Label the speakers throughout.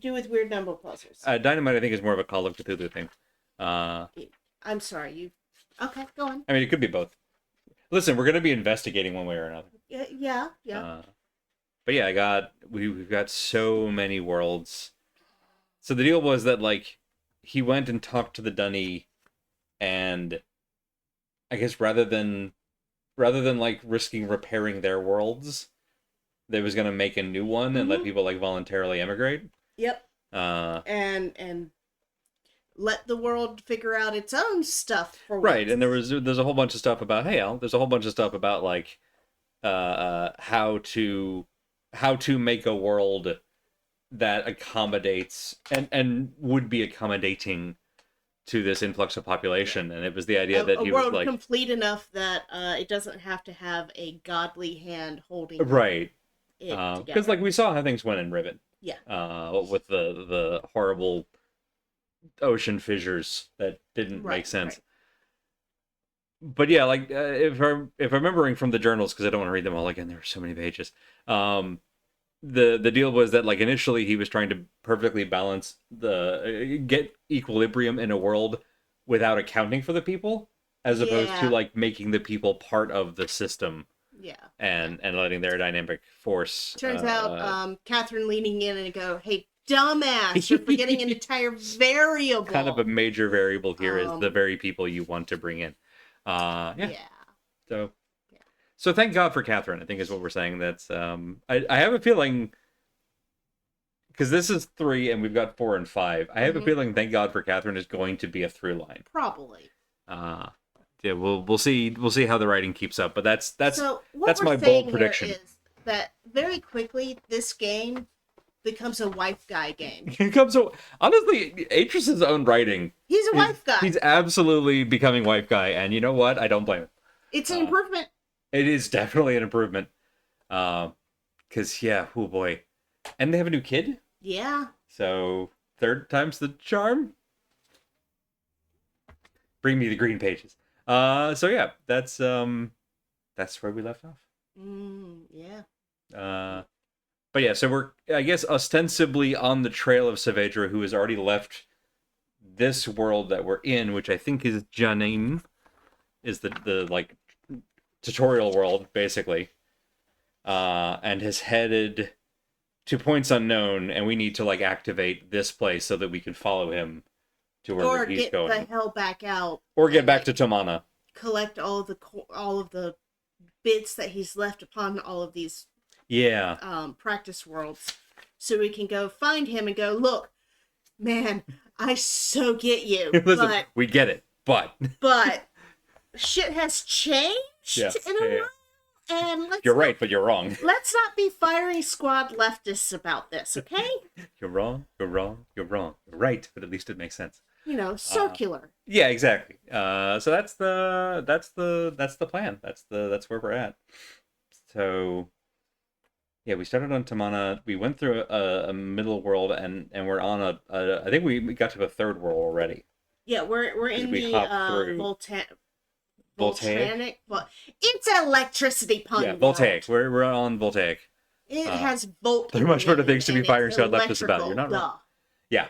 Speaker 1: do with weird number puzzles?
Speaker 2: Dynamite, I think, is more of a Call of Cthulhu thing.
Speaker 1: I'm sorry, you... Okay, go on.
Speaker 2: I mean, it could be both. Listen, we're going to be investigating one way or another.
Speaker 1: Yeah.
Speaker 2: But yeah, we've got so many worlds. So the deal was that, like, he went and talked to the Dunny, and I guess rather than like risking repairing their worlds, they was gonna make a new one and let people like voluntarily emigrate.
Speaker 1: Yep. And let the world figure out its own stuff for once.
Speaker 2: Right, and there's a whole bunch of stuff about there's a whole bunch of stuff about like how to make a world that accommodates and would be accommodating to this influx of population, and it was the idea that he was like
Speaker 1: complete enough that it doesn't have to have a godly hand holding
Speaker 2: right,
Speaker 1: it
Speaker 2: because like we saw how things went in Riven, with the horrible ocean fissures that didn't make sense. Right. But yeah, like if I'm remembering from the journals, because I don't want to read them all again, there are so many pages. The deal was that like initially he was trying to perfectly balance get equilibrium in a world without accounting for the people, as opposed to like making the people part of the system. Yeah. And letting their dynamic force.
Speaker 1: Turns out Catherine leaning in and go, "Hey, dumbass, you're forgetting an entire variable."
Speaker 2: Kind of a major variable here is the very people you want to bring in. So thank God for Catherine, I think is what we're saying. That's I have a feeling, because this is 3 and we've got 4 and 5. I have a feeling thank God for Catherine is going to be a through line.
Speaker 1: Probably.
Speaker 2: Yeah, we'll see how the writing keeps up, but that's my bold prediction.
Speaker 1: Is that very quickly this game becomes a wife guy game.
Speaker 2: Honestly, Atris's own writing.
Speaker 1: He's a wife guy.
Speaker 2: He's absolutely becoming wife guy, and you know what? I don't blame him.
Speaker 1: It's an improvement.
Speaker 2: It is definitely an improvement. Because oh boy, and they have a new kid.
Speaker 1: Yeah.
Speaker 2: So 3rd time's the charm. Bring me the green pages. So yeah, that's where we left off.
Speaker 1: Yeah.
Speaker 2: But yeah, so we're, I guess, ostensibly on the trail of Saavedra, who has already left this world that we're in, which I think is Janim, is the like tutorial world, basically, and has headed to points unknown, and we need to like activate this place so that we can follow him to wherever he's going.
Speaker 1: Or get the hell back out.
Speaker 2: Or get back to Tomana.
Speaker 1: Collect all of the bits that he's left upon all of these practice worlds, so we can go find him and go, look, man, I so get you.
Speaker 2: Listen,
Speaker 1: but
Speaker 2: we get it, but
Speaker 1: shit has changed in a while, and
Speaker 2: you're right, but you're wrong.
Speaker 1: Let's not be firing squad leftists about this, okay?
Speaker 2: You're wrong. You're right, but at least it makes sense.
Speaker 1: Circular.
Speaker 2: Yeah, exactly. So that's the plan. That's where we're at. So yeah, we started on Tamana. We went through a middle world, and we're on I think we got to the 3rd world already.
Speaker 1: Yeah, we're in the volcanic. It's electricity pun.
Speaker 2: Yeah, voltaic. We're on voltaic.
Speaker 1: It has volt.
Speaker 2: There are much better things to be firing squad leftists about. You're not wrong. Yeah.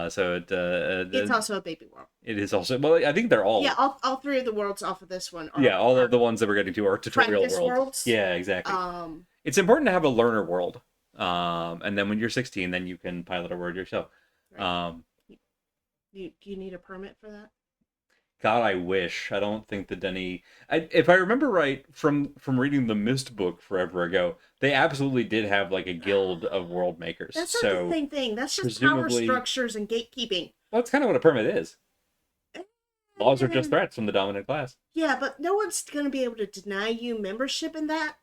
Speaker 2: So
Speaker 1: it's also a baby world.
Speaker 2: It is also, well, I think they're all.
Speaker 1: Yeah, all 3 of the worlds off of this one.
Speaker 2: All of the ones that we're getting to are tutorial worlds. Yeah, exactly. It's important to have a learner world, and then when you're 16, then you can pilot a world yourself. Right.
Speaker 1: Do you need a permit for that?
Speaker 2: God, I wish. I don't think that any. If I remember right from reading the Myst book forever ago, they absolutely did have like a guild of world makers.
Speaker 1: That's not the same thing. That's just power structures and gatekeeping.
Speaker 2: Well, that's kind of what a permit is. Laws are just threats from the dominant class.
Speaker 1: Yeah, but no one's going to be able to deny you membership in that.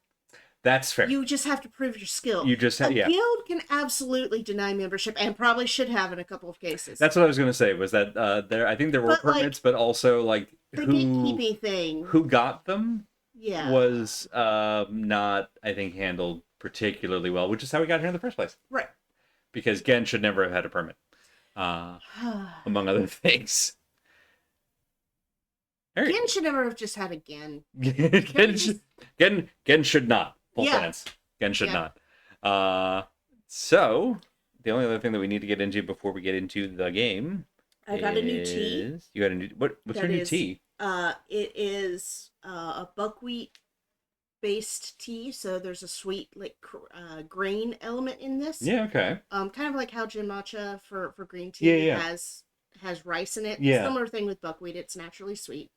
Speaker 2: That's fair.
Speaker 1: You just have to prove your skill.
Speaker 2: You just have,
Speaker 1: A guild can absolutely deny membership, and probably should have in a couple of cases.
Speaker 2: That's what I was going to say, was that I think there were permits, but also like
Speaker 1: the gatekeeping thing.
Speaker 2: Who got them was not, I think, handled particularly well, which is how we got here in the first place.
Speaker 1: Right.
Speaker 2: Because Gen should never have had a permit, among other things.
Speaker 1: Gen should never have just had a Gen.
Speaker 2: Gen should not. Full sense. Gen should not. So the only other thing that we need to get into before we get into the game.
Speaker 1: I got a new tea.
Speaker 2: You got a new what's your new tea?
Speaker 1: It is a buckwheat based tea, so there's a sweet grain element in this.
Speaker 2: Yeah, okay.
Speaker 1: Kind of like how gin matcha for green tea has rice in it. Yeah. Similar thing with buckwheat, it's naturally sweet.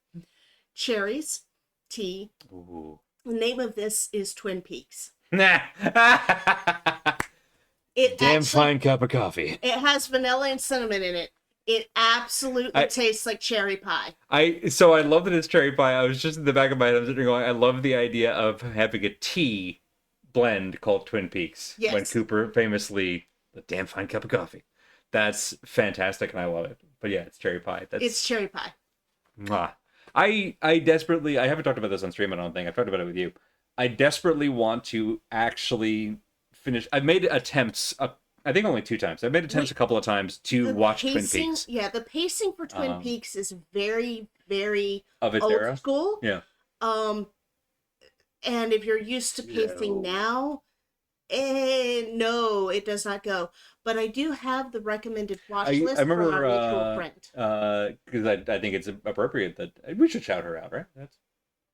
Speaker 1: Cherries, tea.
Speaker 2: Ooh.
Speaker 1: The name of this is Twin Peaks.
Speaker 2: Damn fine cup of coffee.
Speaker 1: It has vanilla and cinnamon in it. It absolutely tastes like cherry pie.
Speaker 2: So I love that it's cherry pie. I was just in the back of my head, I'm sitting going, I love the idea of having a tea blend called Twin Peaks. Yes. When Cooper famously, the damn fine cup of coffee. That's fantastic, and I love it. But yeah, it's cherry pie.
Speaker 1: It's cherry pie.
Speaker 2: Mwah. I desperately, I haven't talked about this on stream, I don't think. I've talked about it with you. I desperately want to actually finish. I've made attempts, I think only 2 times. I've made attempts a couple of times to watch Twin Peaks.
Speaker 1: Yeah, the pacing for Twin Peaks is very, very
Speaker 2: of its
Speaker 1: old
Speaker 2: era.
Speaker 1: School.
Speaker 2: Yeah.
Speaker 1: And if you're used to pacing now, no, it does not go. But I do have the recommended watch list from our mutual friend.
Speaker 2: Because I think it's appropriate that we should shout her out, right?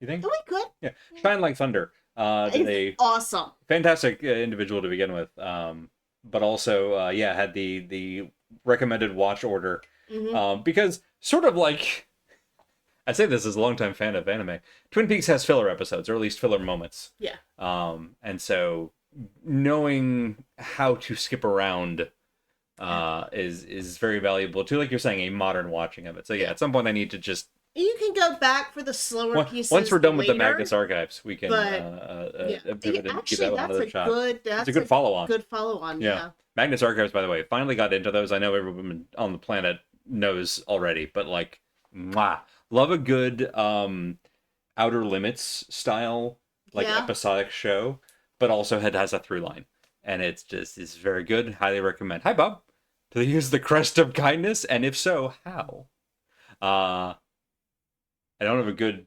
Speaker 2: You think?
Speaker 1: Oh, we could.
Speaker 2: Yeah. Shine Like Thunder.
Speaker 1: It's awesome.
Speaker 2: Fantastic individual to begin with. But also, had the recommended watch order. Mm-hmm. Because sort of like, I say this as a longtime fan of anime, Twin Peaks has filler episodes, or at least filler moments.
Speaker 1: Yeah.
Speaker 2: And so knowing how to skip around is very valuable to, like you're saying, a modern watching of it. So yeah, at some point I need to just...
Speaker 1: You can go back for the slower pieces.
Speaker 2: Once we're done with the Magnus Archives, we can pivot and give that one another shot. It's a good follow-on.
Speaker 1: Good follow-on, yeah.
Speaker 2: Magnus Archives, by the way, finally got into those. I know everyone on the planet knows already, but like, mwah. Love a good Outer Limits style, episodic show, but also has a through line. And it's very good. Highly recommend. Hi, Bob. Do they use the crest of kindness? And if so, how? I don't have a good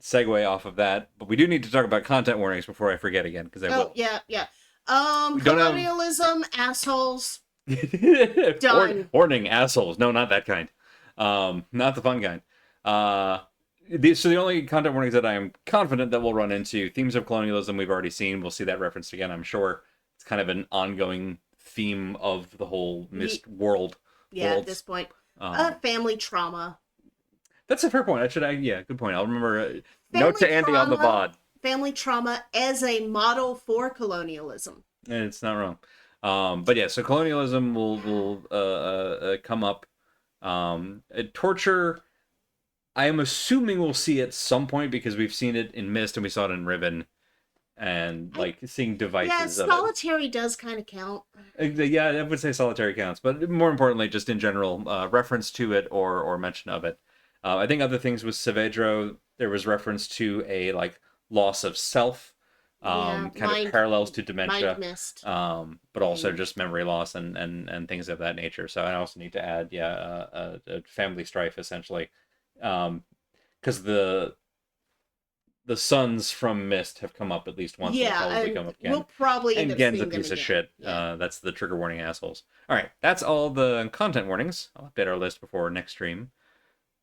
Speaker 2: segue off of that, but we do need to talk about content warnings before I forget again, because I will.
Speaker 1: Yeah. Colonialism, assholes. Done.
Speaker 2: Warning, assholes. No, not that kind. Not the fun kind. So the only content warnings that I am confident that we'll run into, themes of colonialism we've already seen. We'll see that referenced again, I'm sure. It's kind of an ongoing theme of the whole Myst world.
Speaker 1: Yeah, at this point. Family trauma.
Speaker 2: That's a fair point. Good point. I'll remember. Note to Andy on the VOD.
Speaker 1: Family trauma as a model for colonialism.
Speaker 2: It's not wrong. But yeah, so colonialism will come up. Torture, I am assuming we'll see at some point, because we've seen it in Myst and we saw it in Riven, and seeing devices.
Speaker 1: Yeah, solitary does kind of count.
Speaker 2: Yeah, I would say solitary counts, but more importantly, just in general, reference to it or mention of it. I think other things with Saavedro, there was reference to a loss of self, kind of parallels to dementia,
Speaker 1: mind mist.
Speaker 2: But also just memory loss and things of that nature. So I also need to add, a family strife essentially, because the sons from Myst have come up at least once.
Speaker 1: Yeah,
Speaker 2: and probably come up again.
Speaker 1: We'll probably end
Speaker 2: up Gen's a piece of shit. Yeah. That's the trigger warning assholes. All right, that's all the content warnings. I'll update our list before next stream.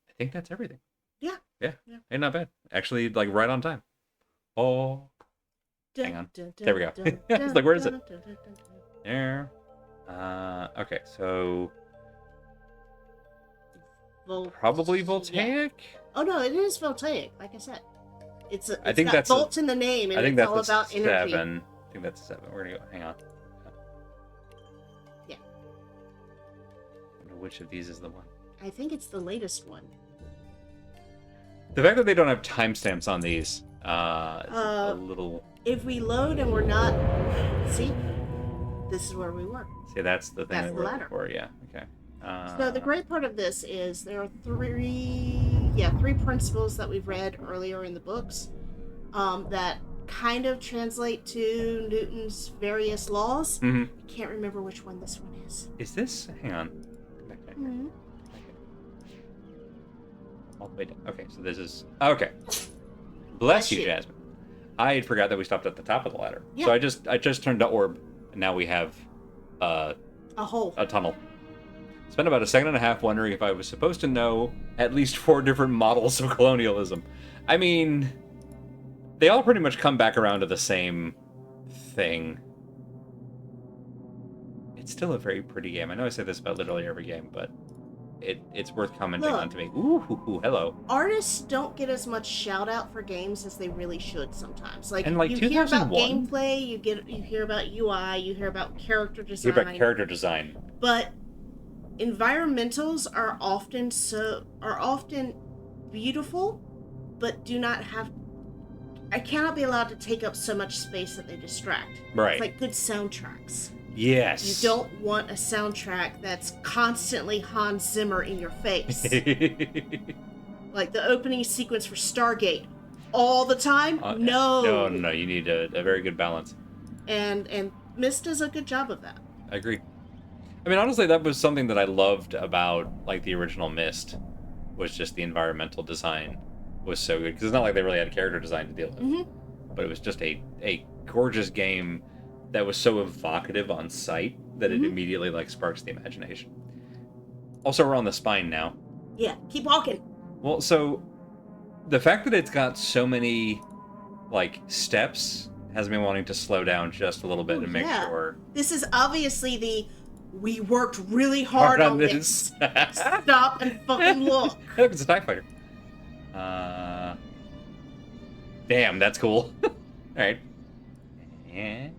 Speaker 2: I think that's everything.
Speaker 1: Yeah.
Speaker 2: Ain't not bad. Actually, right on time. Oh, hang on. There we go. It's where is it? There. Okay, so probably voltaic.
Speaker 1: Yeah. Oh no, it is voltaic. Like I said, it's
Speaker 2: I think that's
Speaker 1: volt in the name, and it's all about energy.
Speaker 2: 7. I think that's 7. We're gonna go. Hang on.
Speaker 1: Yeah.
Speaker 2: I wonder which of these is the one.
Speaker 1: I think it's the latest one.
Speaker 2: The fact that they don't have timestamps on these is a little...
Speaker 1: If we load and we're not... See? This is where we were.
Speaker 2: See, that's the thing that we're looking for, yeah. Okay.
Speaker 1: So the great part of this is there are three principles that we've read earlier in the books that kind of translate to Newton's various laws.
Speaker 2: Mm-hmm.
Speaker 1: I can't remember which one this one is.
Speaker 2: Is this? Hang on.
Speaker 1: Mm-hmm.
Speaker 2: All the way down. Okay, so this is... Okay. Bless you, Jasmine. I forgot that we stopped at the top of the ladder. Yeah. So I just turned to orb, and now we have
Speaker 1: A hole.
Speaker 2: A tunnel. Spent about a second and a half wondering if I was supposed to know at least 4 different models of colonialism. I mean, they all pretty much come back around to the same thing. It's still a very pretty game. I know I say this about literally every game, but it's worth commenting on to me. Ooh, hello.
Speaker 1: Artists don't get as much shout out for games as they really should sometimes. Like you
Speaker 2: 2001?
Speaker 1: hear about gameplay, you hear about UI, you hear about character design.
Speaker 2: You hear about character design.
Speaker 1: But environmentals are often beautiful, but do not have. I cannot be allowed to take up so much space that they distract.
Speaker 2: Right.
Speaker 1: It's like good soundtracks.
Speaker 2: Yes.
Speaker 1: You don't want a soundtrack that's constantly Hans Zimmer in your face. Like the opening sequence for Stargate. All the time? No.
Speaker 2: No. You need a very good balance.
Speaker 1: And Myst does a good job of that.
Speaker 2: I agree. I mean, honestly, that was something that I loved about, like, the original Myst, was just the environmental design was so good. Because it's not like they really had character design to deal with.
Speaker 1: Mm-hmm.
Speaker 2: But it was just a gorgeous game that was so evocative on sight that it immediately, like, sparks the imagination. Also, we're on the spine now.
Speaker 1: Yeah, keep walking.
Speaker 2: Well, so the fact that it's got so many, like, steps has me wanting to slow down just a little bit and make sure.
Speaker 1: This is obviously we worked really hard on this. Stop and fucking look.
Speaker 2: Look, it's a TIE fighter. Damn, that's cool. Alright. Yeah.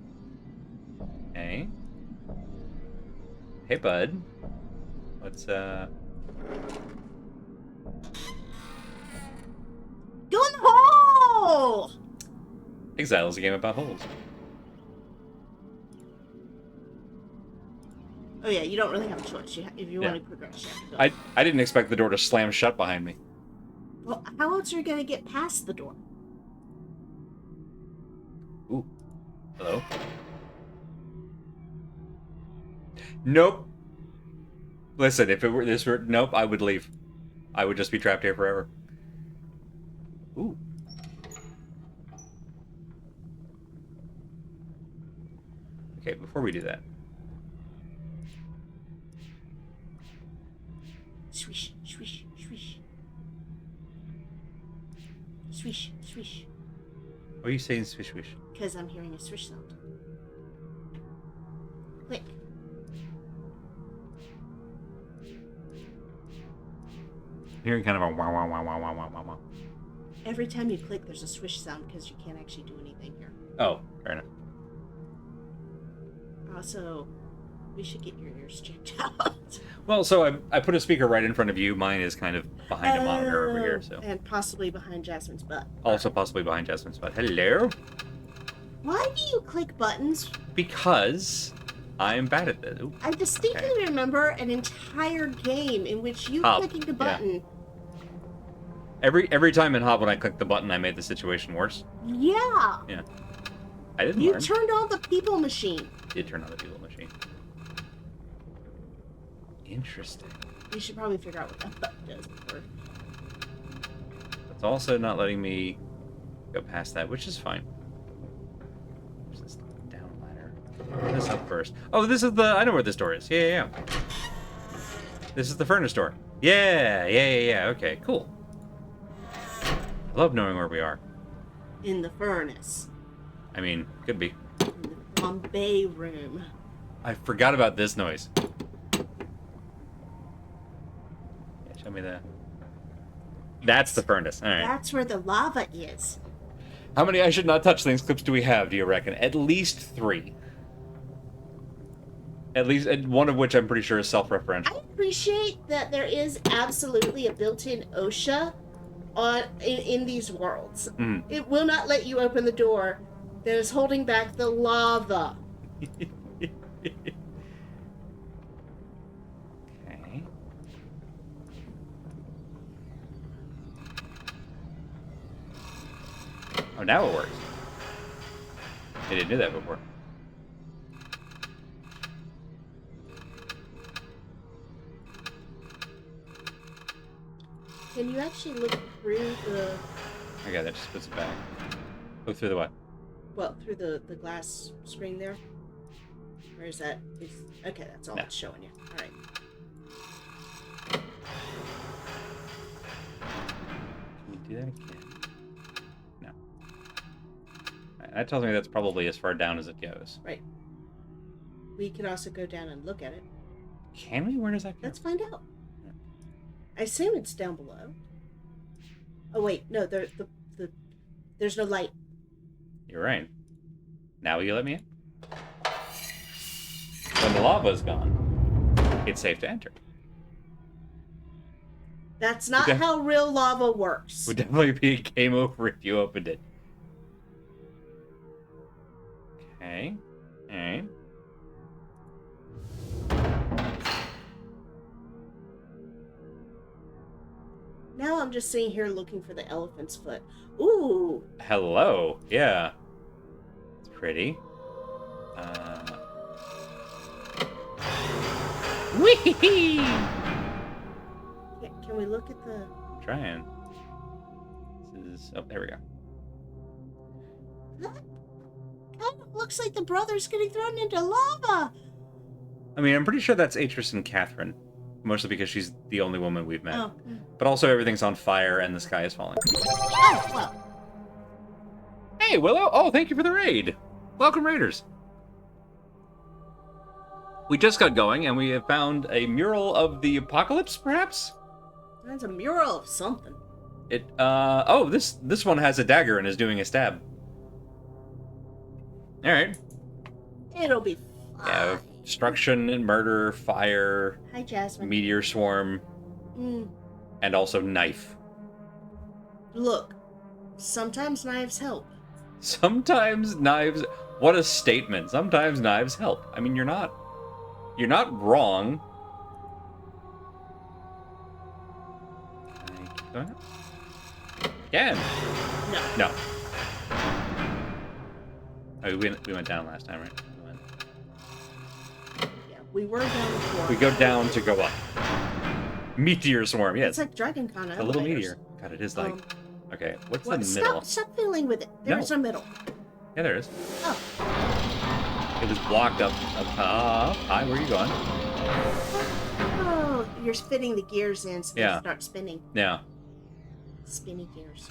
Speaker 2: Hey. Hey, bud. What's,
Speaker 1: Go in the hole!
Speaker 2: Exile is a game about holes.
Speaker 1: Oh yeah, you don't really have a choice. If you want to progress, you have to go.
Speaker 2: I didn't expect the door to slam shut behind me.
Speaker 1: Well, how else are you going to get past the door?
Speaker 2: Ooh. Hello? Nope. Listen, if it were this were... Nope, I would leave. I would just be trapped here forever. Ooh. Okay, before we do that.
Speaker 1: Swish, swish, swish. Swish, swish.
Speaker 2: Why are you saying swish, swish?
Speaker 1: Because I'm hearing a swish sound. Click.
Speaker 2: I'm hearing kind of a wow, wow, wow, wow, wow, wow, wow, wow.
Speaker 1: Every time you click, there's a swish sound because you can't actually do anything here.
Speaker 2: Oh, fair enough.
Speaker 1: Also, we should get your ears checked out.
Speaker 2: Well, so I put a speaker right in front of you. Mine is kind of behind a monitor over here, so.
Speaker 1: And possibly behind Jasmine's butt.
Speaker 2: Also possibly behind Jasmine's butt. Hello?
Speaker 1: Why do you click buttons?
Speaker 2: Because I'm bad at this.
Speaker 1: I distinctly remember an entire game in which you clicking the button.
Speaker 2: Yeah. Every time in Hop when I clicked the button, I made the situation worse.
Speaker 1: Yeah.
Speaker 2: Yeah. I didn't learn.
Speaker 1: You turned on the people machine.
Speaker 2: Did turn on the people machine. Interesting.
Speaker 1: You should probably figure out what that button does before.
Speaker 2: It's also not letting me go past that, which is fine. There's this down ladder. This up first. Oh, this is the... I know where this door is. Yeah. This is the furnace door. Yeah. Okay, cool. I love knowing where we are.
Speaker 1: In the furnace.
Speaker 2: I mean, could be.
Speaker 1: In the Bombay room.
Speaker 2: I forgot about this noise. Yeah, show me that. That's the furnace. All right.
Speaker 1: That's where the lava is.
Speaker 2: How many I should not touch things clips do we have, do you reckon? At least 3. At least one of which I'm pretty sure is self-referential.
Speaker 1: I appreciate that there is absolutely a built-in OSHA in these worlds.
Speaker 2: Mm.
Speaker 1: It will not let you open the door that is holding back the lava.
Speaker 2: Okay. Oh, now it works. I didn't do that before.
Speaker 1: Can you actually look through the...
Speaker 2: Okay, that just puts it back. Look through the what?
Speaker 1: Well, through the glass screen there. Or is that... Okay, that's all it's showing you. All right.
Speaker 2: Can we do that again? No. That tells me that's probably as far down as it goes.
Speaker 1: Right. We could also go down and look at it.
Speaker 2: Can we? Where does that go?
Speaker 1: Let's find out. Yeah. I assume it's down below. Oh, wait. No, there's no light.
Speaker 2: You're right. Now will you let me in? When the lava's gone, it's safe to enter.
Speaker 1: That's not how real lava works.
Speaker 2: Would definitely be a game over if you opened it. Okay. Alright.
Speaker 1: Now I'm just sitting here looking for the elephant's foot. Ooh!
Speaker 2: Hello. Yeah. It's pretty. Whee!
Speaker 1: Can we look at the...
Speaker 2: I'm trying. This is... Oh, there we go.
Speaker 1: That kind of looks like the brother's getting thrown into lava.
Speaker 2: I mean, I'm pretty sure that's Atris and Catherine. Mostly because she's the only woman we've met.
Speaker 1: Oh.
Speaker 2: But also everything's on fire and the sky is falling.
Speaker 1: Oh, well.
Speaker 2: Hey, Willow! Oh, thank you for the raid! Welcome, Raiders! We just got going, and we have found a mural of the apocalypse, perhaps?
Speaker 1: That's a mural of something.
Speaker 2: Oh, this one has a dagger and is doing a stab. Alright.
Speaker 1: It'll be fine.
Speaker 2: Yeah, destruction and murder, fire...
Speaker 1: Hi, Jasmine.
Speaker 2: Meteor swarm. And also knife.
Speaker 1: Look, sometimes knives help.
Speaker 2: Sometimes knives... What a statement. Sometimes knives help. I mean, you're not wrong. Can I keep going up? Again. No. Oh, we went down last time, right?
Speaker 1: Yeah, we were down before.
Speaker 2: We go down to go up. Meteor swarm, yes.
Speaker 1: It's like Dragon Con.
Speaker 2: A little meteor. God, it is like... Okay, what's the middle?
Speaker 1: Stop fiddling with it. There's a middle.
Speaker 2: Yeah, there is.
Speaker 1: Oh.
Speaker 2: It was blocked up high. Where are you going?
Speaker 1: Oh, you're spinning the gears in so they start spinning.
Speaker 2: Yeah.
Speaker 1: Spinny gears.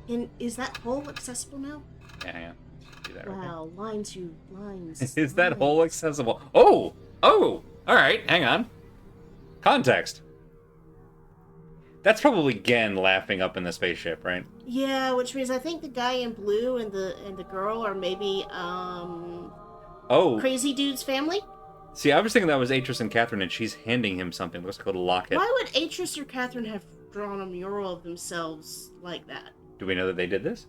Speaker 1: And is that hole accessible now?
Speaker 2: Yeah. Do that
Speaker 1: wow, lines.
Speaker 2: Is that hole accessible? Oh! Alright, hang on. Context. That's probably Gen laughing up in the spaceship, right?
Speaker 1: Yeah, which means I think the guy in blue and the girl are maybe Crazy Dude's family.
Speaker 2: See, I was thinking that was Atris and Catherine, and she's handing him something. It looks like a little locket.
Speaker 1: Why would Atris or Catherine have drawn a mural of themselves like that?
Speaker 2: Do we know that they did this?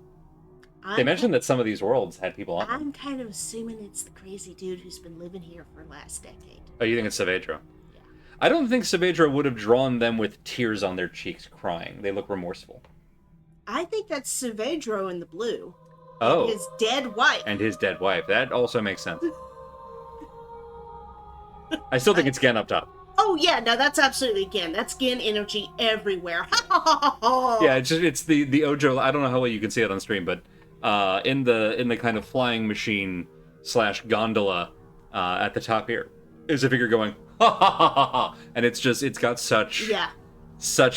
Speaker 2: They mentioned that some of these worlds had people on them.
Speaker 1: I'm kind of assuming it's the crazy dude who's been living here for the last decade.
Speaker 2: Oh, you think it's Saavedra? Yeah. I don't think Saavedra would have drawn them with tears on their cheeks crying. They look remorseful.
Speaker 1: I think that's Saavedra in the blue.
Speaker 2: Oh.
Speaker 1: His dead wife.
Speaker 2: And his dead wife. That also makes sense. I still think it's Gen up top.
Speaker 1: Oh yeah, no, that's absolutely Gen. That's Gen energy everywhere.
Speaker 2: Yeah, it's the Ojo. I don't know how well you can see it on stream, but in the kind of flying machine / gondola at the top here is a figure going ha ha ha ha ha, and it's got such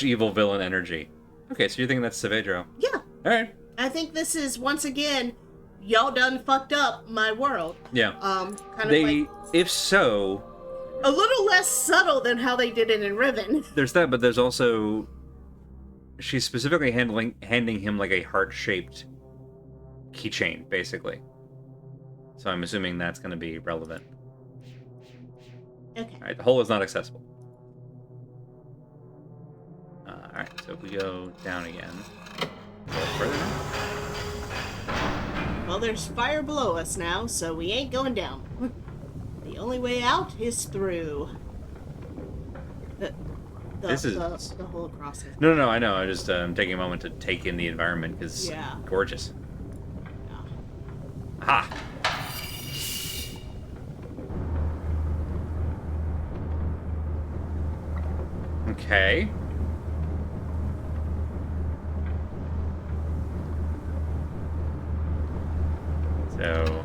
Speaker 2: evil villain energy. Okay, so you're thinking that's Saavedra?
Speaker 1: Yeah.
Speaker 2: All right.
Speaker 1: I think this is once again, y'all done fucked up my world.
Speaker 2: Yeah. If so.
Speaker 1: A little less subtle than how they did it in Riven.
Speaker 2: There's that, but there's also... She's specifically handing him like a heart-shaped keychain, basically. So I'm assuming that's going to be relevant.
Speaker 1: Okay.
Speaker 2: Alright, the hole is not accessible. Alright, so if we go down again... Go further now?
Speaker 1: Well, there's fire below us now, so we ain't going down. The only way out is through the whole across it.
Speaker 2: No, I know. I'm just taking a moment to take in the environment because gorgeous.
Speaker 1: Yeah.
Speaker 2: Ha! Okay. So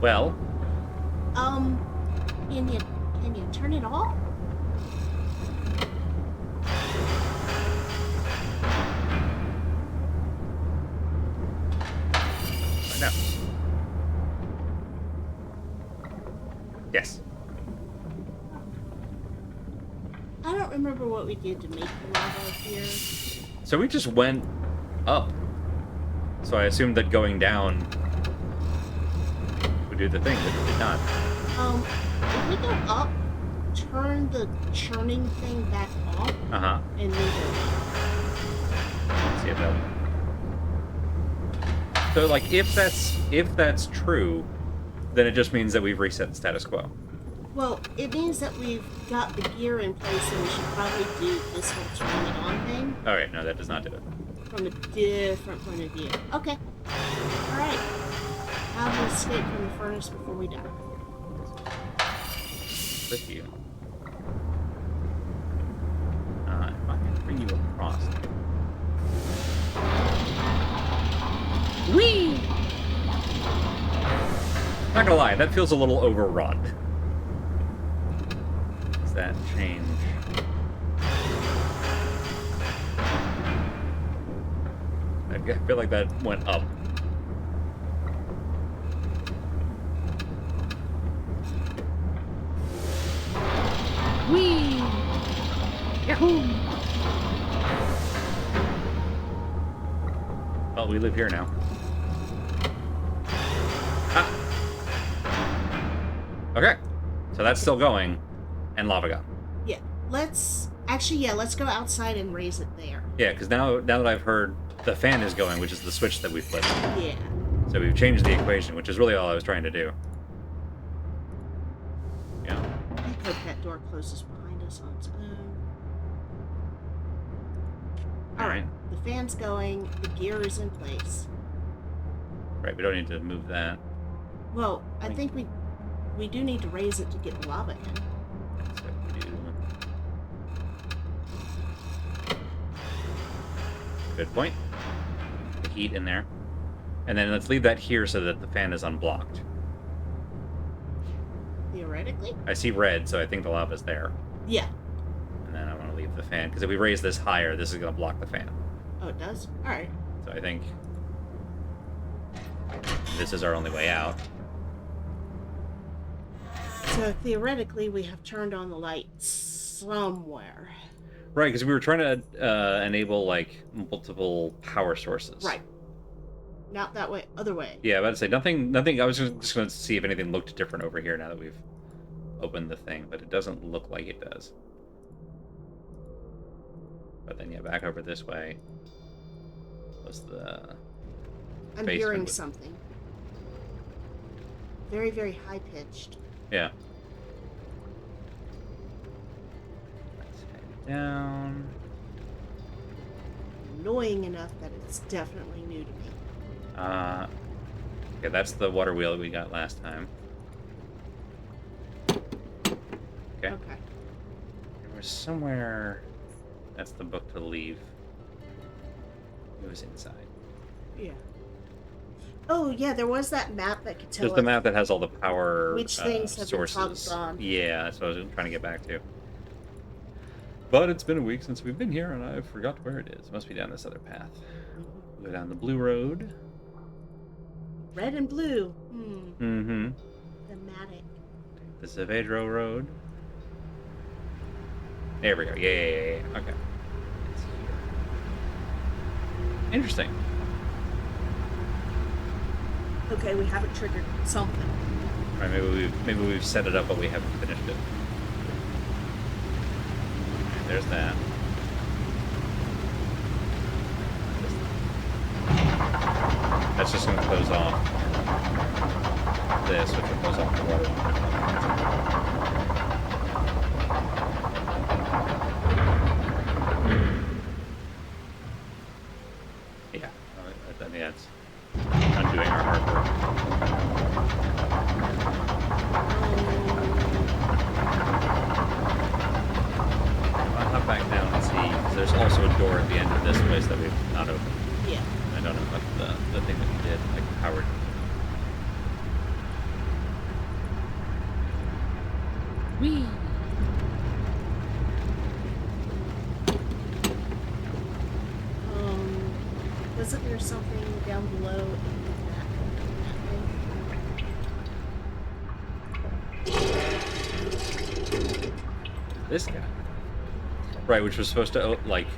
Speaker 2: Well.
Speaker 1: Can you turn it off?
Speaker 2: No. Yes.
Speaker 1: I don't remember what we did to make the lava here.
Speaker 2: So we just went up. So I assumed that going down would do the thing, but it did not.
Speaker 1: If we go up, turn the churning thing back off. And leave it.
Speaker 2: Let's see if that. So, like, if that's true, then it just means that we've reset the status quo.
Speaker 1: Well, it means that we've got the gear in place, and we should probably do this whole turn it on thing.
Speaker 2: All right, no, that does not do it.
Speaker 1: From a different point of view. Okay. All right. How to escape from the furnace before we die?
Speaker 2: With you. If I can bring you across.
Speaker 1: Whee!
Speaker 2: Not gonna lie, that feels a little overrun. Does that change? I feel like that went up.
Speaker 1: Whee! Yahoo!
Speaker 2: Well, we live here now. Ah! Okay. So that's still going, and lava gun.
Speaker 1: Yeah. Let's go outside and raise it there.
Speaker 2: Yeah, because now that I've heard the fan is going, which is the switch that we flipped.
Speaker 1: Yeah.
Speaker 2: So we've changed the equation, which is really all I was trying to do. Yeah.
Speaker 1: I hope that door closes behind us on its own. Alright. The fan's going, the gear is in place.
Speaker 2: Right, we don't need to move that.
Speaker 1: Well, I think we do need to raise it to get the lava in.
Speaker 2: That's what we do. Good point. The heat in there. And then let's leave that here so that the fan is unblocked.
Speaker 1: Theoretically?
Speaker 2: I see red, so I think the lava's there.
Speaker 1: Yeah.
Speaker 2: And then I want to leave the fan, because if we raise this higher, this is going to block the fan.
Speaker 1: Oh, it does? Alright.
Speaker 2: So I think this is our only way out.
Speaker 1: So theoretically, we have turned on the light somewhere.
Speaker 2: Right, because we were trying to enable, like, multiple power sources.
Speaker 1: Right. Not that way, other way.
Speaker 2: Yeah, I was about to say, nothing, I was just going to see if anything looked different over here now that we've opened the thing, but it doesn't look like it does. But then, yeah, back over this way was the...
Speaker 1: I'm hearing something. Very, very high-pitched.
Speaker 2: Yeah. Let's head down.
Speaker 1: Annoying enough that it's definitely new to me.
Speaker 2: Okay, that's the water wheel that we got last time. Okay.
Speaker 1: Okay.
Speaker 2: There was somewhere... That's the book to leave. It was inside.
Speaker 1: Yeah. Oh, yeah, there was that map that could tell
Speaker 2: There's the map that has all the power
Speaker 1: which things have
Speaker 2: sources.
Speaker 1: Been on.
Speaker 2: Yeah, that's what I was trying to get back to. But it's been a week since we've been here, and I forgot where it is. It must be down this other path. We'll go down the blue road.
Speaker 1: Red and blue.
Speaker 2: Mm-hmm.
Speaker 1: Thematic.
Speaker 2: The Zavedro Road. There we go. Yeah. Okay. It's here. Interesting.
Speaker 1: Okay, we haven't triggered something.
Speaker 2: All right, maybe we've set it up, but we haven't finished it. There's that. That's just going to close off this, which will close off the water. Yeah, I think that's undoing our hard work. I'll hop back down and see, because there's also a door at the end of this place that we've not opened.
Speaker 1: Yeah.
Speaker 2: I don't know about the thing that we did, like powered. Whee!
Speaker 1: Wasn't there something down below in that way?
Speaker 2: This guy. Right, which was supposed to, like...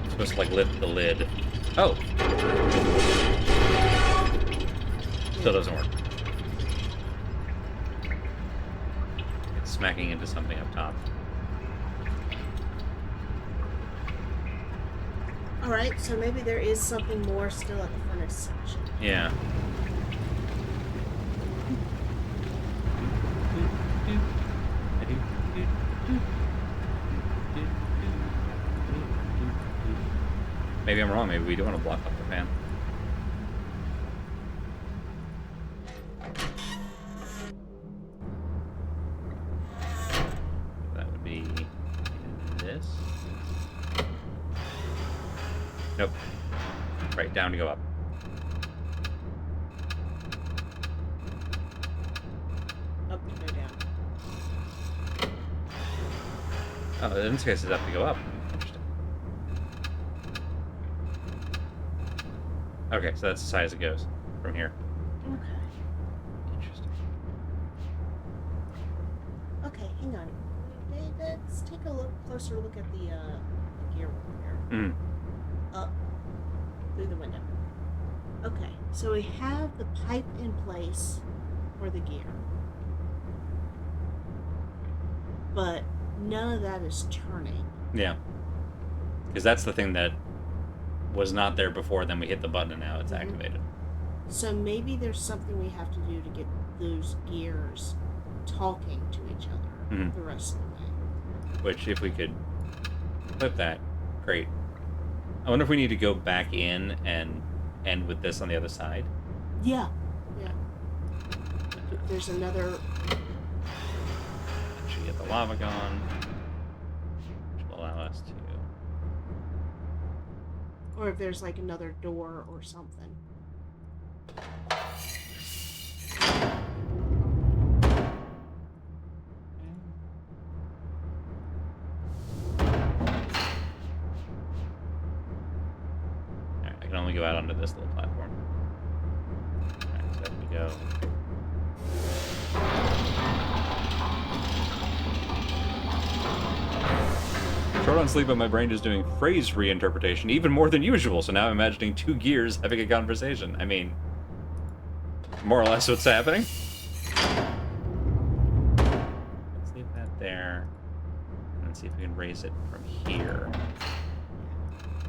Speaker 2: Supposed to, like, lift the lid. Oh! Still doesn't work. It's smacking into something up top.
Speaker 1: Alright, so maybe there is something more still at the furnace section.
Speaker 2: Yeah. Maybe I'm wrong. Maybe we do want to block up the fan. That would be this. Nope. Right, down to go up.
Speaker 1: Up to go down.
Speaker 2: Oh, in this case, it's up to go up. Interesting. Okay, so that's as high as it goes from here.
Speaker 1: Okay.
Speaker 2: Interesting.
Speaker 1: Okay, hang on. Let's take a closer look at the gear over here. Up through the window. Okay, so we have the pipe in place for the gear, but none of that is turning.
Speaker 2: Yeah, because that's the thing that was not there before. Then we hit the button, and now it's activated.
Speaker 1: So maybe there's something we have to do to get those gears talking to each other the rest of the way.
Speaker 2: Which, if we could flip that, great. I wonder if we need to go back in and end with this on the other side.
Speaker 1: Yeah. There's another...
Speaker 2: Should get the lava gone. Which will allow us to...
Speaker 1: Or if there's like another door or something.
Speaker 2: I can only go out onto this little platform. Alright, so if we go... Short on sleep, but my brain is doing phrase reinterpretation even more than usual, so now I'm imagining two gears having a conversation. I mean, more or less what's happening. Let's leave that there. And see if we can raise it from here.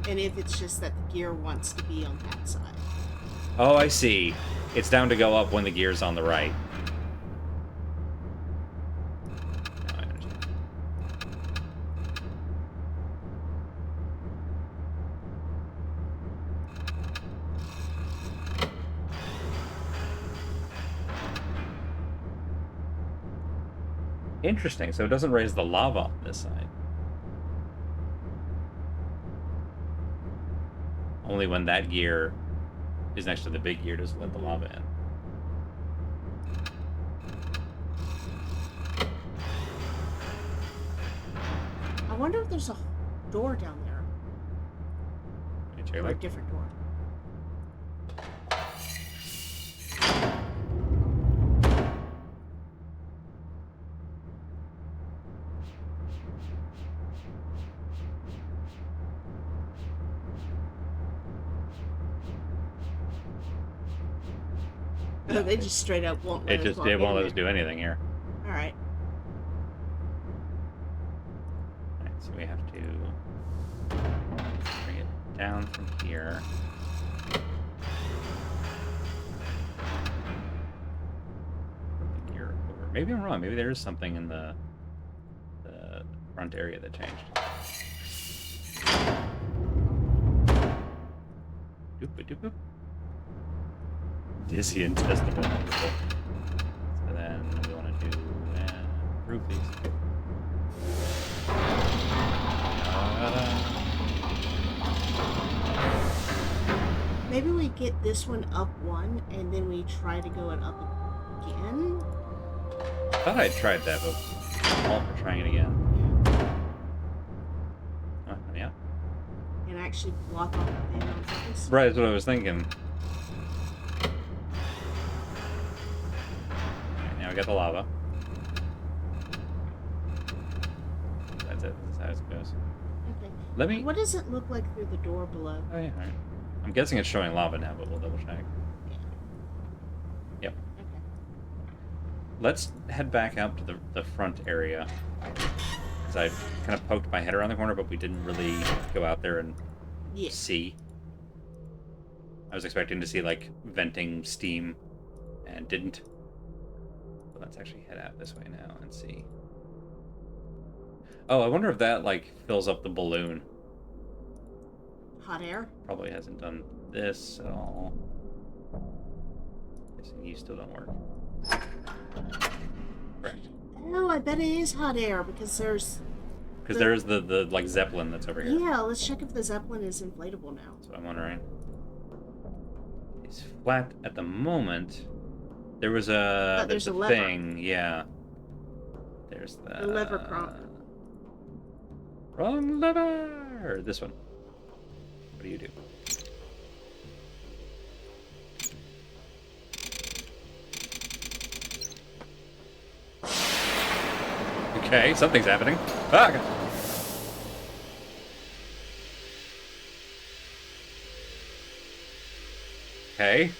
Speaker 1: And if it's just that the gear wants to be on that side.
Speaker 2: Oh, I see. It's down to go up when the gear's on the right. Now I understand. Interesting. So it doesn't raise the lava on this side. Only when that gear is next to the big gear does it let the lava in.
Speaker 1: I wonder if there's a door down there. Or a different door. No, they just straight up won't let us walk in.
Speaker 2: It won't let us do anything here.
Speaker 1: Alright.
Speaker 2: Alright, so we have to bring it down from here. Put the gear over. Maybe I'm wrong. Maybe there is something in the front area that changed. Doop-a-doop-a. Dizzy and testament. Wonderful. So then we want to do roofies.
Speaker 1: Maybe we get this one up one, and then we try to go it up again?
Speaker 2: I thought I tried that, but I'm all for trying it again. Oh, yeah.
Speaker 1: And actually block off the thing on purpose.
Speaker 2: Right, that's what I was thinking. Okay, now we got the lava. That's it. That's how it goes.
Speaker 1: Okay.
Speaker 2: Let me.
Speaker 1: What does it look like through the door below?
Speaker 2: Oh yeah. All right. I'm guessing it's showing lava now, but we'll double check.
Speaker 1: Yeah.
Speaker 2: Yep.
Speaker 1: Okay.
Speaker 2: Let's head back out to the front area. Because I kind of poked my head around the corner, but we didn't really go out there and see. I was expecting to see, like, venting steam, and didn't. But let's actually head out this way now and see. Oh, I wonder if that, like, fills up the balloon.
Speaker 1: Hot air?
Speaker 2: Probably hasn't done this at all. Guessing you still don't work. Correct.
Speaker 1: Oh, I bet it is hot air because there's...
Speaker 2: Because there's the like, Zeppelin that's over here.
Speaker 1: Yeah, let's check if the Zeppelin is inflatable now.
Speaker 2: That's what I'm wondering. It's flat at the moment. There was a...
Speaker 1: There's a
Speaker 2: lever.
Speaker 1: lever.
Speaker 2: Thing, yeah. There's the...
Speaker 1: The lever prop.
Speaker 2: Wrong lever! This one. What do you do? Okay, something's happening. Ah! Okay.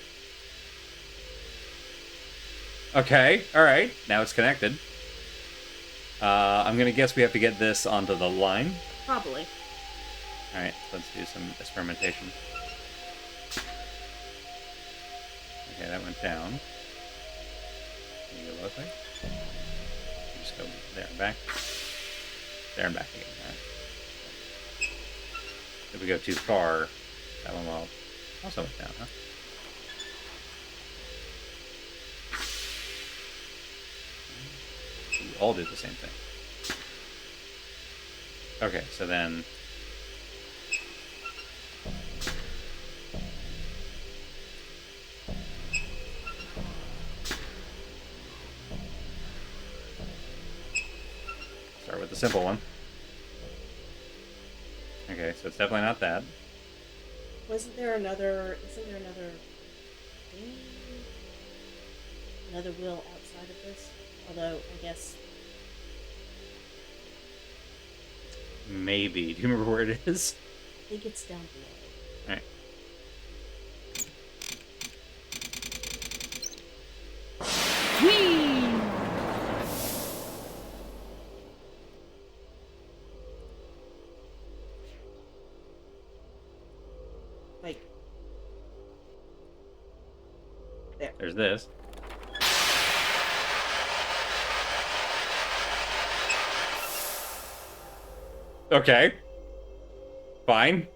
Speaker 2: Okay, alright. Now it's connected. I'm gonna guess we have to get this onto the line.
Speaker 1: Probably.
Speaker 2: Alright, let's do some experimentation. Okay, that went down. Can you go both ways? You just go there and back. There and back again. Alright. If we go too far, that one will also went down, huh? We all do the same thing. Okay, so then... Start with the simple one. Okay, so it's definitely not that.
Speaker 1: Isn't there another thing? Another wheel outside of this? Although, I guess...
Speaker 2: Maybe. Do you remember where it is?
Speaker 1: I think it's down below.
Speaker 2: Alright.
Speaker 1: Whee! Like... There.
Speaker 2: There's this. Okay. Fine.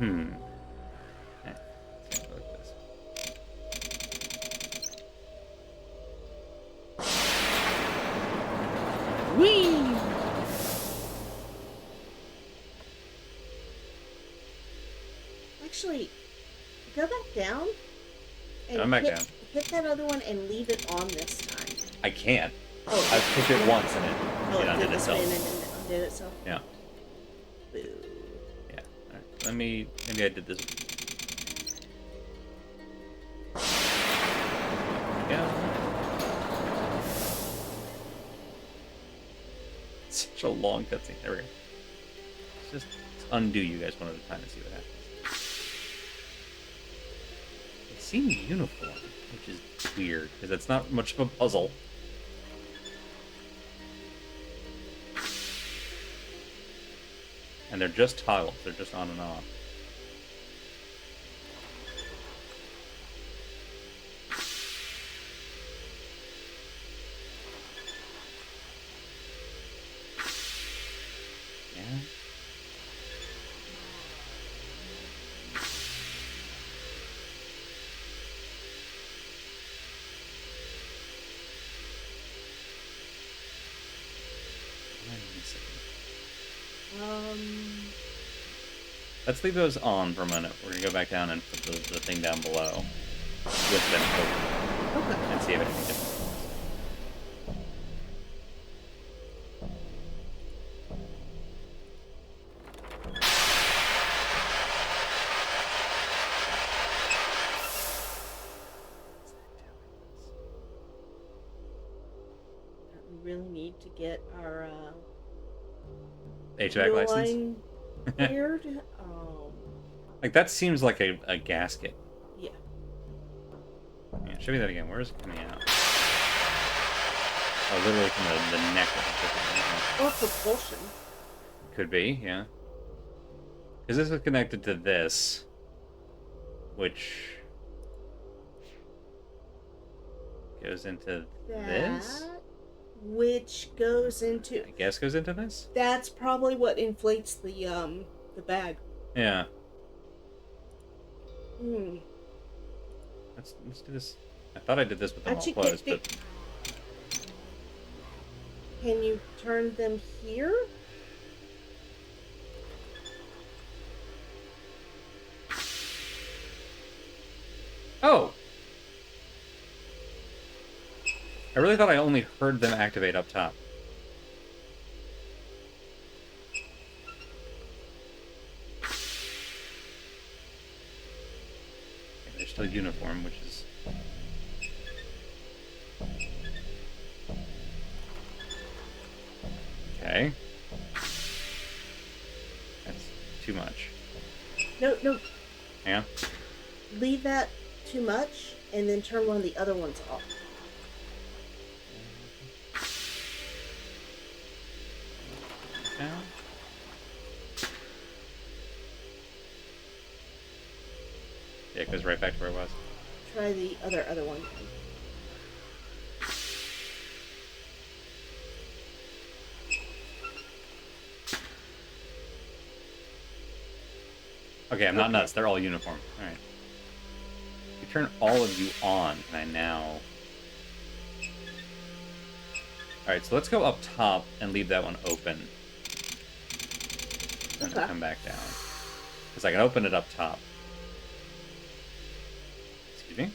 Speaker 2: Okay, let's go like this.
Speaker 1: Whee! Actually, go back down. And
Speaker 2: I'm back down.
Speaker 1: Hit that other one and leave it on this time.
Speaker 2: I can't.
Speaker 1: Oh,
Speaker 2: I've pushed it once and it undid
Speaker 1: did the
Speaker 2: itself.
Speaker 1: spin and it undid itself.
Speaker 2: Yeah.
Speaker 1: Boo.
Speaker 2: Yeah. Alright. Maybe I did this. Yeah. Such a long cutscene. There we go. Let's undo you guys one at a time and see what happens. They seem uniform, which is weird, because it's not much of a puzzle. And they're just toggles. They're just on and off. Yeah. Let's leave those on for a minute. We're gonna go back down and put the thing down below with them open.
Speaker 1: Okay.
Speaker 2: And see if anything different.
Speaker 1: We really need to get our
Speaker 2: HVAC license?
Speaker 1: Weird.
Speaker 2: Like, that seems like a gasket.
Speaker 1: Yeah.
Speaker 2: Yeah, show me that again. Where is it coming out? Oh, literally from the neck of the
Speaker 1: Or propulsion.
Speaker 2: Could be, yeah. Because this is connected to this, which goes into this?
Speaker 1: Which goes into...
Speaker 2: I guess goes into this?
Speaker 1: That's probably what inflates the bag.
Speaker 2: Yeah.
Speaker 1: Hmm.
Speaker 2: Let's do this. I thought I did this with them all closed, but...
Speaker 1: Can you turn them here?
Speaker 2: Oh! I really thought I only heard them activate up top. Okay, they're still uniform, which is... Okay. That's too much.
Speaker 1: No.
Speaker 2: Yeah?
Speaker 1: Leave that too much, and then turn one of the other ones off.
Speaker 2: Down. Yeah, it goes right back to where it was.
Speaker 1: Try the other one.
Speaker 2: Okay, I'm not nuts. They're all uniform. Alright. You turn all of you on, and I now... Alright, so let's go up top and leave that one open. And then come back down. Because I can open it up top. Excuse me?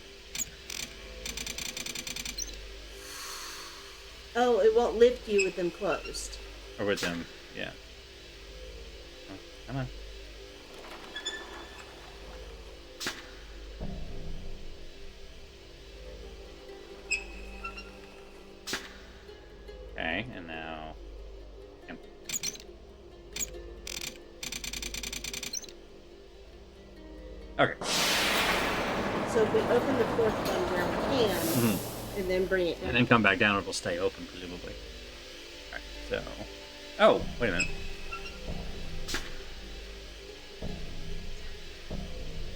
Speaker 1: Oh, it won't lift you with them closed.
Speaker 2: Or with them, yeah. Oh, come on. Okay, and now... Yep. Okay.
Speaker 1: So if we open the fourth one where we can, and then bring it down.
Speaker 2: And then come back down, it will stay open, presumably. Alright, so... Oh, wait a minute.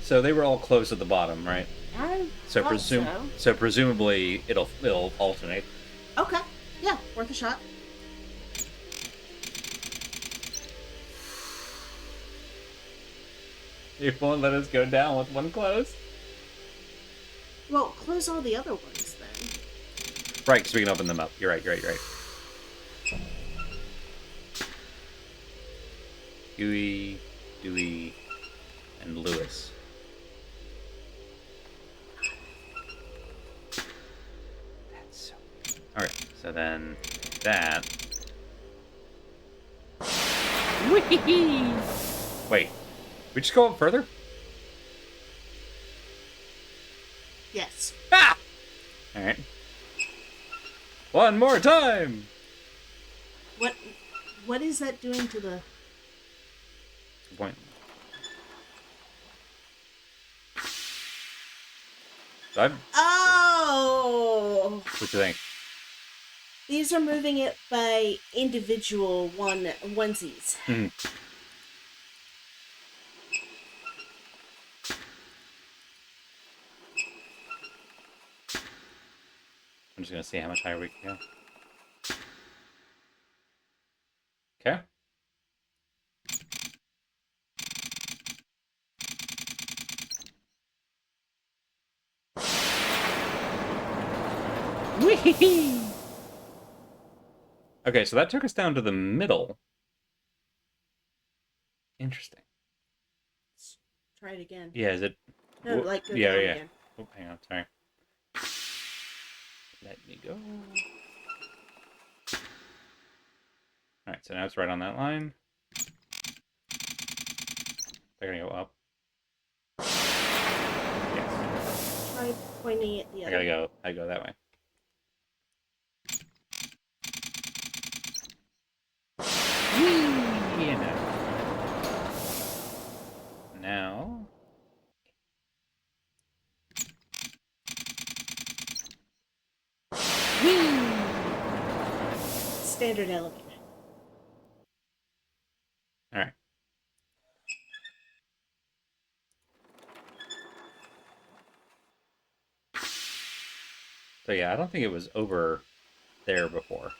Speaker 2: So they were all closed at the bottom, right?
Speaker 1: So
Speaker 2: presumably it'll alternate.
Speaker 1: Okay. Yeah, worth a shot.
Speaker 2: You won't let us go down with one closed?
Speaker 1: Well, close all the other ones then.
Speaker 2: Right, because we can open them up. You're right. Huey, Dewey, and Lewis. That's so weird. Alright, so then that... Wait, we just go up further?
Speaker 1: Yes.
Speaker 2: Ah! Alright. One more time!
Speaker 1: What is that doing to the...
Speaker 2: Point. So
Speaker 1: Oh!
Speaker 2: what do you think?
Speaker 1: These are moving it by individual onesies.
Speaker 2: Mm-hmm. I'm just gonna see how much higher we can go. Okay. Whee! Okay, so that took us down to the middle. Interesting.
Speaker 1: try it again.
Speaker 2: Yeah, is it?
Speaker 1: No, like go down again.
Speaker 2: Oh, hang on, sorry. Let me go. Alright, so now it's right on that line. They're gonna go up. Yes.
Speaker 1: Try pointing it the other way.
Speaker 2: I go that way. Whee! Now.
Speaker 1: Whee! Standard elevator.
Speaker 2: Alright. So yeah, I don't think it was over there before.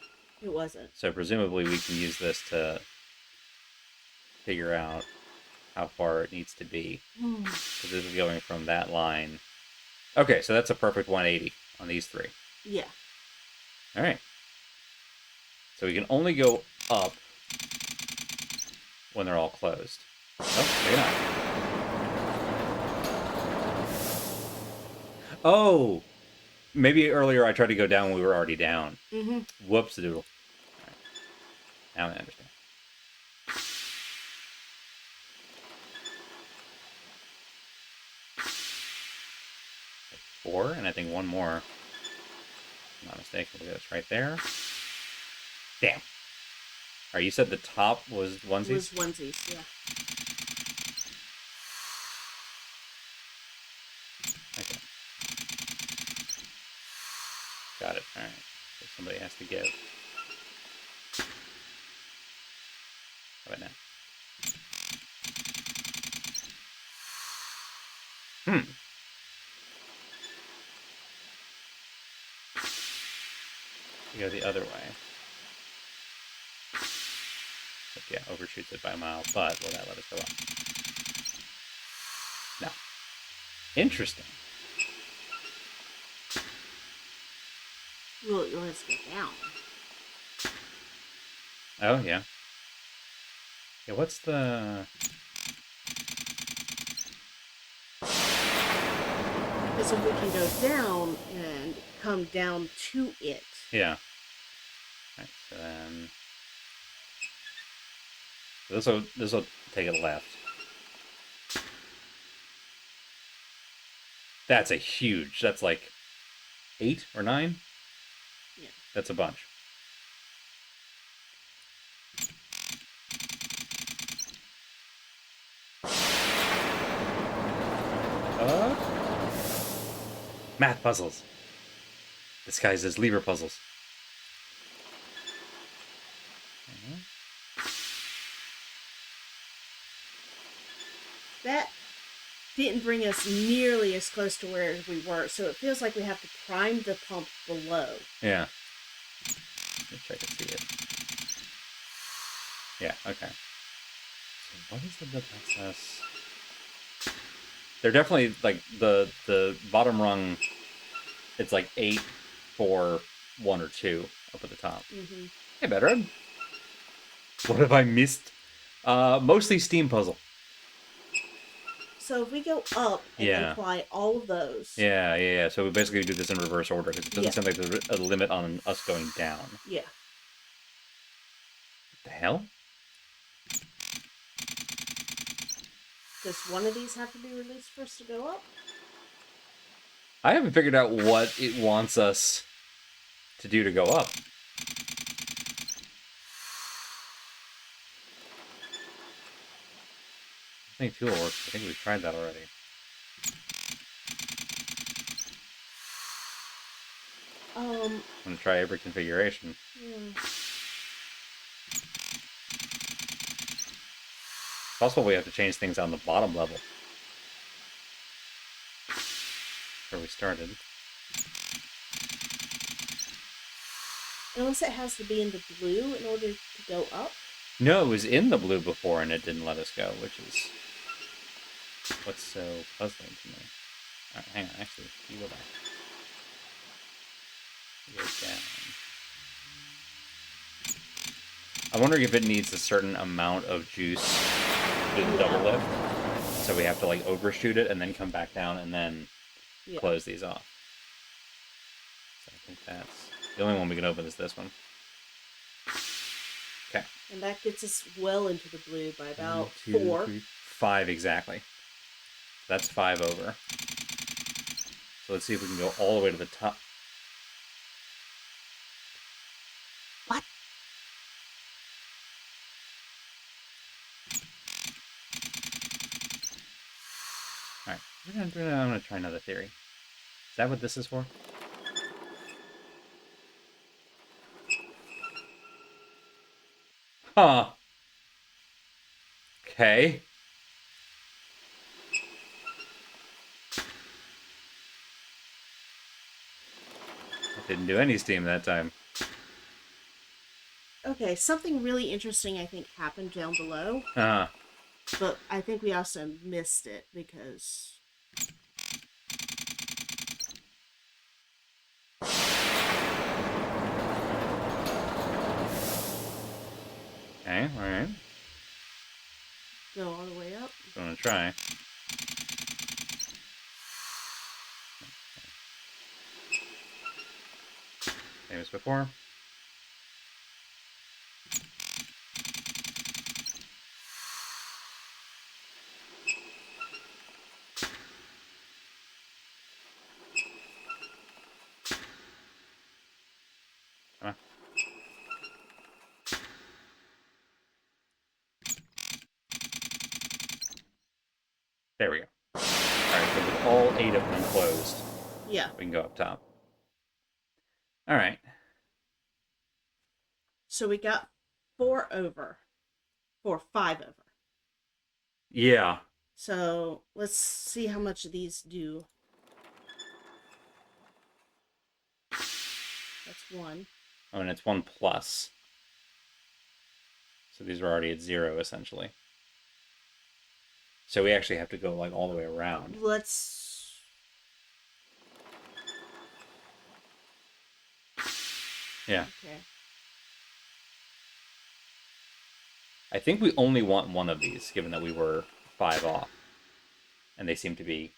Speaker 1: It wasn't.
Speaker 2: So presumably we can use this to figure out how far it needs to be. Because this is going from that line. Okay, so that's a perfect 180 on these three.
Speaker 1: Yeah.
Speaker 2: Alright. So we can only go up when they're all closed. Oh, maybe not. Oh! Maybe earlier I tried to go down when we were already down.
Speaker 1: Mm-hmm.
Speaker 2: Whoops doodle. Right. Now I understand. Four, and I think one more. If I'm not mistaken, we'll get us right there. Damn. Alright, you said the top was onesies?
Speaker 1: It was onesies, yeah.
Speaker 2: Okay. Got it. Alright. So somebody has to give. How about now? You go the other way. But yeah, overshoots it by a mile, but will that let us go up? No. Interesting.
Speaker 1: Well, let's go down.
Speaker 2: Oh, yeah. Yeah, what's the...
Speaker 1: Because if we can go down and come down to it.
Speaker 2: Yeah. Alright, so then... This will take it left. That's a huge... That's like 8 or 9?
Speaker 1: Yeah.
Speaker 2: That's a bunch. Math puzzles. Disguised as lever puzzles.
Speaker 1: That didn't bring us nearly as close to where we were, so it feels like we have to prime the pump below.
Speaker 2: Yeah. Let me check and see it. Yeah, okay. So what is the process? They're definitely, like, the bottom rung, it's like 8, 4, 1, or 2 up at the top.
Speaker 1: Mm-hmm.
Speaker 2: Hey, Bedred. What have I missed? Mostly Steam Puzzle.
Speaker 1: So if we go up and apply all of those.
Speaker 2: Yeah. So we basically do this in reverse order because it doesn't sound like there's a limit on us going down.
Speaker 1: Yeah.
Speaker 2: What the hell?
Speaker 1: Does one of these have to be released for us to go up?
Speaker 2: I haven't figured out what it wants us to do to go up. I think fuel works. I think we've tried that already. I'm gonna try every configuration.
Speaker 1: Yeah.
Speaker 2: It's possible we have to change things on the bottom level. Where we started.
Speaker 1: Unless it has to be in the blue in order to go up?
Speaker 2: No, it was in the blue before and it didn't let us go, which is what's so puzzling to me. Alright, hang on, actually, you go back. You go down. I'm wondering if it needs a certain amount of juice to do the double lift. So we have to like overshoot it and then come back down and then close these off. So I think that's the only one we can open is this one. Okay.
Speaker 1: And that gets us well into the blue by about 4.
Speaker 2: 5 exactly. That's 5 over. So let's see if we can go all the way to the top.
Speaker 1: What?
Speaker 2: Alright, I'm gonna try another theory. Is that what this is for? Huh. Okay. Didn't do any steam that time.
Speaker 1: Okay, something really interesting I think happened down below. But I think we also missed it because...
Speaker 2: Okay, alright.
Speaker 1: Go all the way up.
Speaker 2: I'm gonna try. Same as before. Come on. There we go. Alright, so with all 8 of them closed, we can go up top. Alright.
Speaker 1: So we got 4 over. 5 over.
Speaker 2: Yeah.
Speaker 1: So let's see how much these do. That's 1.
Speaker 2: Oh, and it's 1 plus. So these are already at 0, essentially. So we actually have to go, like, all the way around.
Speaker 1: Let's...
Speaker 2: Yeah.
Speaker 1: Okay.
Speaker 2: I think we only want one of these, given that we were 5 off. And they seem to be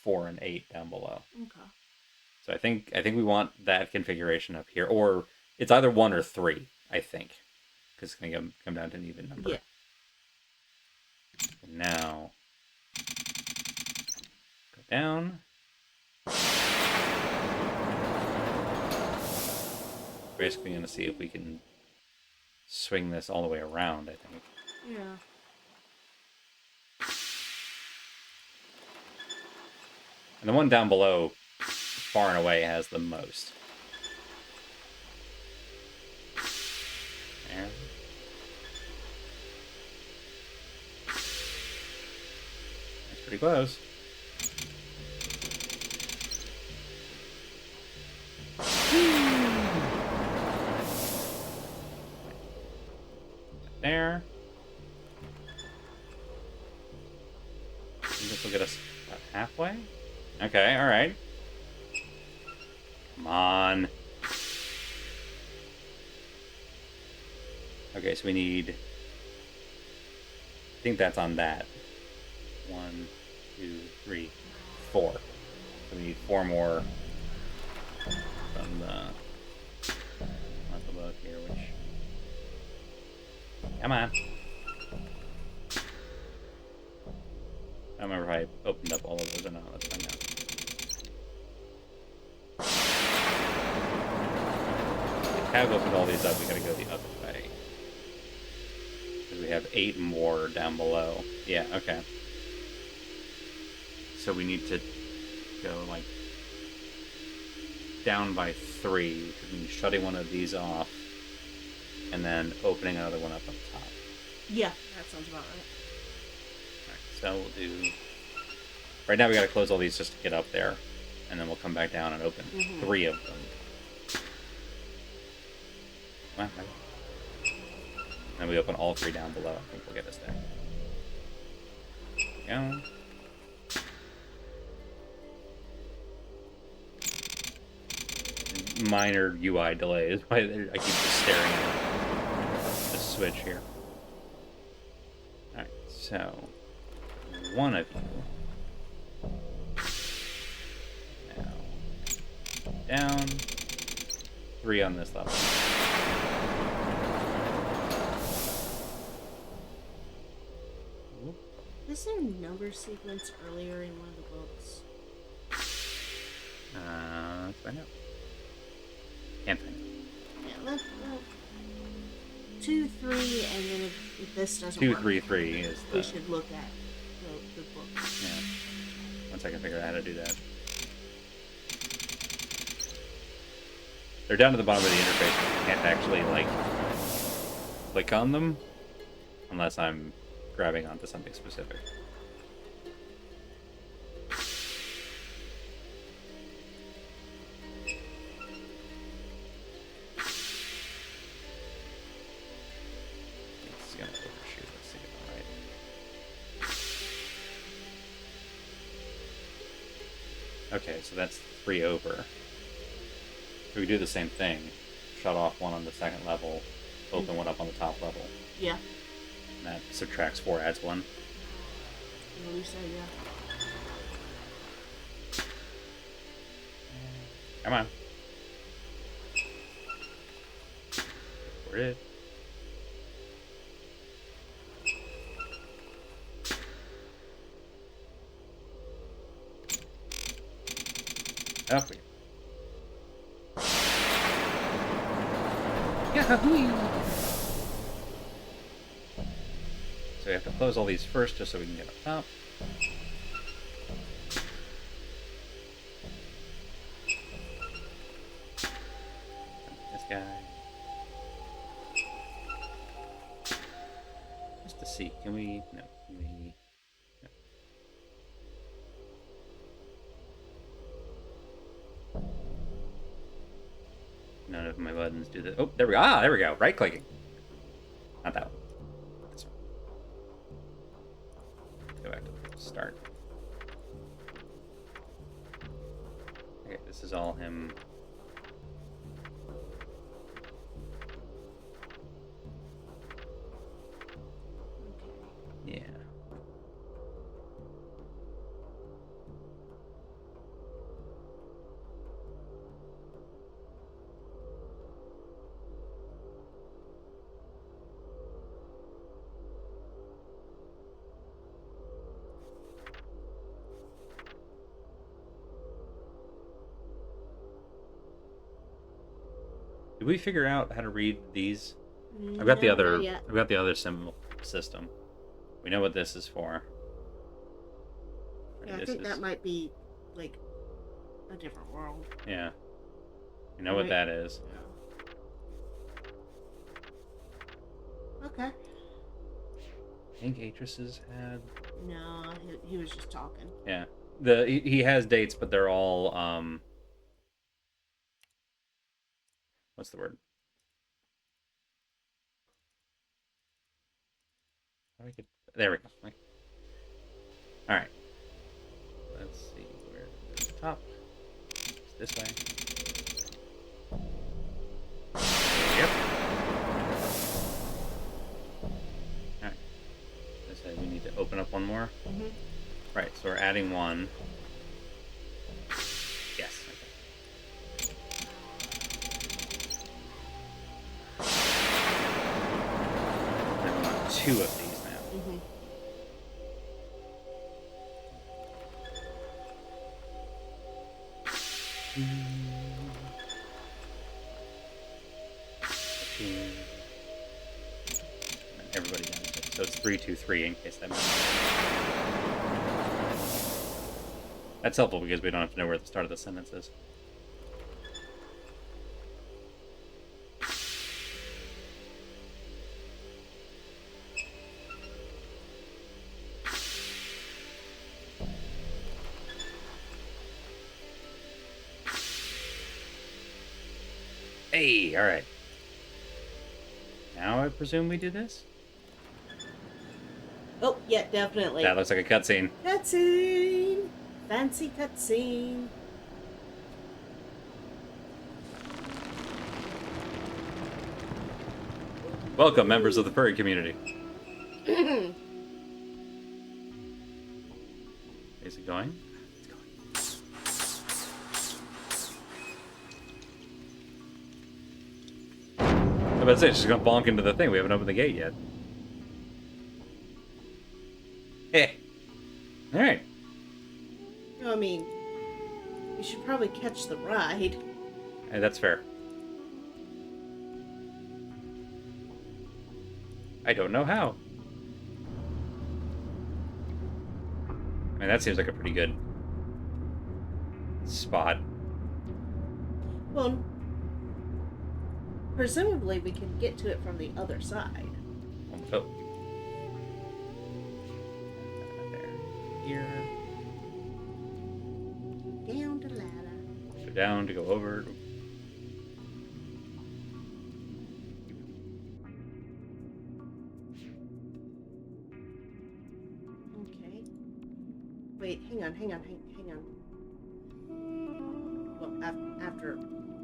Speaker 2: 4 and 8 down below.
Speaker 1: Okay.
Speaker 2: So I think we want that configuration up here. Or it's either 1 or 3, I think. Because it's going to come down to an even number.
Speaker 1: Yeah.
Speaker 2: And now... go down. Basically going to see if we can swing this all the way around, I think.
Speaker 1: Yeah.
Speaker 2: And the one down below, far and away, has the most. There. That's pretty close. There. I think this will get us about halfway. Okay, alright. Come on. Okay, so we need... I think that's on that. 1, 2, 3, 4. So we need 4 more from the... not above here, which... Come on. I don't remember if I opened up all of those or not. Let's find out. We have opened all these up. We gotta go the other way. Because we have 8 more down below. Yeah, okay. So we need to go, like, down by 3. Because we need shutting one of these off. And then opening another one up top.
Speaker 1: Yeah, that sounds about right.
Speaker 2: Alright, so we'll do... right now we gotta close all these just to get up there. And then we'll come back down and open 3 of them. Come on, then we open all 3 down below. I think we'll get us there. There we go. Minor UI delays. I keep just staring at the switch here. Alright, so one of you. Now, down. 3 on this level.
Speaker 1: Is there a number sequence earlier in one of the books?
Speaker 2: Let's find out. Can't find out.
Speaker 1: Yeah, let's 2, 3, and then if this doesn't
Speaker 2: 2,
Speaker 1: work,
Speaker 2: 3, 3 is the...
Speaker 1: we should look at the book.
Speaker 2: Yeah. Once I can figure out how to do that. They're down to the bottom of the interface, but you can't actually, like, click on them unless I'm grabbing onto something specific. It's gonna overshoot. Let's see if I'm right. Okay, so that's 3 over. So we do the same thing. Shut off one on the second level, open one up on the top level.
Speaker 1: Yeah.
Speaker 2: And that subtracts 4, adds 1.
Speaker 1: What do you say, yeah?
Speaker 2: Come on. For it. Up we go. Yahoo! So we have to close all these first just so we can get up top. This guy. Just to see, can we... No, can we... None of my buttons do this. Oh, there we go. Ah, there we go. Right clicking. Not that one. This one. Let's go back to the start. Okay, this is all him. Yeah. Did we figure out how to read these? I've got the other. I've got the other symbol system. We know what this is for.
Speaker 1: Yeah, I think that might be like a different world.
Speaker 2: Yeah. You know what that is.
Speaker 1: Yeah. Okay.
Speaker 2: I think Atrices had.
Speaker 1: No, he was just talking.
Speaker 2: Yeah. He has dates, but they're all what's the word? There we go. All right. Let's see where the top. It's this way. Yep. All right. I said we need to open up one more.
Speaker 1: Mm-hmm.
Speaker 2: Right. So we're adding one. Yes. Then we want 2 of these now.
Speaker 1: Mm-hmm.
Speaker 2: And everybody down to it. So it's 3, 2, 3 in case that matters. That's helpful because we don't have to know where the start of the sentence is. Hey, all right. Now I presume we do this?
Speaker 1: Oh, yeah, definitely.
Speaker 2: That looks like a cutscene.
Speaker 1: Cutscene! Fancy cutscene.
Speaker 2: Welcome, members of the furry community. Is it going? I was about to say, it's just gonna bonk into the thing. We haven't opened the gate yet. Hey. Alright.
Speaker 1: I mean, you should probably catch the ride.
Speaker 2: Hey, that's fair. I don't know how. I mean, that seems like a pretty good spot.
Speaker 1: Well, presumably we can get to it from the other side.
Speaker 2: Oh. There. Here.
Speaker 1: Down the ladder.
Speaker 2: So down to go over.
Speaker 1: Okay. Wait, hang on. Well, after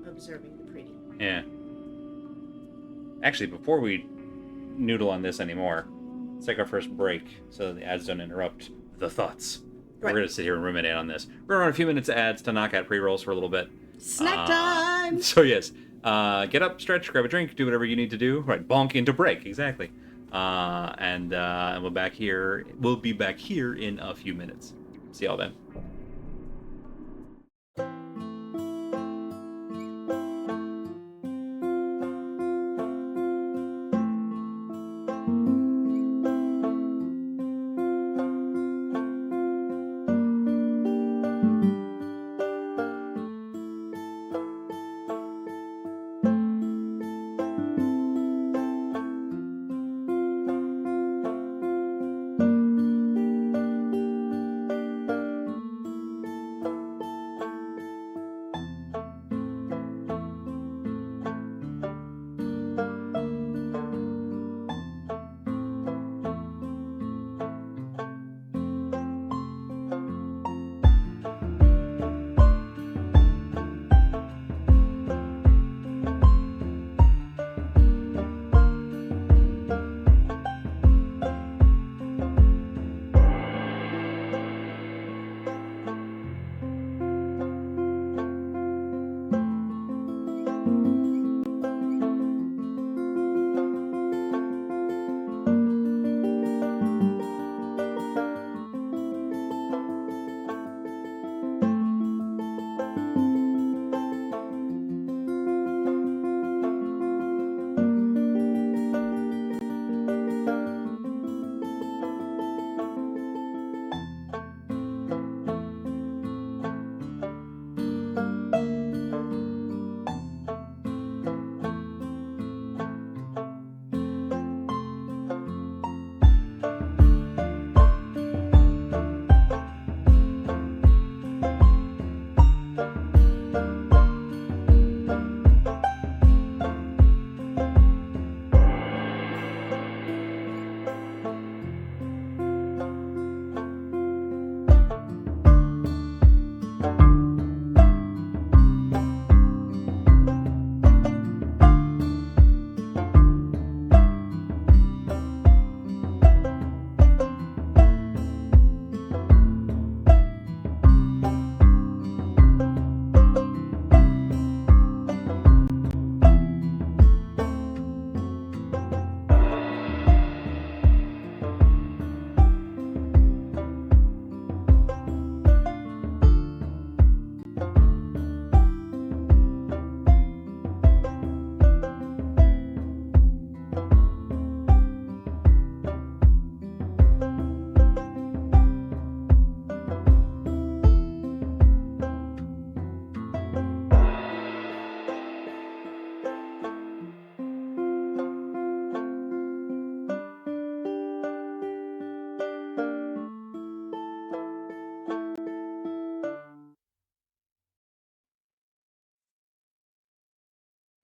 Speaker 1: observing the pretty.
Speaker 2: Yeah. Actually, before we noodle on this anymore, let's take our first break so that the ads don't interrupt the thoughts. Right. We're going to sit here and ruminate on this. We're going to run a few minutes of ads to knock out pre-rolls for a little bit.
Speaker 1: Snack time!
Speaker 2: So yes, get up, stretch, grab a drink, do whatever you need to do. Right, bonk into break, exactly. And we'll back here. We'll be back here in a few minutes. See y'all then.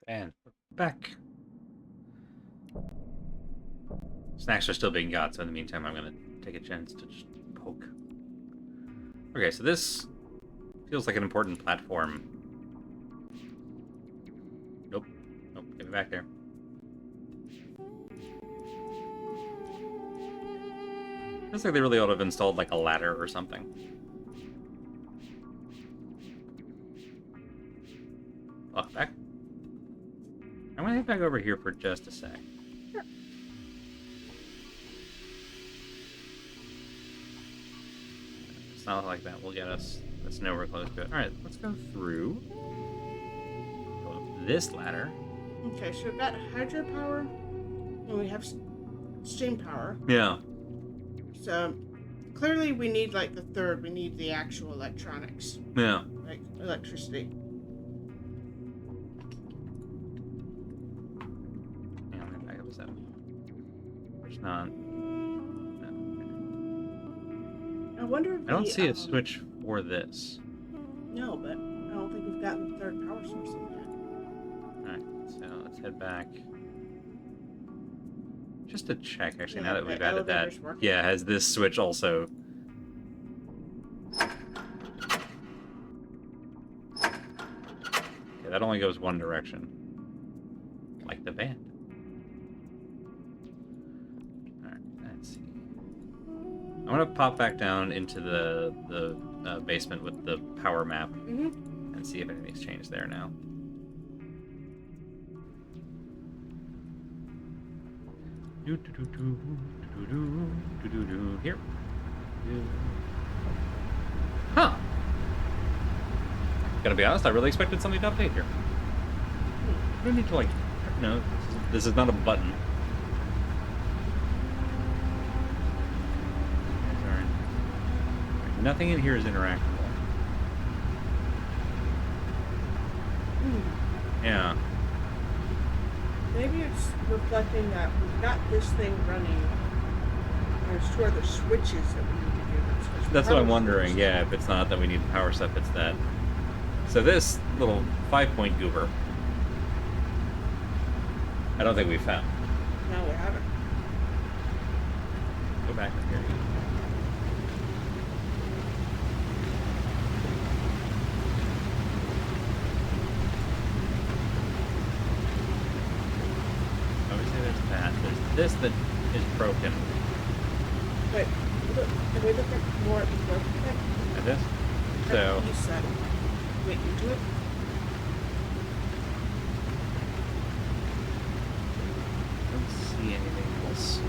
Speaker 2: And we're back. Snacks are still being got, so in the meantime, I'm going to take a chance to just poke. Okay, so this feels like an important platform. Nope. Nope, get me back there. Looks like they really ought to have installed like a ladder or something. Oh, back. I'm gonna head back over here for just a sec.
Speaker 1: Sure.
Speaker 2: It's not like that will get us. That's nowhere close to it. All right, let's go through. Go up this ladder.
Speaker 1: Okay, so we've got hydropower, and we have steam power.
Speaker 2: Yeah.
Speaker 1: So clearly, we need like the third. We need the actual electronics.
Speaker 2: Yeah.
Speaker 1: Like electricity.
Speaker 2: Yeah, let me back up a step. There's not. No.
Speaker 1: I wonder if
Speaker 2: I don't see a switch for this.
Speaker 1: No, but I don't think we've gotten the third power source in yet.
Speaker 2: Alright, so let's head back. Just to check, actually,
Speaker 1: Yeah,
Speaker 2: now that we've added that.
Speaker 1: working.
Speaker 2: Yeah, has this switch also... Okay, that only goes one direction. Like the band. Alright, let's see. I'm gonna pop back down into the basement with the power map and see if anything's changed there now. Here. Huh. Gotta be honest, I really expected something to update here. I don't need to, like, no, this is not a button. Nothing in here is interactable. Yeah.
Speaker 1: Maybe it's reflecting that we've got this thing running. There's two other switches that we need to do.
Speaker 2: That's what I'm wondering. Yeah, if it's not that we need the power stuff, it's that. So this little 5-point goober, I don't think we found.
Speaker 1: No, we haven't.
Speaker 2: Go back up here. This that is broken.
Speaker 1: Wait, look, can we look at more at the broken thing?
Speaker 2: At this? So.
Speaker 1: You said. Wait, you do it?
Speaker 2: I don't see anything else.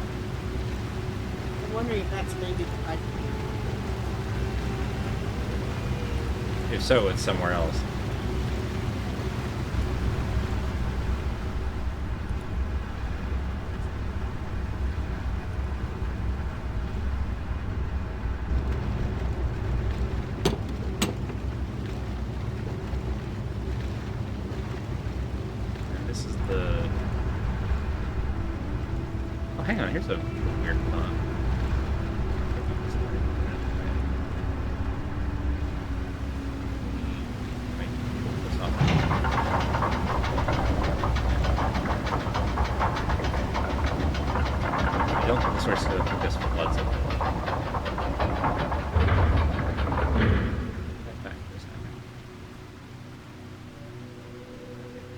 Speaker 1: I'm wondering if that's maybe the pipe.
Speaker 2: If so, it's somewhere else. Hang on, here's a weird thought. Wait, pull this off. I don't think the source is going to this for blood supply. Back this time.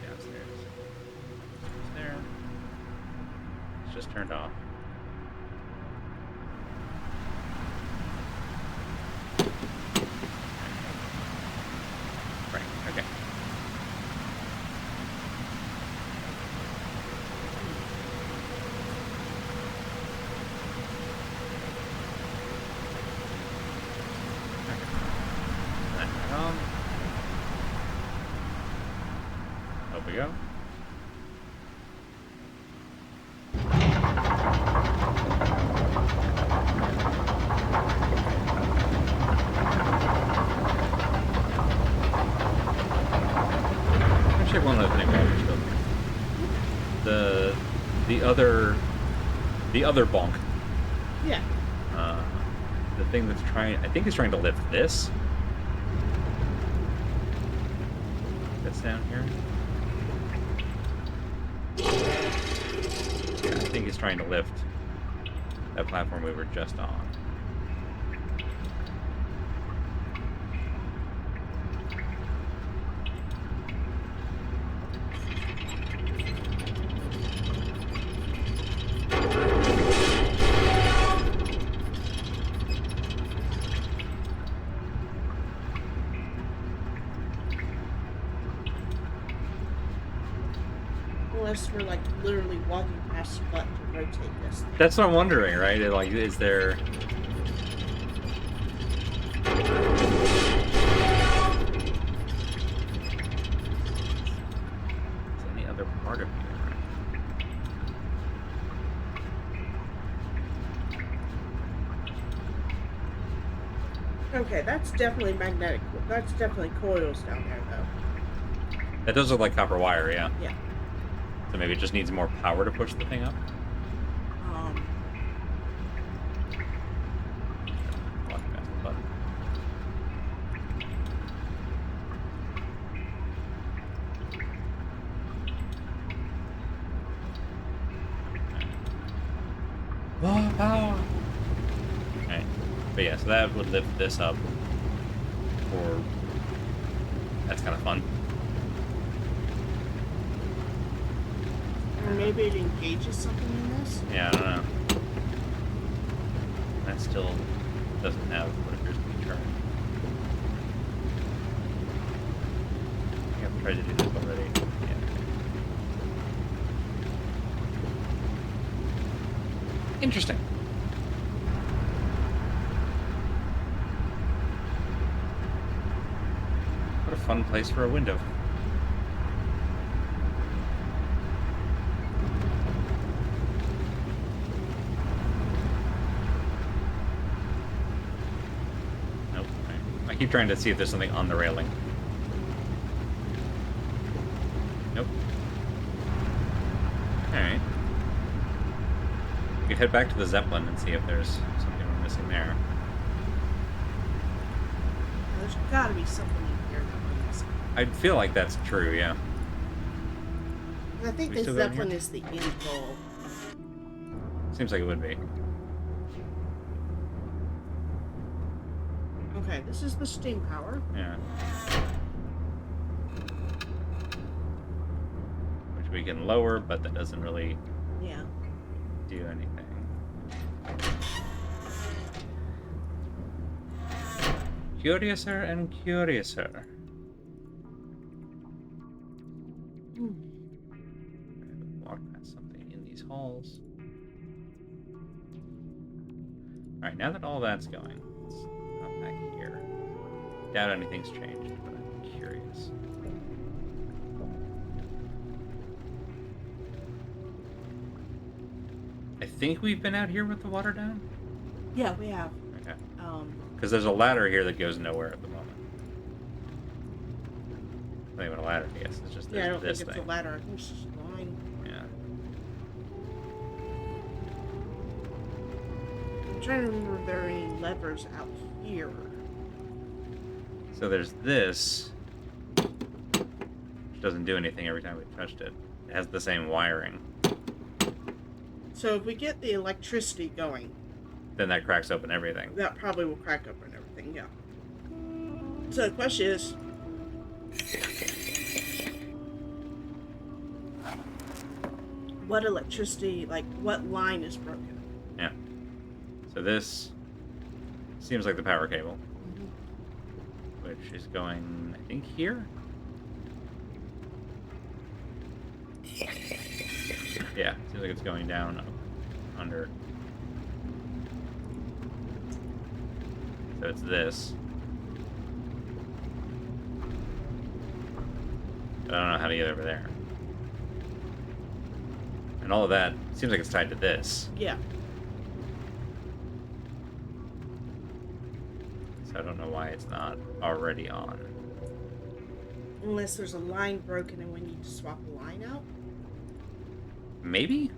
Speaker 2: Downstairs. There. Just turned off. Right, okay. Up we go. One other thing while we're still here. The other bonk.
Speaker 1: Yeah.
Speaker 2: The thing that's trying, I think, is trying to lift this. That's down here. Yeah, I think he's trying to lift that platform we were just on.
Speaker 1: unless we're like literally walking past what to rotate this thing.
Speaker 2: That's what I'm wondering, right? Like, is there... any other part of here?
Speaker 1: Okay, that's definitely magnetic. That's definitely coils down there, though.
Speaker 2: That does look like copper wire, yeah.
Speaker 1: Yeah.
Speaker 2: So maybe it just needs more power to push the thing up? Walk past the button. More power! Okay. But yeah, so that would lift this up. Or... that's kind of fun.
Speaker 1: Or maybe it engages something in this?
Speaker 2: Yeah, I don't know. That still doesn't have what appears to be charged. I think I've tried to do this already. Yeah. Interesting. What a fun place for a window. Nope. I keep trying to see if there's something on the railing. Nope. Alright. We could head back to the Zeppelin and see if there's something we're missing there.
Speaker 1: There's gotta be something in here that we're missing.
Speaker 2: I feel like that's true, yeah.
Speaker 1: I think the Zeppelin is the end goal.
Speaker 2: Seems like it would be.
Speaker 1: Okay, this is the steam power.
Speaker 2: Yeah. Which we can lower, but that doesn't really do anything. Curiouser and curiouser. Walk past something in these halls. Alright, now that all that's going, let's come back here. Doubt anything's changed, but I'm curious. I think we've been out here with the water down?
Speaker 1: Yeah, we have.
Speaker 2: Okay. Because there's a ladder here that goes nowhere at the moment. Not even a ladder, I guess. It's just
Speaker 1: I don't
Speaker 2: this
Speaker 1: think it's
Speaker 2: thing.
Speaker 1: a ladder. I think it's just a line.
Speaker 2: Yeah.
Speaker 1: I'm trying to remember if there are any levers out here.
Speaker 2: So there's this, which doesn't do anything every time we touched it. It has the same wiring.
Speaker 1: So if we get the electricity going,
Speaker 2: Then that cracks open everything.
Speaker 1: that probably will crack open everything, yeah. So the question is, what electricity, like what line is broken?
Speaker 2: Yeah. So this seems like the power cable, which is going, I think, here? Yeah, seems like it's going down, up, under. So it's this. But I don't know how to get over there. And all of that seems like it's tied to this.
Speaker 1: Yeah.
Speaker 2: So I don't know why it's not already on.
Speaker 1: Unless there's a line broken and we need to swap a line out.
Speaker 2: Maybe?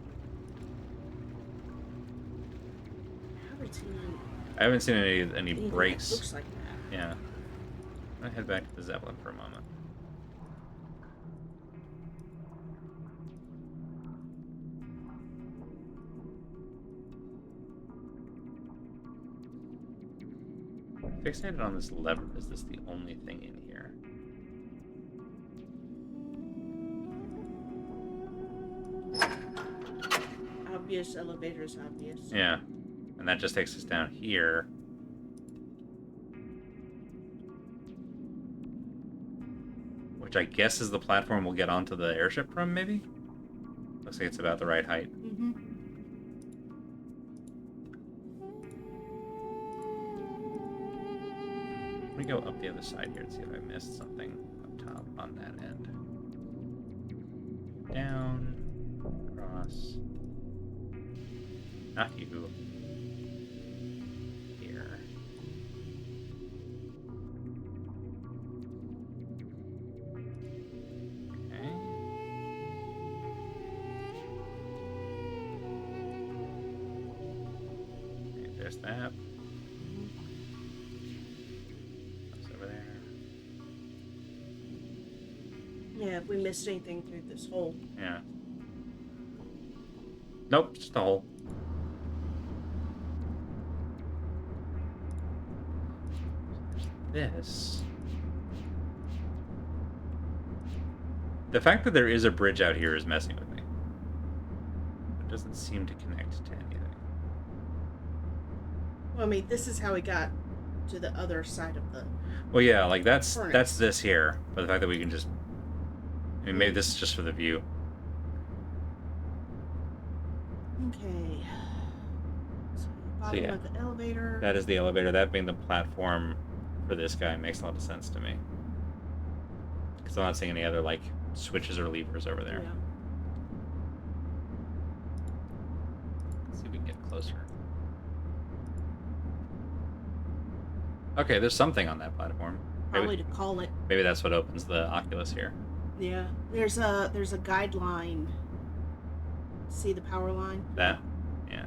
Speaker 1: I haven't seen
Speaker 2: any
Speaker 1: anything
Speaker 2: breaks.
Speaker 1: that looks like that.
Speaker 2: Yeah. I'm gonna head back to the Zeppelin for a moment. Fixated on this lever. Is this the only thing in here?
Speaker 1: Obvious, elevator is obvious.
Speaker 2: Yeah. And that just takes us down here. Which I guess is the platform we'll get onto the airship from, maybe? Looks like it's about the right height.
Speaker 1: Mm-hmm.
Speaker 2: Let me go up the other side here and see if I missed something up top on that end. Down, across. Not you. Here. Okay. Okay, there's that. That's over there.
Speaker 1: Yeah, if we missed anything through this hole.
Speaker 2: Yeah. Nope, just a hole. This. The fact that there is a bridge out here is messing with me. It doesn't seem to connect to anything.
Speaker 1: Well, I mean, this is how we got to the other side of the...
Speaker 2: Well, yeah, like that's
Speaker 1: furnace.
Speaker 2: That's this here, but the fact that we can just... I mean, maybe this is just for the view.
Speaker 1: Okay. So, bottom of the elevator.
Speaker 2: That is the elevator. That being the platform for this guy makes a lot of sense to me. Because I'm not seeing any other, like, switches or levers over there.
Speaker 1: Yeah.
Speaker 2: Let's see if we can get closer. Okay, there's something on that platform.
Speaker 1: Probably to call it.
Speaker 2: Maybe that's what opens the Oculus here.
Speaker 1: Yeah. There's a guideline. See the power line?
Speaker 2: That? Yeah.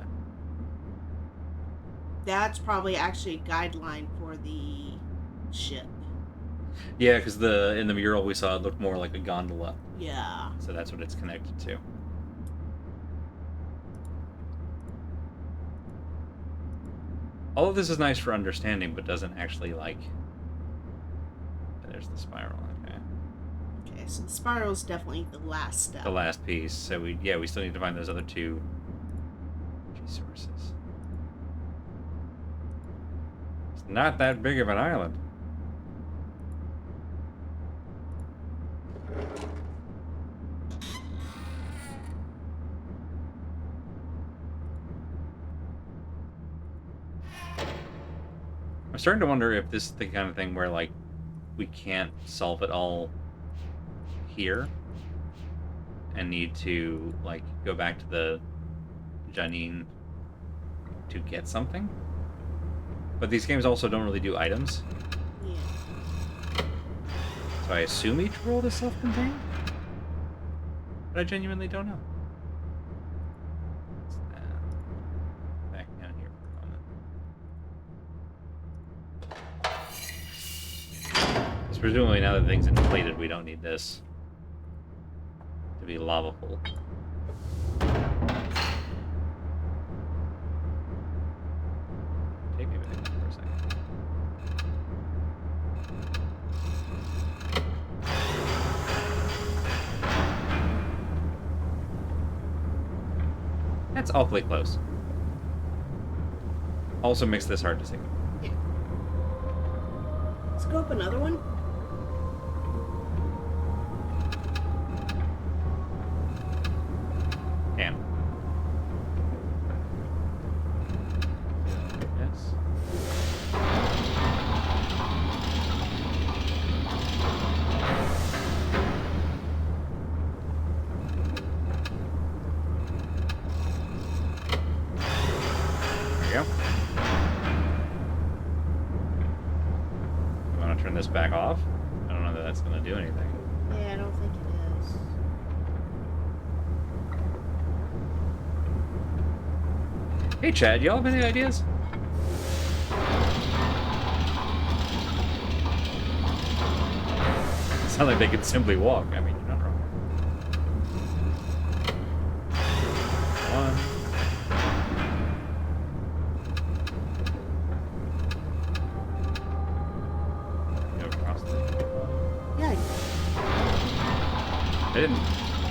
Speaker 1: That's probably actually a guideline for the ship.
Speaker 2: Yeah, because in the mural we saw it looked more like a gondola.
Speaker 1: Yeah.
Speaker 2: So that's what it's connected to. All of this is nice for understanding, but doesn't actually, like... There's the spiral, okay.
Speaker 1: Okay, so the spiral is definitely the last step.
Speaker 2: The last piece. So we still need to find those other two resources. It's not that big of an island. I'm starting to wonder if this is the kind of thing where, like, we can't solve it all here and need to, like, go back to the Janine to get something. But these games also don't really do items.
Speaker 1: Yeah.
Speaker 2: So I assume each world is self-contained? But I genuinely don't know. Back down here for a moment. Because presumably now that thing's inflated, we don't need this to be lavable. Take me back for a second. That's awfully close. Also makes this hard to see.
Speaker 1: Yeah. Let's go up another one.
Speaker 2: Can. Yes. There you go. You want to turn this back off? I don't know that that's going to do anything.
Speaker 1: Yeah, I don't think it is.
Speaker 2: Hey Chad, y'all have any ideas? It's not like they could simply walk. I mean, you're not wrong. One. Go across the...
Speaker 1: Yeah.
Speaker 2: They didn't...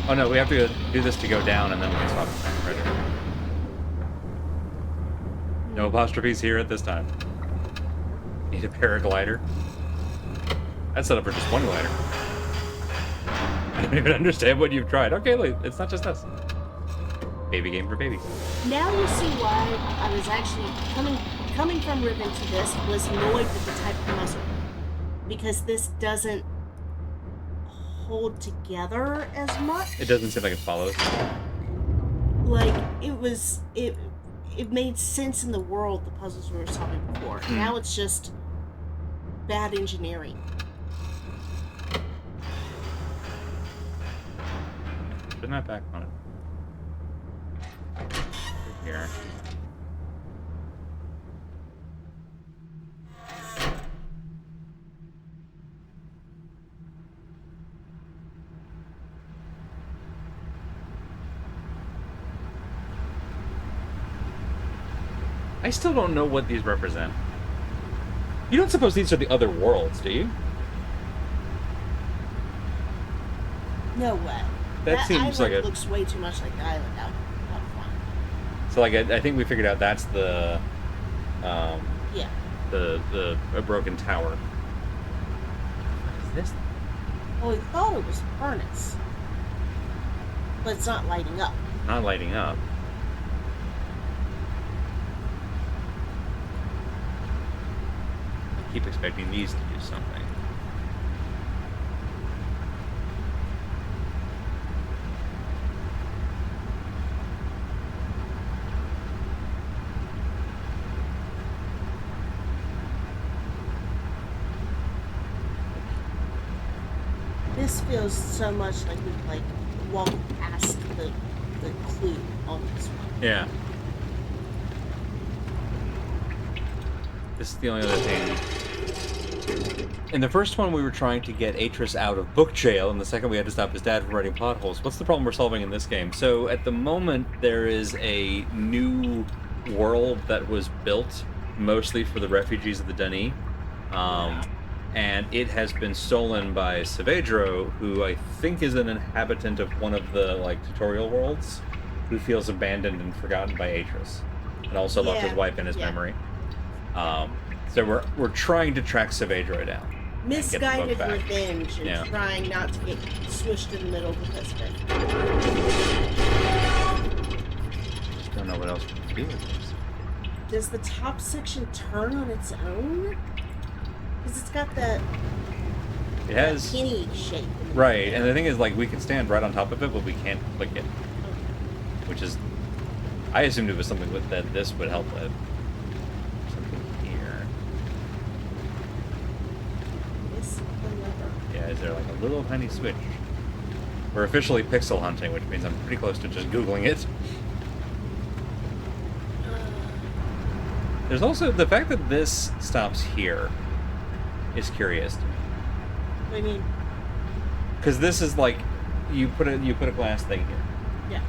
Speaker 2: Oh no, we have to do this to go down and then we can swap it back. Right. No apostrophes here at this time. Need a paraglider. I'd set up for just one glider. I don't even understand what you've tried. Okay, wait, it's not just us. Baby game for babies.
Speaker 1: Now you see why I was actually coming from Riven to this was annoyed with the type of puzzle. Because this doesn't hold together as much.
Speaker 2: It doesn't seem like it follows.
Speaker 1: Like, it made sense in the world, the puzzles we were solving before. Now it's just bad engineering.
Speaker 2: Put that back on it. Here. I still don't know what these represent. You don't suppose these are the other worlds, do you?
Speaker 1: No way.
Speaker 2: That seems like
Speaker 1: it looks way too much like the island out front.
Speaker 2: So, like, I think we figured out that's the
Speaker 1: yeah,
Speaker 2: a broken tower. What is this?
Speaker 1: Well, we thought it was a furnace, but it's not lighting up.
Speaker 2: Not lighting up. I keep expecting these to do something.
Speaker 1: This feels so much like we've like walked past the clue on this one.
Speaker 2: Yeah. This is the only other thing. In the first one, we were trying to get Atris out of book jail, and the second we had to stop his dad from writing potholes. What's the problem we're solving in this game? So at the moment, there is a new world that was built mostly for the refugees of the Dani. And it has been stolen by Saavedro, who I think is an inhabitant of one of the like tutorial worlds, who feels abandoned and forgotten by Atris, and also lost his wife in his memory. So we're trying to track Saavedro down.
Speaker 1: Misguided revenge and trying not to get swished in the middle because of it.
Speaker 2: Just don't know what else we can do with this.
Speaker 1: Does the top section turn on its own? Because it's got that.
Speaker 2: It has
Speaker 1: penny shape.
Speaker 2: Right, and the thing is, like, we can stand right on top of it, but we can't click it. Which is, I assumed it was something that this would help with. Something here. Yeah, is there like a little tiny switch? We're officially pixel hunting, which means I'm pretty close to just Googling it. There's also the fact that this stops here is curious to me.
Speaker 1: What do you mean?
Speaker 2: Because this is like you put a glass thing here.
Speaker 1: Yeah.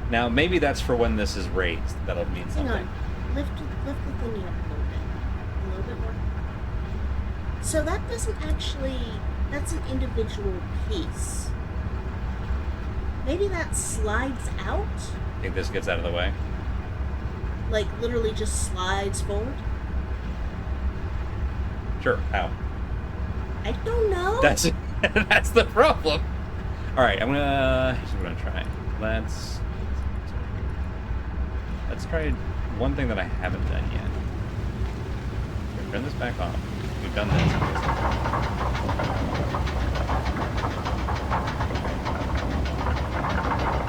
Speaker 3: Now, maybe that's for when this is raised. That'll mean something.
Speaker 1: Hang on. Lift the thingy up a little bit. A little bit more. So that doesn't actually... That's an individual piece. Maybe that slides out?
Speaker 2: Think this gets out of the way?
Speaker 1: Like, literally just slides forward?
Speaker 2: Sure. How?
Speaker 1: I don't know.
Speaker 2: That's that's the problem. All right, I'm gonna try. Let's try one thing that I haven't done yet. Turn this back on. We've done this.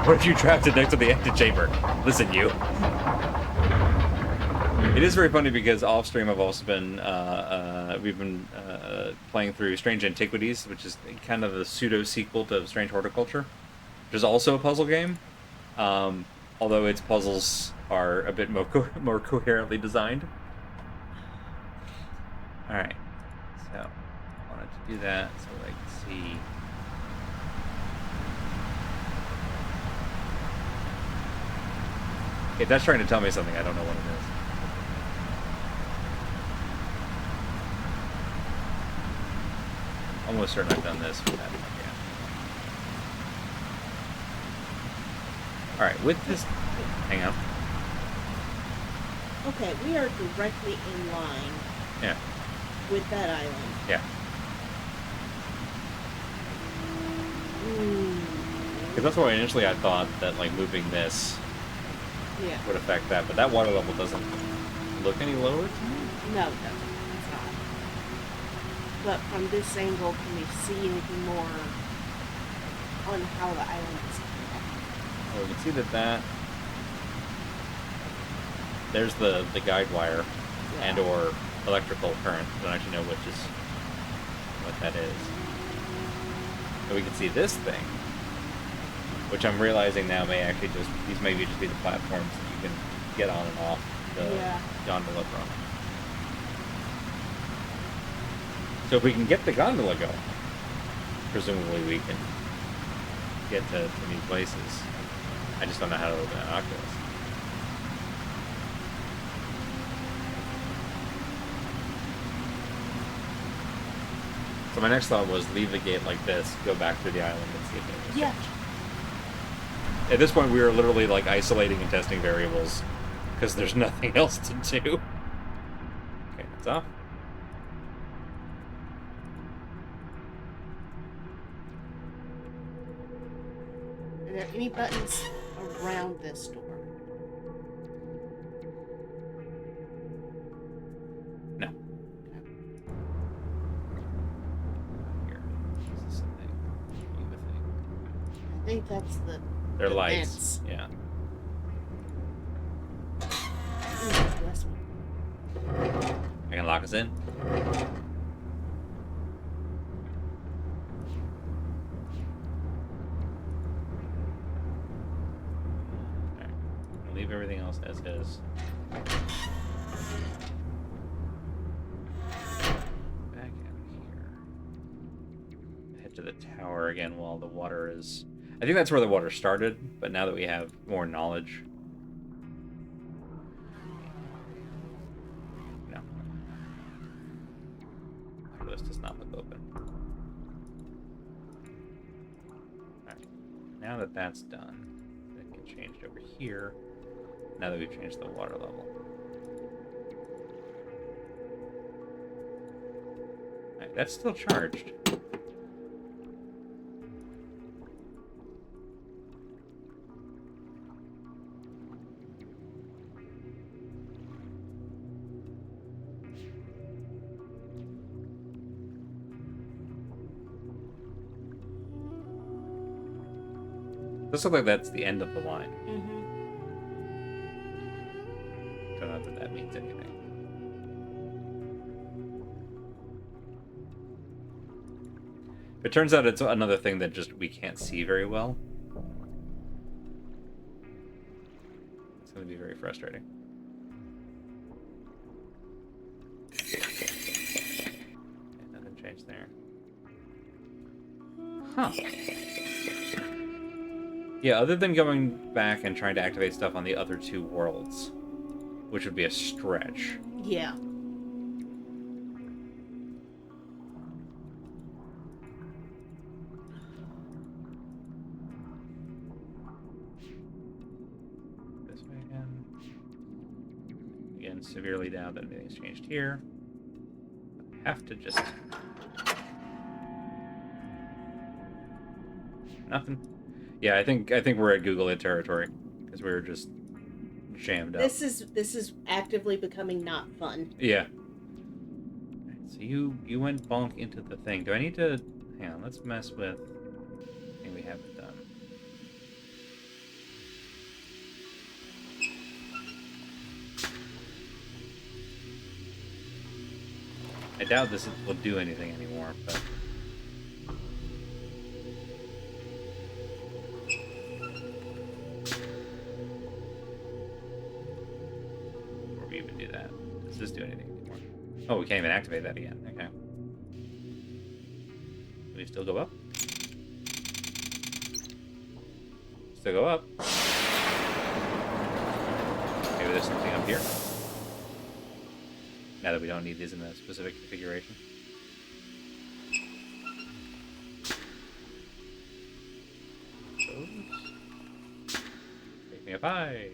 Speaker 2: What if you trapped it next to the antechamber? Listen, you. It is very funny because off stream I've also been we've been playing through Strange Antiquities, which is kind of a pseudo sequel to Strange Horticulture, which is also a puzzle game, although its puzzles are a bit more coherently designed. All right, so I wanted to do that so that I can see. If that's trying to tell me something, I don't know what it is. Almost certain I've done this with that one, yeah. Alright, with this... Hang on.
Speaker 1: Okay, we are directly in line.
Speaker 2: Yeah.
Speaker 1: With that island.
Speaker 2: Yeah. Because that's why initially I thought that, like, moving this would affect that. But that water level doesn't look any lower to me.
Speaker 1: No, it doesn't. It's not. But from this angle, can we see anything more on how the island is connected?
Speaker 2: Well, we can see that there's the guide wire and or electrical current. I don't actually know what that is. But we can see this thing, which I'm realizing now may actually these maybe just be the platforms that you can get on and off the gondola from. So if we can get the gondola going, presumably we can get to new places. I just don't know how to open an Oculus. So my next thought was leave the gate like this, go back through the island and see if anything's changed. At this point, we were literally like isolating and testing variables because there's nothing else to do. Okay, that's off.
Speaker 1: Are there any buttons around this door?
Speaker 2: No. Here. Is this a thing? You a thing?
Speaker 1: I think that's
Speaker 2: They're
Speaker 1: the
Speaker 2: lights.
Speaker 1: vents.
Speaker 2: Yeah.
Speaker 1: Ooh, bless me.
Speaker 2: I can lock us in. Alright. I'll leave everything else as is. Back out here. Head to the tower again while the water is... I think that's where the water started, but now that we have more knowledge... No. This does not look open. Alright. Now that that's done, it can change over here. Now that we've changed the water level. Alright, that's still charged. This looks like that's the end of the line.
Speaker 1: Mm-hmm.
Speaker 2: Don't know that that means anything. It turns out it's another thing that just we can't see very well. It's going to be very frustrating. Okay, nothing changed there. Huh. Yeah, other than going back and trying to activate stuff on the other two worlds, which would be a stretch.
Speaker 1: Yeah.
Speaker 2: This way again. Again, severely doubt that anything's changed here. I have to just... Nothing. Yeah, I think we're at Google It territory because we were just jammed up.
Speaker 1: This is actively becoming not fun.
Speaker 2: Yeah. So you went bonk into the thing. Do I need to? Hang on. Let's mess with the thing we haven't done. I doubt this will do anything anymore, but. Does this do anything anymore? Oh, we can't even activate that again. Okay. Can we still go up? Still go up. Maybe there's something up here. Now that we don't need these in a specific configuration. Those. Take me up high.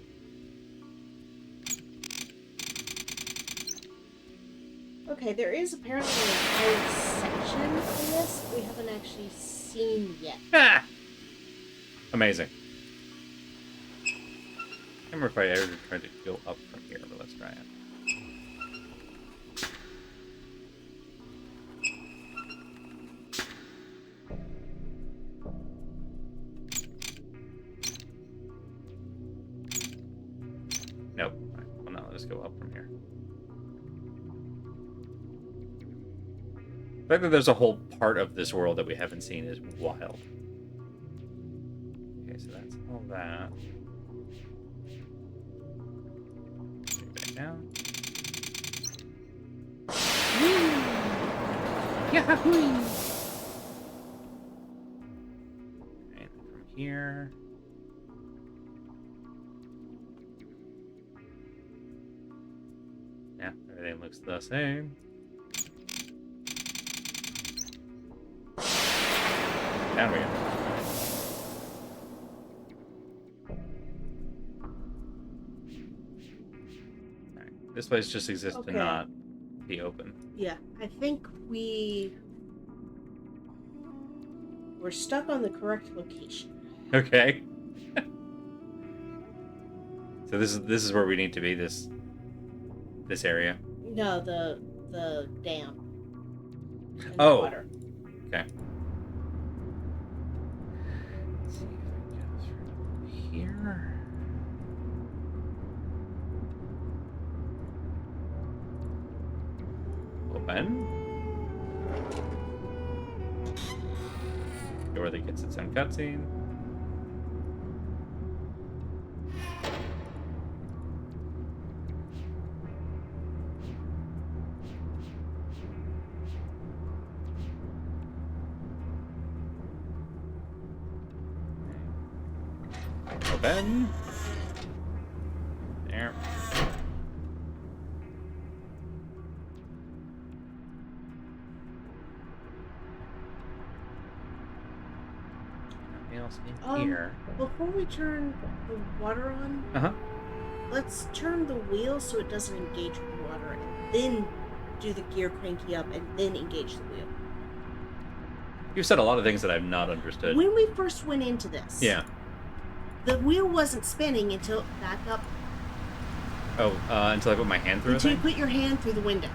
Speaker 1: Okay, there is apparently an entire section in this we haven't actually seen yet.
Speaker 2: Ah! Amazing. I can't remember if I ever tried to go up from here, but let's try it. Nope. Right. Well, no, let's go up from here. The fact that there's a whole part of this world that we haven't seen is wild. Okay, so that's all that. Back down. Yahoo! And from here. Yeah, everything looks the same. Down we go. Alright, this place just exists to not be open.
Speaker 1: Yeah, I think we're stuck on the correct location.
Speaker 2: Okay. So this is where we need to be, this area.
Speaker 1: No, the dam. And
Speaker 2: oh.
Speaker 1: The water.
Speaker 2: Okay. Let's see if I can go through here. Open. Door that gets its own cutscene. Open. There. Nothing else in here.
Speaker 1: Before we turn the water on, let's turn the wheel so it doesn't engage with the water, and then do the gear cranky up, and then engage the wheel.
Speaker 2: You've said a lot of things that I've not understood.
Speaker 1: When we first went into this,
Speaker 2: yeah,
Speaker 1: the wheel wasn't spinning until back up.
Speaker 2: Oh, until I put my hand through it?
Speaker 1: Until you put your hand through the window.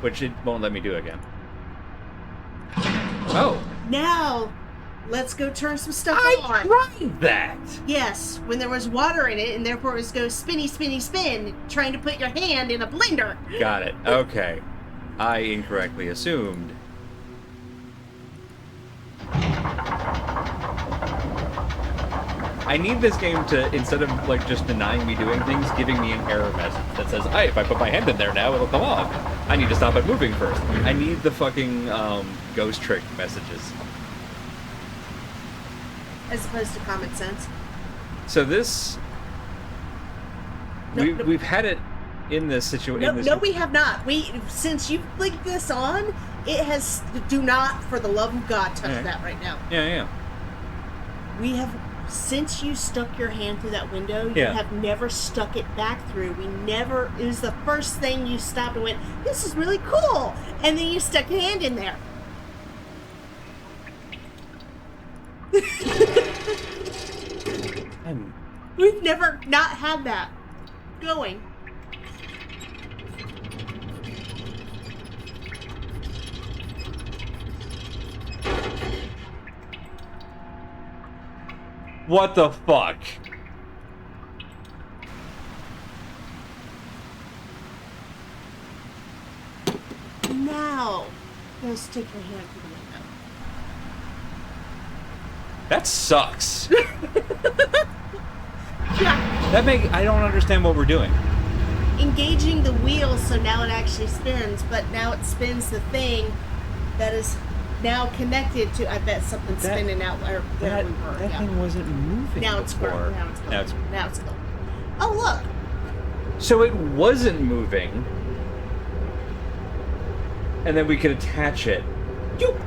Speaker 2: Which it won't let me do again. Oh!
Speaker 1: Now, let's go turn some stuff on.
Speaker 2: I tried that!
Speaker 1: Yes, when there was water in it, and therefore it was go spinny, spinny, spin, trying to put your hand in a blender.
Speaker 2: Got it. Okay. I incorrectly assumed. I need this game to, instead of like just denying me doing things, giving me an error message that says, hey, if I put my hand in there now, it'll come off. I need to stop it moving first. I need the fucking ghost trick messages.
Speaker 1: As opposed to common sense.
Speaker 2: So this... We've had it in this situation.
Speaker 1: No, we have not. Since you flicked this on, it has... Do not, for the love of God, touch that right now.
Speaker 2: Yeah.
Speaker 1: We have... Since you stuck your hand through that window, you have never stuck it back through. It was the first thing you stopped and went, this is really cool. And then you stuck your hand in there. We've never not had that going.
Speaker 2: What the fuck?
Speaker 1: Now, go stick your hand through the window.
Speaker 2: That sucks.
Speaker 1: Yeah.
Speaker 2: I don't understand what we're doing.
Speaker 1: Engaging the wheel so now it actually spins, but now it spins the thing that is now connected to, I bet something's spinning out where we were.
Speaker 2: That thing wasn't moving
Speaker 1: Now it's
Speaker 2: before.
Speaker 1: Now it's going. Oh, look.
Speaker 2: So it wasn't moving. And then we could attach it.
Speaker 1: Yoop.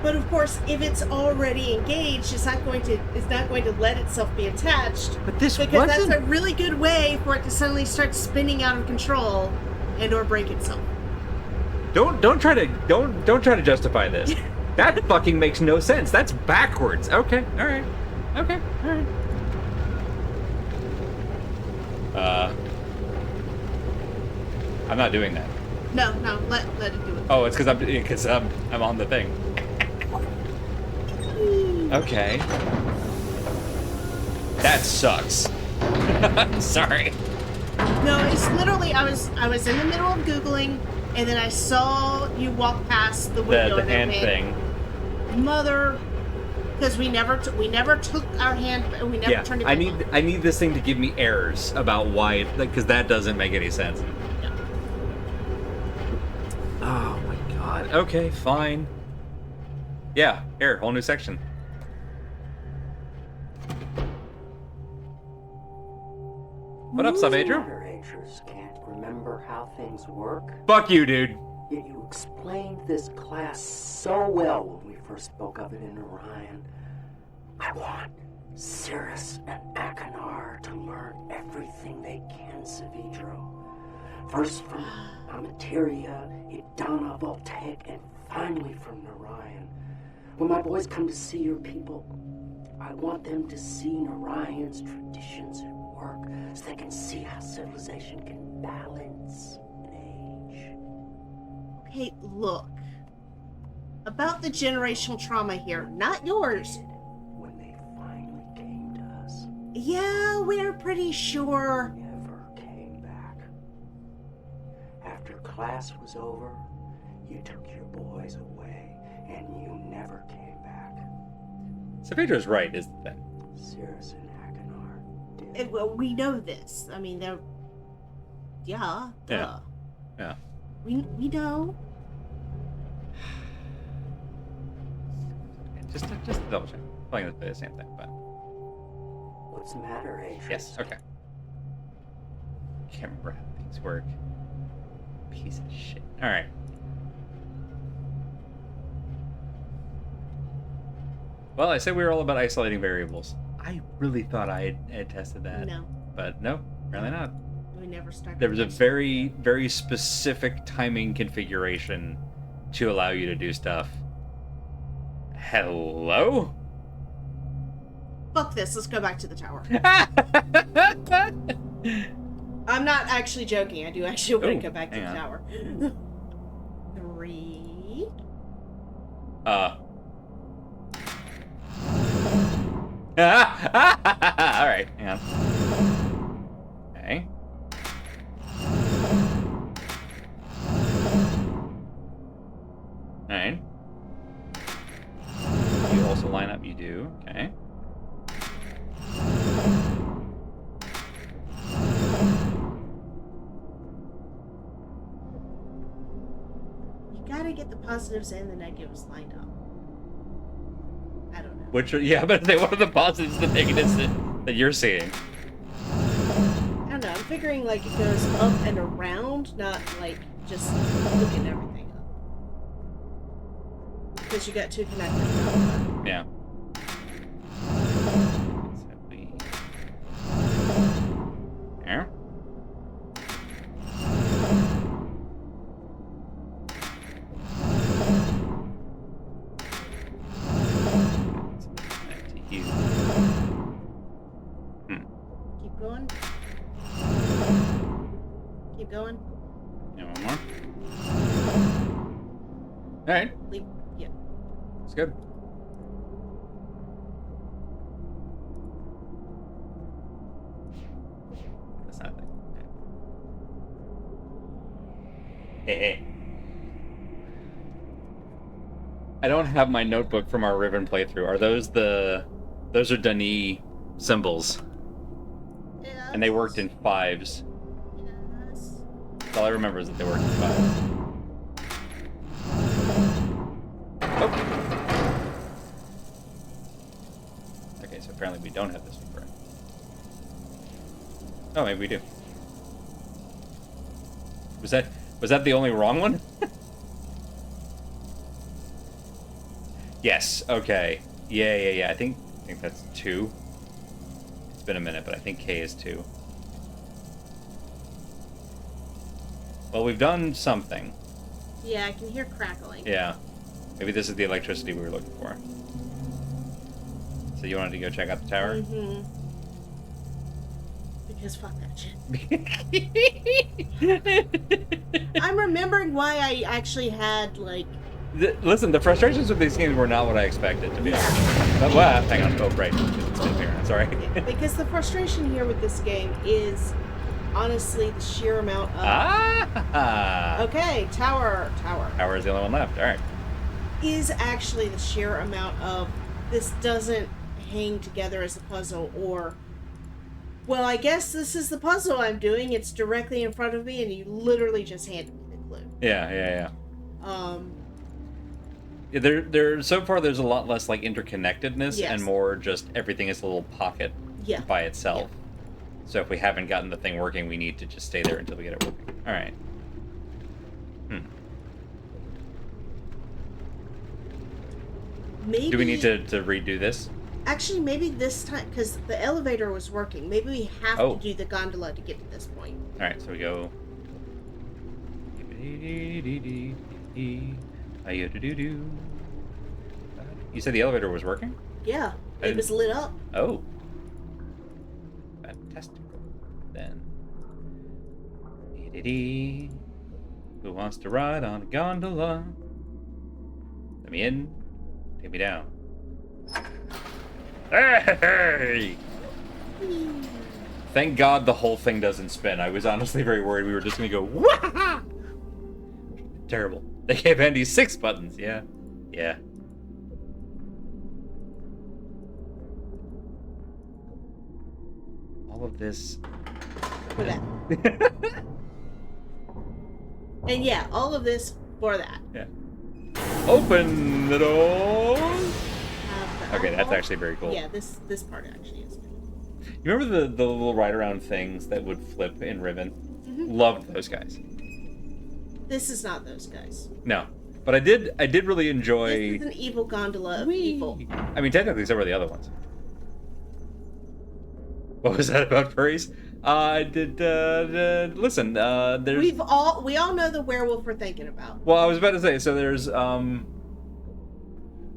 Speaker 1: But of course, if it's already engaged, it's not going to let itself be attached.
Speaker 2: But this
Speaker 1: because that's a really good way for it to suddenly start spinning out of control and or break itself.
Speaker 2: Don't try to justify this. That fucking makes no sense. That's backwards. Okay, all right. Okay, all right. I'm not doing that.
Speaker 1: No, let it do it.
Speaker 2: Oh, it's because I'm on the thing. Okay. That sucks. I'm sorry.
Speaker 1: No, it's literally I was in the middle of Googling, and then I saw you walk past the window.
Speaker 2: The hand thing.
Speaker 1: Mother, because we never took our hand. We never turned it back.
Speaker 2: I need this thing to give me errors about why, because that doesn't make any sense.
Speaker 1: Yeah.
Speaker 2: Oh my god. Okay, fine. Yeah, here, whole new section. What up, Sub-Adriel?
Speaker 4: Moderators can't remember how things work.
Speaker 2: Fuck you, dude.
Speaker 4: Yet you explained this class so well when we first spoke of it in Orion. I want Cirrus and Akanar to learn everything they can, Savidro. First from Amateria, Idana, Voltaic, and finally from Narayan. When my boys come to see your people, I want them to see Narayan's traditions at work so they can see how civilization can balance an age.
Speaker 1: Okay, look. About the generational trauma here, not yours.
Speaker 4: When they finally came to us.
Speaker 1: Yeah, we're pretty sure.
Speaker 4: Never came back. After class was over, you took your boys away, and you never came back.
Speaker 2: Saavedra's right, is the thing.
Speaker 4: Cirrus and Akanar did.
Speaker 1: Well, we know this. I mean, they're... Yeah.
Speaker 2: Yeah. Yeah.
Speaker 1: We know.
Speaker 2: Just double check. Probably gonna say the same thing, but...
Speaker 4: What's the matter, Atreus?
Speaker 2: Yes, okay. Can't remember how things work. Piece of shit. Alright. Well, I said we were all about isolating variables. I really thought I had tested that.
Speaker 1: No.
Speaker 2: But no, apparently not.
Speaker 1: We never started.
Speaker 2: There was a very, very specific timing configuration to allow you to do stuff. Hello?
Speaker 1: Fuck this. Let's go back to the tower. I'm not actually joking. I do actually want to go back to the tower. 3.
Speaker 2: Alright, hang on. Okay. Alright. You also line up, you do. Okay.
Speaker 1: You gotta get the positives and the negatives lined up. I don't know.
Speaker 2: Which, yeah, but what are the positives and negatives that you're seeing?
Speaker 1: I don't know. I'm figuring like it goes up and around, not like just looking everything up. Because you got 2 connectors.
Speaker 2: Yeah. There.
Speaker 1: Keep going. Keep going.
Speaker 2: Yeah, one more. Alright.
Speaker 1: Yeah.
Speaker 2: It's good. That's not a thing. Hey. I don't have my notebook from our Riven playthrough. Are those those are Dani symbols?
Speaker 1: Yes.
Speaker 2: And they worked in 5s.
Speaker 1: Yes.
Speaker 2: That's all I remember is that they worked in 5s. Oh. Okay, so apparently we don't have this one correct. Oh, maybe we do. Was that the only wrong one? Yes. Okay. Yeah. I think that's 2. It's been a minute, but I think K is 2. Well, we've done something.
Speaker 1: Yeah, I can hear crackling.
Speaker 2: Yeah. Maybe this is the electricity we were looking for. So you wanted to go check out the tower?
Speaker 1: Mm-hmm. Because fuck that shit. I'm remembering why I actually had, like...
Speaker 2: Listen, the frustrations with these games were not what I expected, to be honest. But, well, hang on. Oh, right. It's been here. Sorry.
Speaker 1: Because the frustration here with this game is, honestly, the sheer amount of... Okay, tower.
Speaker 2: Tower is the only one left. All right.
Speaker 1: Is actually the sheer amount of, this doesn't hang together as a puzzle, or... Well, I guess this is the puzzle I'm doing. It's directly in front of me, and you literally just handed me the clue.
Speaker 2: Yeah. There. So far, there's a lot less like interconnectedness, and more just everything is a little pocket by itself. Yeah. So if we haven't gotten the thing working, we need to just stay there until we get it working. All right.
Speaker 1: Maybe.
Speaker 2: Do we need to redo this?
Speaker 1: Actually, maybe this time, because the elevator was working, maybe we have to do the gondola to get to this point.
Speaker 2: Alright, so we go... You said the elevator was working?
Speaker 1: Yeah, it was lit up.
Speaker 2: Oh. Fantastic. Then... Who wants to ride on a gondola? Let me in. Take me down. Hey! Thank God the whole thing doesn't spin. I was honestly very worried we were just gonna go Wah! Terrible. They gave Andy 6 buttons. Yeah. All of this
Speaker 1: for that. And yeah, all of this for that.
Speaker 2: Yeah. Open the doors. Okay, that's actually very cool.
Speaker 1: Yeah, this part actually is good.
Speaker 2: You remember the little ride-around things that would flip in Ribbon? Mm-hmm. Loved those guys.
Speaker 1: This is not those guys.
Speaker 2: No, but I did really enjoy...
Speaker 1: This is an evil gondola of evil.
Speaker 2: I mean, technically, so were the other ones. What was that about furries? Listen, there's...
Speaker 1: We all know the werewolf we're thinking about.
Speaker 2: Well, I was about to say, so there's, I'm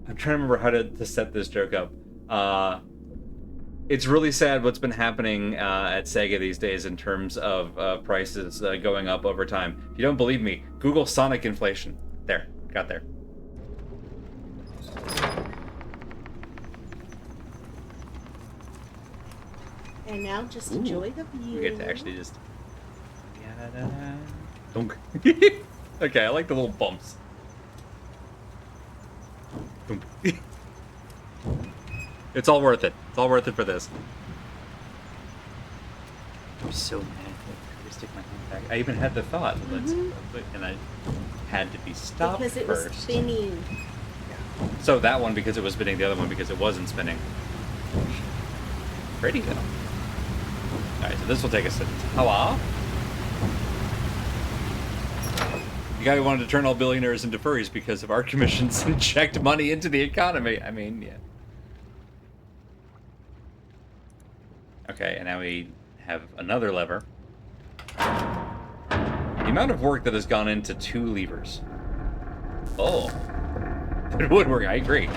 Speaker 2: trying to remember how to set this joke up. It's really sad what's been happening at Sega these days in terms of prices going up over time. If you don't believe me, Google Sonic inflation. There, got there.
Speaker 1: And now just enjoy the view.
Speaker 2: We get to actually just... Okay, I like the little bumps. It's all worth it. It's all worth it for this. I'm so mad that I stick my hand back. I even had the thought, and I had to be stopped
Speaker 1: because it
Speaker 2: first.
Speaker 1: Was spinning.
Speaker 2: So that one because it was spinning, the other one because it wasn't spinning. Ready go. Alright, so this will take us to Tower. The guy who wanted to turn all billionaires into furries because of our commissions inject money into the economy. I mean, yeah. Okay, and now we have another lever. The amount of work that has gone into 2 levers. Oh. Good woodwork, I agree.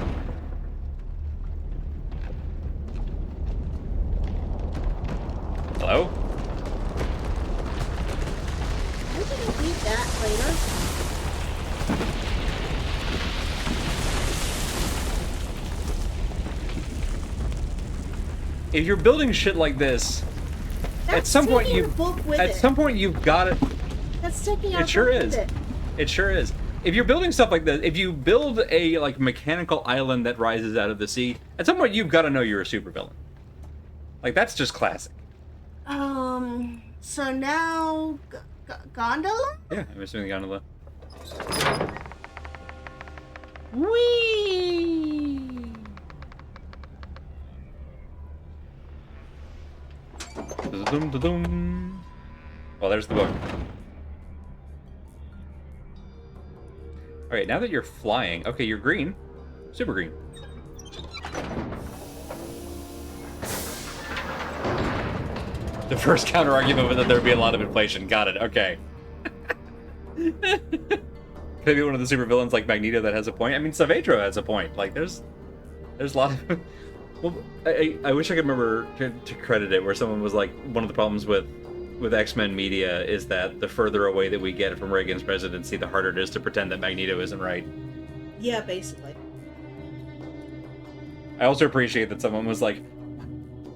Speaker 2: Hello?
Speaker 1: I'm gonna eat that later.
Speaker 2: If you're building shit like this, at some point you've got it.
Speaker 1: That's taking out.
Speaker 2: It sure is. It sure is. If you're building stuff like this, if you build a like mechanical island that rises out of the sea, at some point you've got to know you're a supervillain. Like that's just classic.
Speaker 1: So now, gondola?
Speaker 2: Yeah, I'm assuming gondola.
Speaker 1: Whee!
Speaker 2: Well, there's the book. Alright, now that you're flying... Okay, you're green. Super green. The first counter-argument was that there would be a lot of inflation. Got it, okay. Maybe one of the super villains like Magneto that has a point. I mean, Saavedra has a point. Like, there's a lot of... Well, I wish I could remember to credit it where someone was like, one of the problems with X-Men media is that the further away that we get from Reagan's presidency, the harder it is to pretend that Magneto isn't right.
Speaker 1: Yeah, basically.
Speaker 2: I also appreciate that someone was like,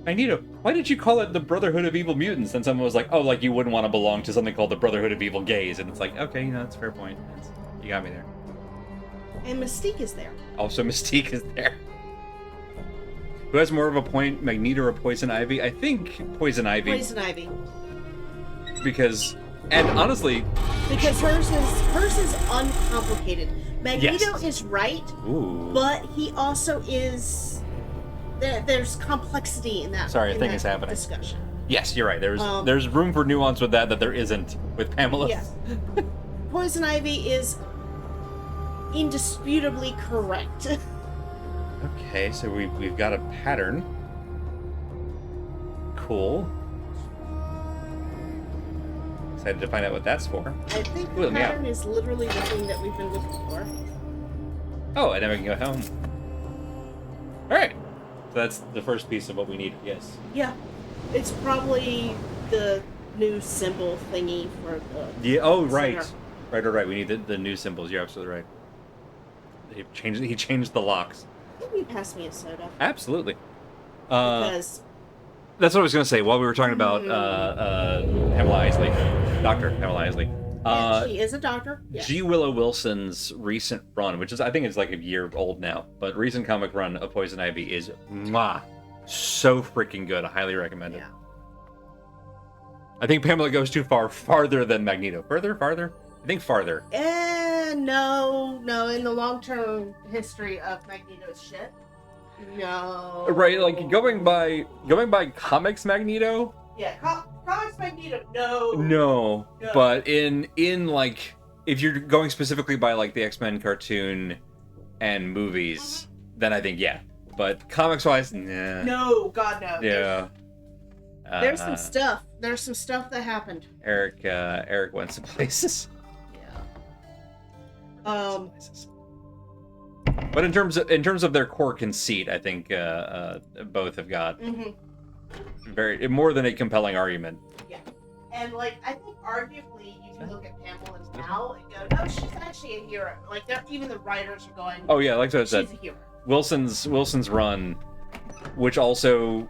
Speaker 2: Magneto, why did you call it the Brotherhood of Evil Mutants? And someone was like, oh, like you wouldn't want to belong to something called the Brotherhood of Evil Gays. And it's like, okay, that's a fair point. You got me there.
Speaker 1: And Mystique is there.
Speaker 2: Also, Mystique is there. Who has more of a point, Magneto or Poison Ivy? I think Poison Ivy.
Speaker 1: Poison Ivy.
Speaker 2: Because, and honestly...
Speaker 1: Because hers is uncomplicated. Magneto is right, but he also is... There's complexity in that.
Speaker 2: Sorry, a thing is happening.
Speaker 1: Discussion.
Speaker 2: Yes, you're right. There's room for nuance with that there isn't with Pamela.
Speaker 1: Yes. Poison Ivy is indisputably correct.
Speaker 2: Okay, so we've got a pattern. Cool. Excited to find out what that's for.
Speaker 1: I think the pattern is literally the thing that we've been looking for.
Speaker 2: Oh, and then we can go home. Alright. So that's the first piece of what we need, yes.
Speaker 1: Yeah. It's probably the new symbol thingy for the...
Speaker 2: Yeah, oh, right. Right. We need the new symbols. You're absolutely right. He changed the locks.
Speaker 1: Can you pass me a soda?
Speaker 2: Absolutely.
Speaker 1: Because...
Speaker 2: That's what I was going to say while we were talking about Pamela Isley. Dr. Pamela Isley.
Speaker 1: She is a doctor. Yes.
Speaker 2: G. Willow Wilson's recent run, which is, I think it's like a year old now, but recent comic run of Poison Ivy is so freaking good. I highly recommend it.
Speaker 1: Yeah.
Speaker 2: I think Pamela goes too farther than Magneto. Farther? I think farther.
Speaker 1: No. In the long-term history of Magneto's shit, no.
Speaker 2: Right, like going by comics Magneto.
Speaker 1: Yeah, comics Magneto.
Speaker 2: No. But in like, if you're going specifically by like the X-Men cartoon and movies, then I think yeah. But comics-wise, nah.
Speaker 1: No, God no.
Speaker 2: Yeah.
Speaker 1: There's some stuff. There's some stuff that happened.
Speaker 2: Eric went some places.
Speaker 1: Yeah.
Speaker 2: But in terms of their core conceit, I think both have got very more than a compelling argument.
Speaker 1: Yeah, and like I think arguably you can look at Pamela now and go, no, she's actually a hero. Like even the writers are going,
Speaker 2: oh yeah, like I said,
Speaker 1: she's a hero.
Speaker 2: Wilson's run, which also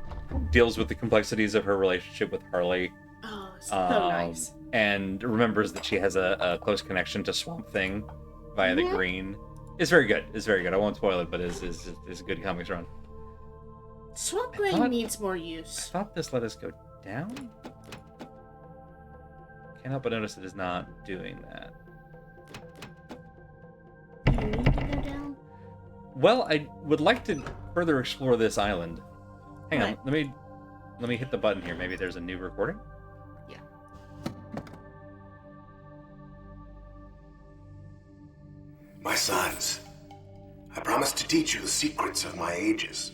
Speaker 2: deals with the complexities of her relationship with Harley.
Speaker 1: Oh, so nice.
Speaker 2: And remembers that she has a close connection to Swamp Thing via the Green. It's very good. I won't spoil it, but it's a good comics run.
Speaker 1: Swamp Thing needs more use.
Speaker 2: I thought this let us go down. Can't help but notice it is not doing that.
Speaker 1: Do you need to go down?
Speaker 2: Well, I would like to further explore this island. Hang on, let me hit the button here. Maybe there's a new recording?
Speaker 1: Yeah.
Speaker 5: My sons, I promise to teach you the secrets of my ages.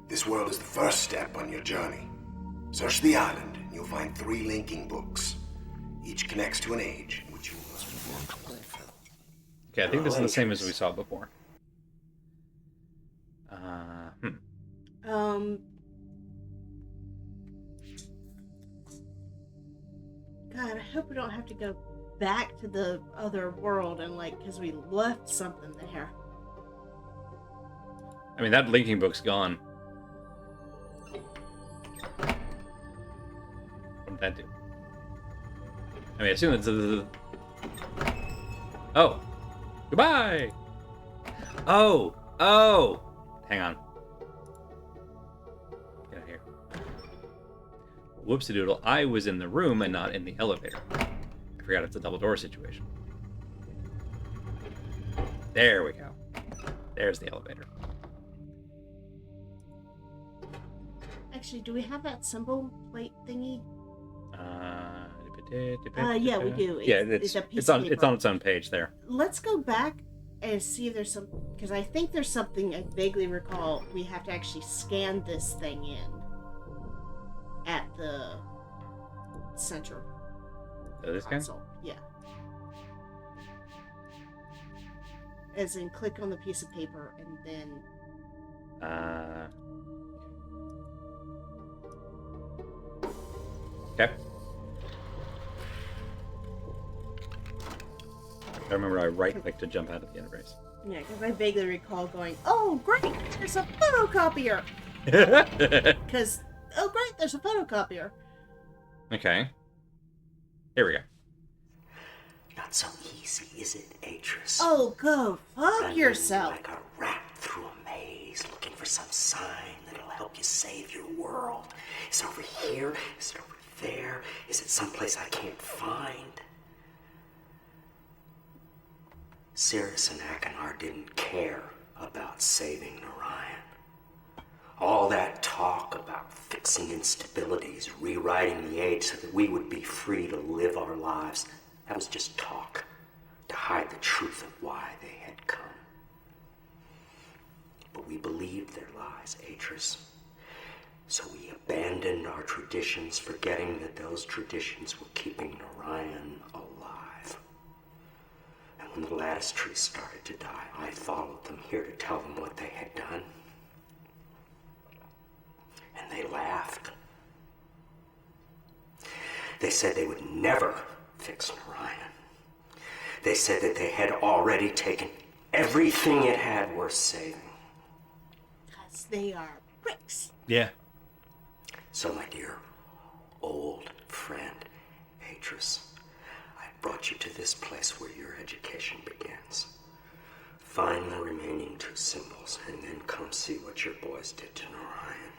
Speaker 5: This world is the first step on your journey. Search the island, and you'll find 3 linking books. Each connects to an age in which you must fulfill.
Speaker 2: Okay, I think this is the same as we saw before.
Speaker 1: God, I hope we don't have to go back to the other world and because we left something there.
Speaker 2: I mean, that linking book's gone. What did that do? I mean, I assume it's Oh! Goodbye! Oh! Hang on. Get out here. Whoopsie-doodle, I was in the room and not in the elevator. I forgot it's a double door situation. There we go. There's the elevator.
Speaker 1: Actually, do we have that symbol plate thingy?
Speaker 2: Yeah,
Speaker 1: we do.
Speaker 2: It's on its own page there.
Speaker 1: Let's go back and see if there's some, because I think there's something I vaguely recall. We have to actually scan this thing in at the center.
Speaker 2: Oh, this guy?
Speaker 1: Yeah. As in, click on the piece of paper and then.
Speaker 2: Okay. I remember I right-clicked to jump out of the interface.
Speaker 1: Yeah, because I vaguely recall going, oh, great, there's a photocopier. Because, oh, great, there's a photocopier.
Speaker 2: Okay. Here we go.
Speaker 4: Not so easy, is it, Atris?
Speaker 1: Oh, go fuck yourself.
Speaker 4: Like a rat through a maze, looking for some sign that'll help you save your world. Is it over here? Is it over there? Is it someplace I can't find? Cirrus and Achenar didn't care about saving Narayan. All that talk about fixing instabilities, rewriting the age so that we would be free to live our lives, that was just talk, to hide the truth of why they had come. But we believed their lies, Atris. So we abandoned our traditions, forgetting that those traditions were keeping Narayan alive. And when the lattice trees started to die, I followed them here to tell them what they had done. And they laughed. They said they would never fix Narayan. They said that they had already taken everything it had worth saving.
Speaker 1: Because they are pricks.
Speaker 2: Yeah.
Speaker 4: So, my dear old friend, Atris, I brought you to this place where your education begins. Find the remaining 2 symbols, and then come see what your boys did to Narayan.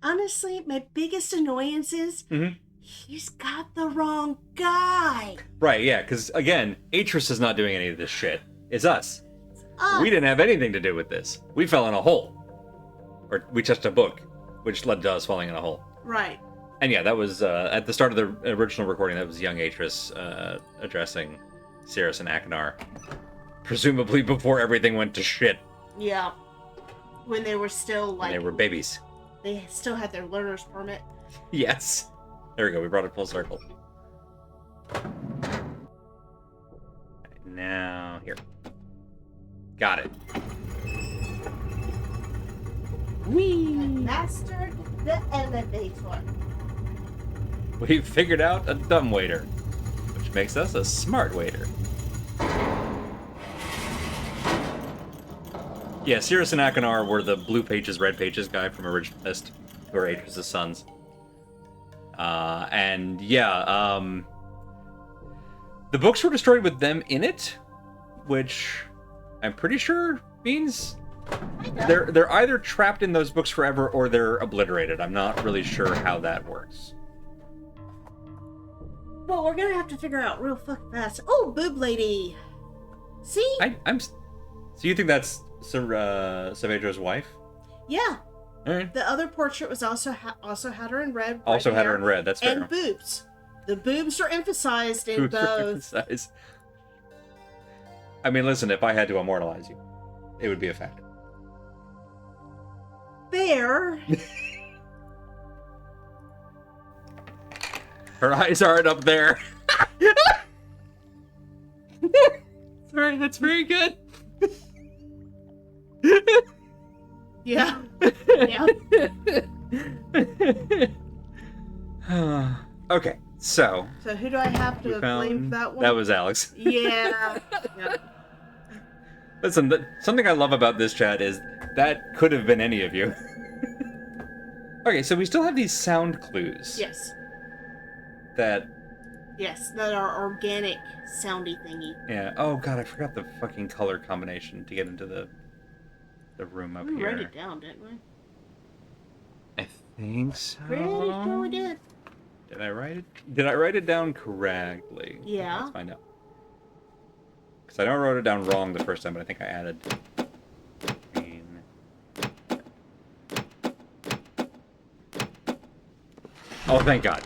Speaker 1: Honestly, my biggest annoyance is he's got the wrong guy.
Speaker 2: Right, yeah, because, again, Atris is not doing any of this shit. It's us.
Speaker 1: Oh.
Speaker 2: We didn't have anything to do with this. We fell in a hole. Or we touched a book, which led to us falling in a hole.
Speaker 1: Right.
Speaker 2: And yeah, that was, at the start of the original recording, that was young Atris addressing Cirrus and Achenar. Presumably before everything went to shit.
Speaker 1: Yeah. When they were still, like...
Speaker 2: When they were babies.
Speaker 1: They still had their learner's permit.
Speaker 2: Yes. There we go, we brought it full circle. Now, here. Got it.
Speaker 1: We mastered the elevator.
Speaker 2: We figured out a dumb waiter, which makes us a smart waiter. Yeah, Cirrus and Achenar were the blue pages, red pages guy from original Myst, who are Atris' sons. And yeah, the books were destroyed with them in it, which I'm pretty sure means they're either trapped in those books forever or they're obliterated. I'm not really sure how that works.
Speaker 1: Well, we're gonna have to figure out real fucking fast. Oh, boob lady. See?
Speaker 2: So you think that's Saavedra's wife?
Speaker 1: Yeah.
Speaker 2: All right.
Speaker 1: The other portrait was also had her in red.
Speaker 2: Also had her in red. That's fair.
Speaker 1: And boobs. The boobs are emphasized in
Speaker 2: Boobs are
Speaker 1: both.
Speaker 2: emphasized. I mean, listen, if I had to immortalize you, it would be a fact.
Speaker 1: Fair.
Speaker 2: Her eyes aren't up there. Sorry, that's very good.
Speaker 1: Yeah. Yeah.
Speaker 2: Okay, so
Speaker 1: who do I have to blame for that one?
Speaker 2: That was Alex.
Speaker 1: Yeah. Yeah.
Speaker 2: Listen, something I love about this chat is that could have been any of you. Okay, so we still have these sound clues.
Speaker 1: Yes.
Speaker 2: That
Speaker 1: are organic soundy thingy.
Speaker 2: Yeah. Oh god, I forgot the fucking color combination to get into the room up here.
Speaker 1: We wrote it down, didn't we?
Speaker 2: I think so.
Speaker 1: Pretty sure we did.
Speaker 2: Did I write it down correctly?
Speaker 1: Yeah.
Speaker 2: Let's find out. Because I know I wrote it down wrong the first time, but I think I added green. Oh, thank God.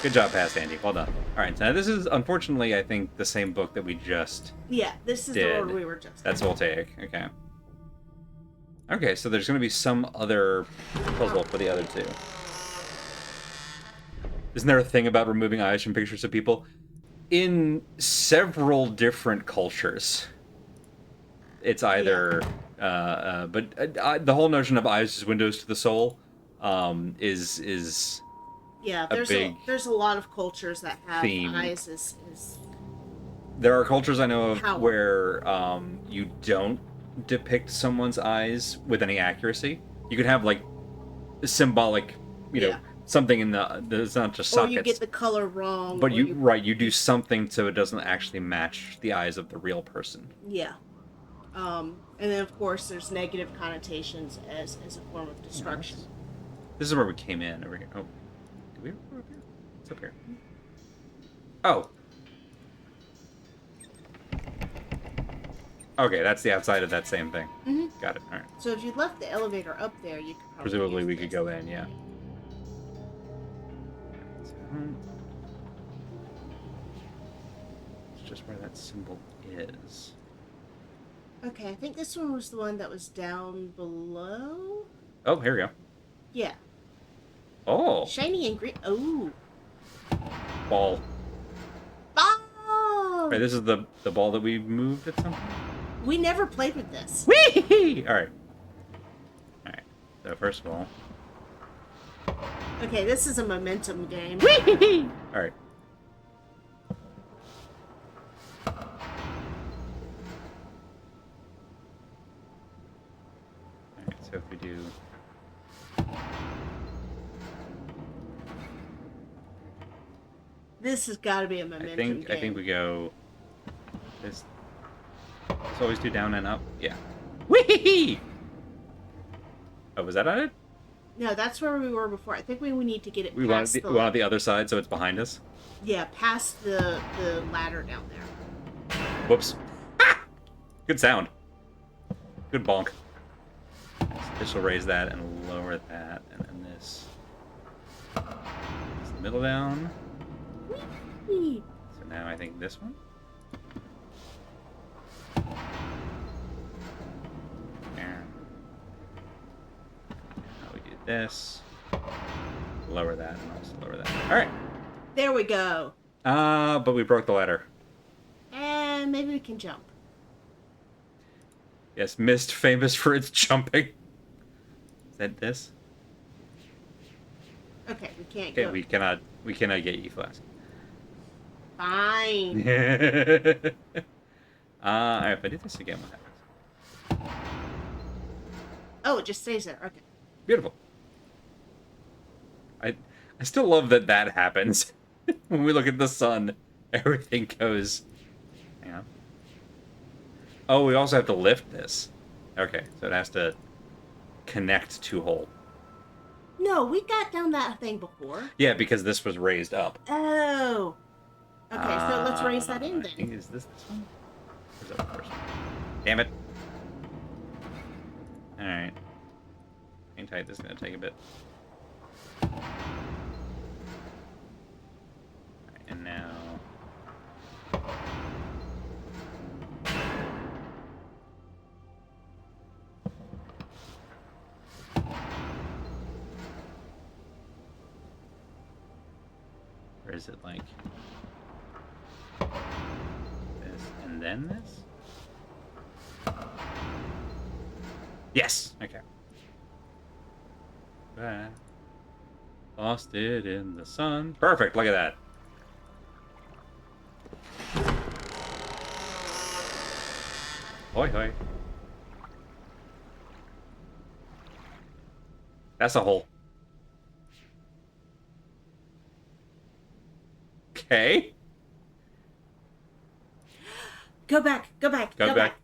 Speaker 2: Good job, past Andy. Well done. All right, so this is, unfortunately, I think, the same book that we just
Speaker 1: this is
Speaker 2: did.
Speaker 1: the one we were just.
Speaker 2: That's Voltaic. Okay. Okay, so there's going to be some other puzzle for the other two. Isn't there a thing about removing eyes from pictures of people? In several different cultures, it's either but the whole notion of eyes as windows to the soul is
Speaker 1: there's a lot of cultures that have
Speaker 2: theme.
Speaker 1: eyes as
Speaker 2: there are cultures I know of
Speaker 1: power.
Speaker 2: where you don't depict someone's eyes with any accuracy. You could have like symbolic, you know, something in it's not just sockets.
Speaker 1: Or you get the color wrong.
Speaker 2: But you do something so it doesn't actually match the eyes of the real person.
Speaker 1: Yeah. And then of course there's negative connotations as a form of destruction.
Speaker 2: Yes. This is where we came in over here. Oh, did we go up here? It's up here. Oh. Okay, that's the outside of that same thing.
Speaker 1: Mm-hmm.
Speaker 2: Got it. All right.
Speaker 1: So if you left the elevator up there, you could probably
Speaker 2: presumably we could go in. Yeah. It's just where that symbol is.
Speaker 1: Okay, I think this one was the one that was down below.
Speaker 2: Oh, here we go.
Speaker 1: Yeah.
Speaker 2: Oh.
Speaker 1: Shiny and green. Oh.
Speaker 2: Ball.
Speaker 1: Ball!
Speaker 2: Right, this is the ball that we moved at some point?
Speaker 1: We never played with this.
Speaker 2: Whee! Alright. Alright. So, first of all.
Speaker 1: Okay, this is a momentum game.
Speaker 2: Whee! Alright. Alright, so if we do...
Speaker 1: This has got to be a momentum game.
Speaker 2: I think we go... This... Let's always do down and up. Yeah. Whee! Oh, was that on it?
Speaker 1: No, that's where we were before. I think we need to get it
Speaker 2: We
Speaker 1: past
Speaker 2: want the other side so it's behind us?
Speaker 1: Yeah, past the ladder down there.
Speaker 2: Whoops. Ah! Good sound. Good bonk. This will raise that and lower that, and then this. Is the middle down.
Speaker 1: Whee!
Speaker 2: So now I think this one. There. Now we do this. Lower that and also lower that. Alright.
Speaker 1: There we go.
Speaker 2: But we broke the ladder.
Speaker 1: And maybe we can jump.
Speaker 2: Yes, Myst, famous for its jumping. Is that this?
Speaker 1: Okay, we can't
Speaker 2: Okay,
Speaker 1: go.
Speaker 2: we cannot get you flask.
Speaker 1: Fine.
Speaker 2: Alright, if I do this again, what happens?
Speaker 1: Oh, it just stays there. Okay.
Speaker 2: Beautiful. I still love that happens. When we look at the sun, everything goes... Hang on. Oh, we also have to lift this. Okay, so it has to connect to hole.
Speaker 1: No, we got down that thing before.
Speaker 2: Yeah, because this was raised up.
Speaker 1: Oh. Okay, so let's raise that in
Speaker 2: I think,
Speaker 1: then.
Speaker 2: is this one? Or is that the first one? Damn it. Alright. Hang tight, this is going to take a bit. Alright, and now... Or is it like... this and then this? Yes! Okay. Bye. Lost it in the sun. Perfect, look at that. Hoi hoi. That's a hole. Okay.
Speaker 1: Go back. Go back.
Speaker 2: Going back.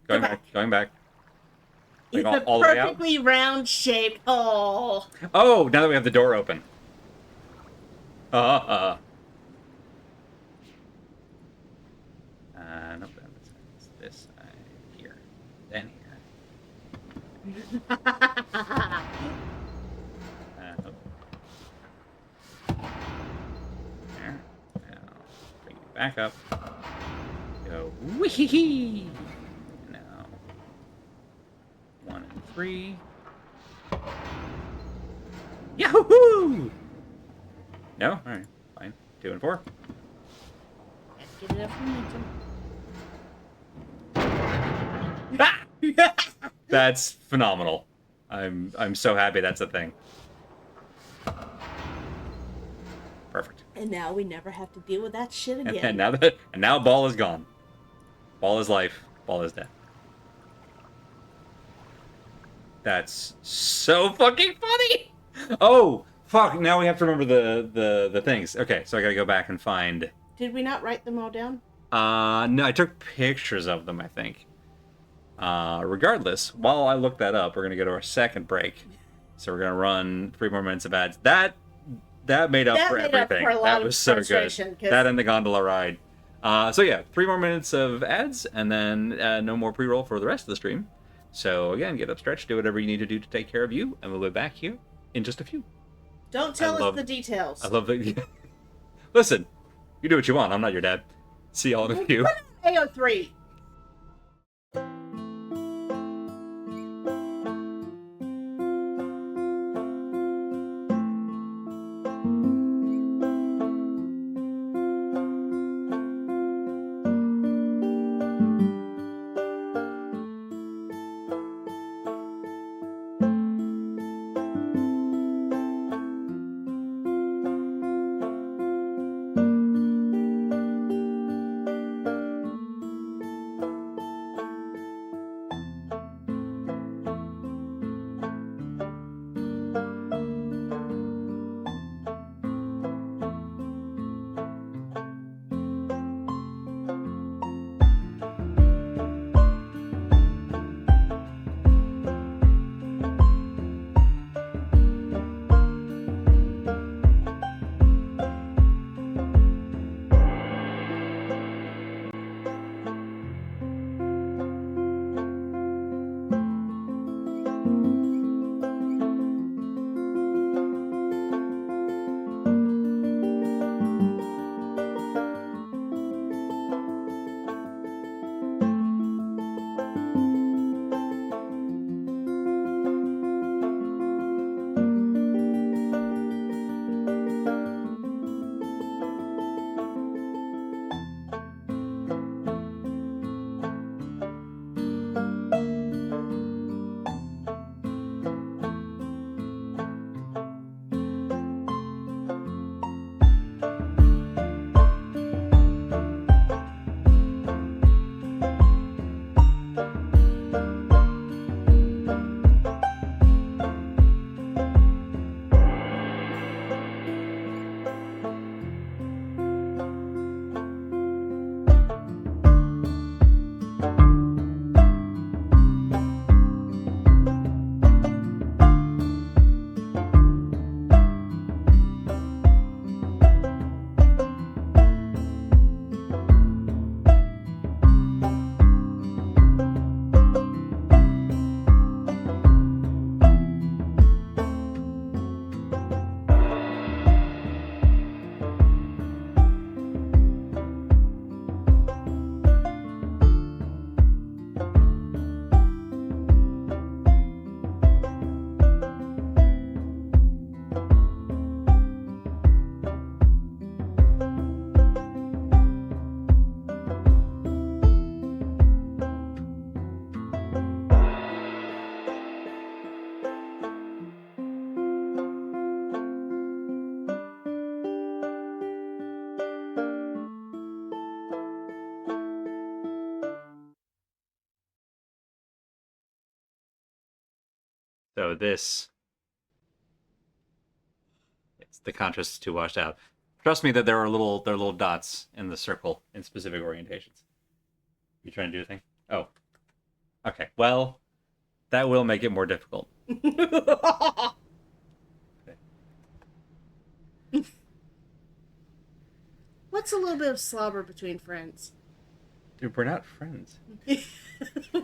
Speaker 1: It's
Speaker 2: Like
Speaker 1: a
Speaker 2: all the way out?
Speaker 1: perfectly round-shaped hole.
Speaker 2: Oh, now that we have the door open. No, it's this side here, then here. Nope. There. Now, bring it back up. Go wee. Now, 1 and 3. Yahoo! No? Alright, fine. 2 and 4.
Speaker 1: Let's get enough momentum.
Speaker 2: Ah! That's phenomenal. I'm so happy that's a thing. Perfect.
Speaker 1: And now we never have to deal with that shit again.
Speaker 2: And now Ball is gone. Ball is life. Ball is death. That's so fucking funny. Oh fuck! Now we have to remember the things. Okay, so I gotta go back and find.
Speaker 1: Did we not write them all down?
Speaker 2: No, I took pictures of them, I think. Regardless, while I look that up, we're gonna go to our second break. So we're gonna run 3 more minutes of ads. That made up for everything. That was so good. That and the gondola ride. So yeah, 3 more minutes of ads, and then no more pre-roll for the rest of the stream. So again, get up, stretch, do whatever you need to do to take care of you, and we'll be back here in just a few.
Speaker 1: Don't tell us the details.
Speaker 2: I love that. Listen, you do what you want. I'm not your dad. See all of you.
Speaker 1: AO3.
Speaker 2: So it's the contrast is too washed out. Trust me that there are little dots in the circle in specific orientations. You trying to do a thing? Oh. Okay. Well, that will make it more difficult. Okay.
Speaker 1: What's a little bit of slobber between friends?
Speaker 2: Dude, we're not friends.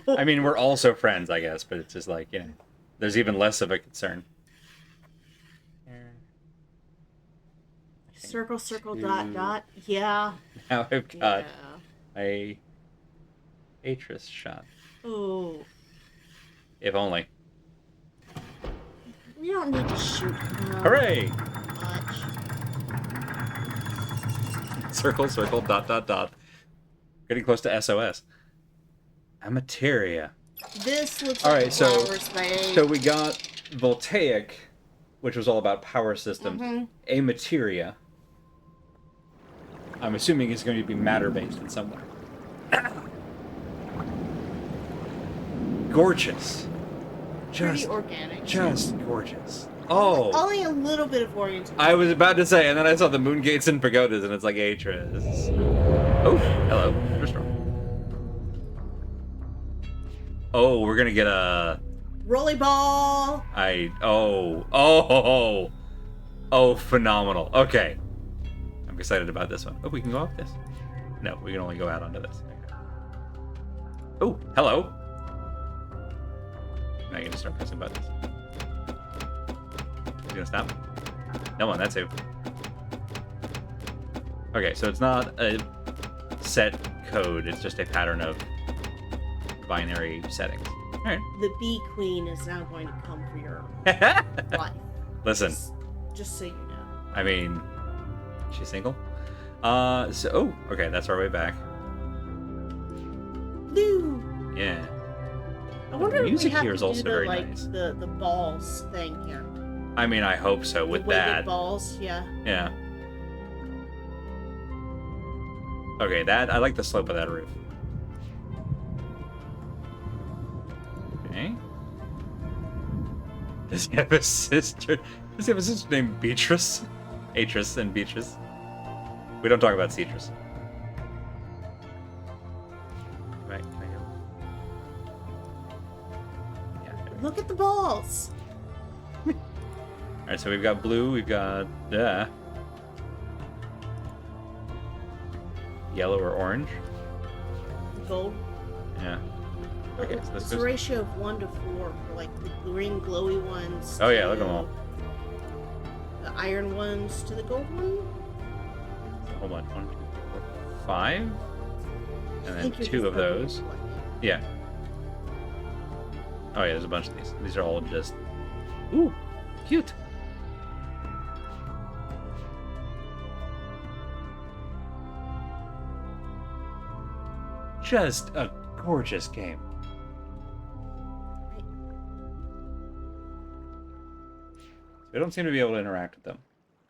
Speaker 2: I mean, we're also friends, I guess, but it's just like, you know, there's even less of a concern.
Speaker 1: Circle, circle, dot, dot. Yeah.
Speaker 2: Now I've got a Atris shot.
Speaker 1: Oh.
Speaker 2: If only.
Speaker 1: You don't need to shoot.
Speaker 2: Hooray!
Speaker 1: Much.
Speaker 2: Circle, circle, dot, dot, dot. Getting close to SOS. A materia.
Speaker 1: This looks
Speaker 2: all
Speaker 1: like
Speaker 2: right,
Speaker 1: flowers made.
Speaker 2: So we got Voltaic, which was all about power systems. A materia. I'm assuming it's going to be matter-based in some way. Gorgeous.
Speaker 1: Pretty organic.
Speaker 2: Just gorgeous. Oh.
Speaker 1: Only a little bit of orientation.
Speaker 2: I was about to say, and then I saw the moon gates and pagodas, and it's like Atris. Oh, hello. Restaurant. Oh, we're gonna get a...
Speaker 1: Rolly ball!
Speaker 2: Oh, phenomenal. Okay. I'm excited about this one. Oh, we can go off this? No, we can only go out onto this. Oh, hello. Now I can just start pressing buttons. You gonna stop? No one, that's who. Okay, so it's not a set code, it's just a pattern of binary settings. Alright.
Speaker 1: The bee queen is now going to come for your life.
Speaker 2: Listen.
Speaker 1: Just so you know.
Speaker 2: I mean, she's single? Okay, that's our way back.
Speaker 1: Blue!
Speaker 2: Yeah.
Speaker 1: I wonder
Speaker 2: the
Speaker 1: if
Speaker 2: music
Speaker 1: we have
Speaker 2: here
Speaker 1: to
Speaker 2: is
Speaker 1: do
Speaker 2: also
Speaker 1: the,
Speaker 2: very
Speaker 1: like,
Speaker 2: nice.
Speaker 1: the balls thing here.
Speaker 2: I mean, I hope so with
Speaker 1: the weighted
Speaker 2: that.
Speaker 1: balls, yeah.
Speaker 2: Yeah. Okay, I like the slope of that roof. Okay. Does he have a sister? Does he have a sister named Beatrice? Atris and Beatrice. We don't talk about Cetrus. Right, can I go? Yeah.
Speaker 1: Look at the balls!
Speaker 2: Alright, so we've got blue, we've got yellow or orange.
Speaker 1: Gold.
Speaker 2: Yeah. Okay, so this
Speaker 1: It's a
Speaker 2: goes...
Speaker 1: ratio of 1 to 4 for like the green glowy ones.
Speaker 2: Oh yeah, look at them all.
Speaker 1: The iron ones to the gold one.
Speaker 2: Hold on, 1, 2, 3, 4, 5. And
Speaker 1: I
Speaker 2: then
Speaker 1: think you're
Speaker 2: 2
Speaker 1: just
Speaker 2: of those.
Speaker 1: purple one.
Speaker 2: Yeah. Oh yeah, there's a bunch of these. These are all just... Ooh, cute. Just a gorgeous game. We don't seem to be able to interact with them.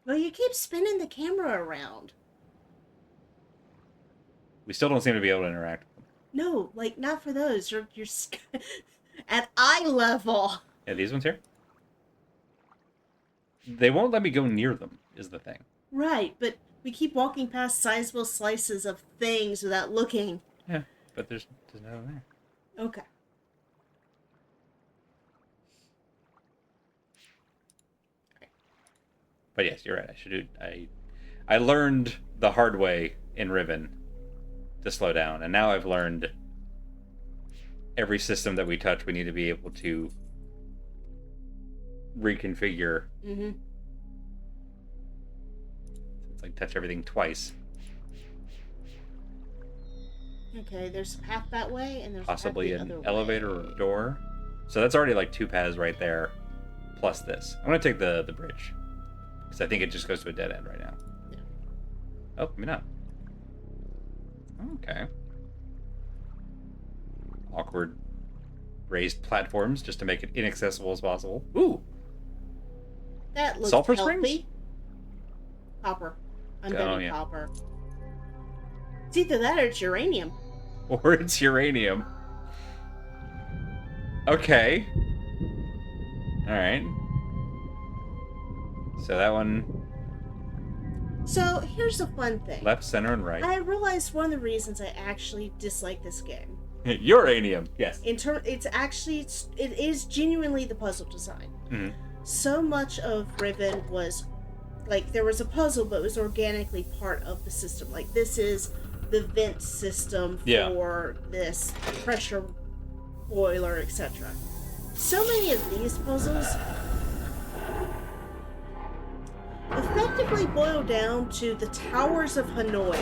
Speaker 1: Well, you keep spinning the camera around.
Speaker 2: We still don't seem to be able to interact with them.
Speaker 1: No, like not for those. You're at eye level.
Speaker 2: Yeah, these ones here? They won't let me go near them, is the thing.
Speaker 1: Right, but we keep walking past sizable slices of things without looking.
Speaker 2: Yeah, but there's nothing there.
Speaker 1: Okay.
Speaker 2: But yes, you're right. I should do. I learned the hard way in Riven to slow down, and now I've learned every system that we touch, we need to be able to reconfigure.
Speaker 1: Mm-hmm.
Speaker 2: It's like touch everything twice.
Speaker 1: Okay, there's a path that way, and there's
Speaker 2: Possibly
Speaker 1: a path the
Speaker 2: an
Speaker 1: other
Speaker 2: elevator
Speaker 1: way.
Speaker 2: or a door. So that's already like 2 paths right there, plus this. I'm gonna take the bridge, because I think it just goes to a dead end right now.
Speaker 1: Yeah.
Speaker 2: Oh, maybe not. Okay. Awkward raised platforms just to make it inaccessible as possible. Ooh!
Speaker 1: That looks
Speaker 2: Sulfur
Speaker 1: healthy.
Speaker 2: springs?
Speaker 1: Copper. I'm
Speaker 2: Oh,
Speaker 1: betting
Speaker 2: yeah.
Speaker 1: copper. It's either that or it's uranium.
Speaker 2: Or it's uranium. Okay. Alright. So that one...
Speaker 1: So, here's the fun thing.
Speaker 2: Left, center, and right.
Speaker 1: I realized one of the reasons I actually dislike this game.
Speaker 2: Uranium! Yes.
Speaker 1: It is genuinely the puzzle design.
Speaker 2: Mhm.
Speaker 1: So much of Riven was, like, there was a puzzle, but it was organically part of the system. Like, this is the vent system for this pressure boiler, etc. So many of these puzzles effectively boil down to the Towers of Hanoi.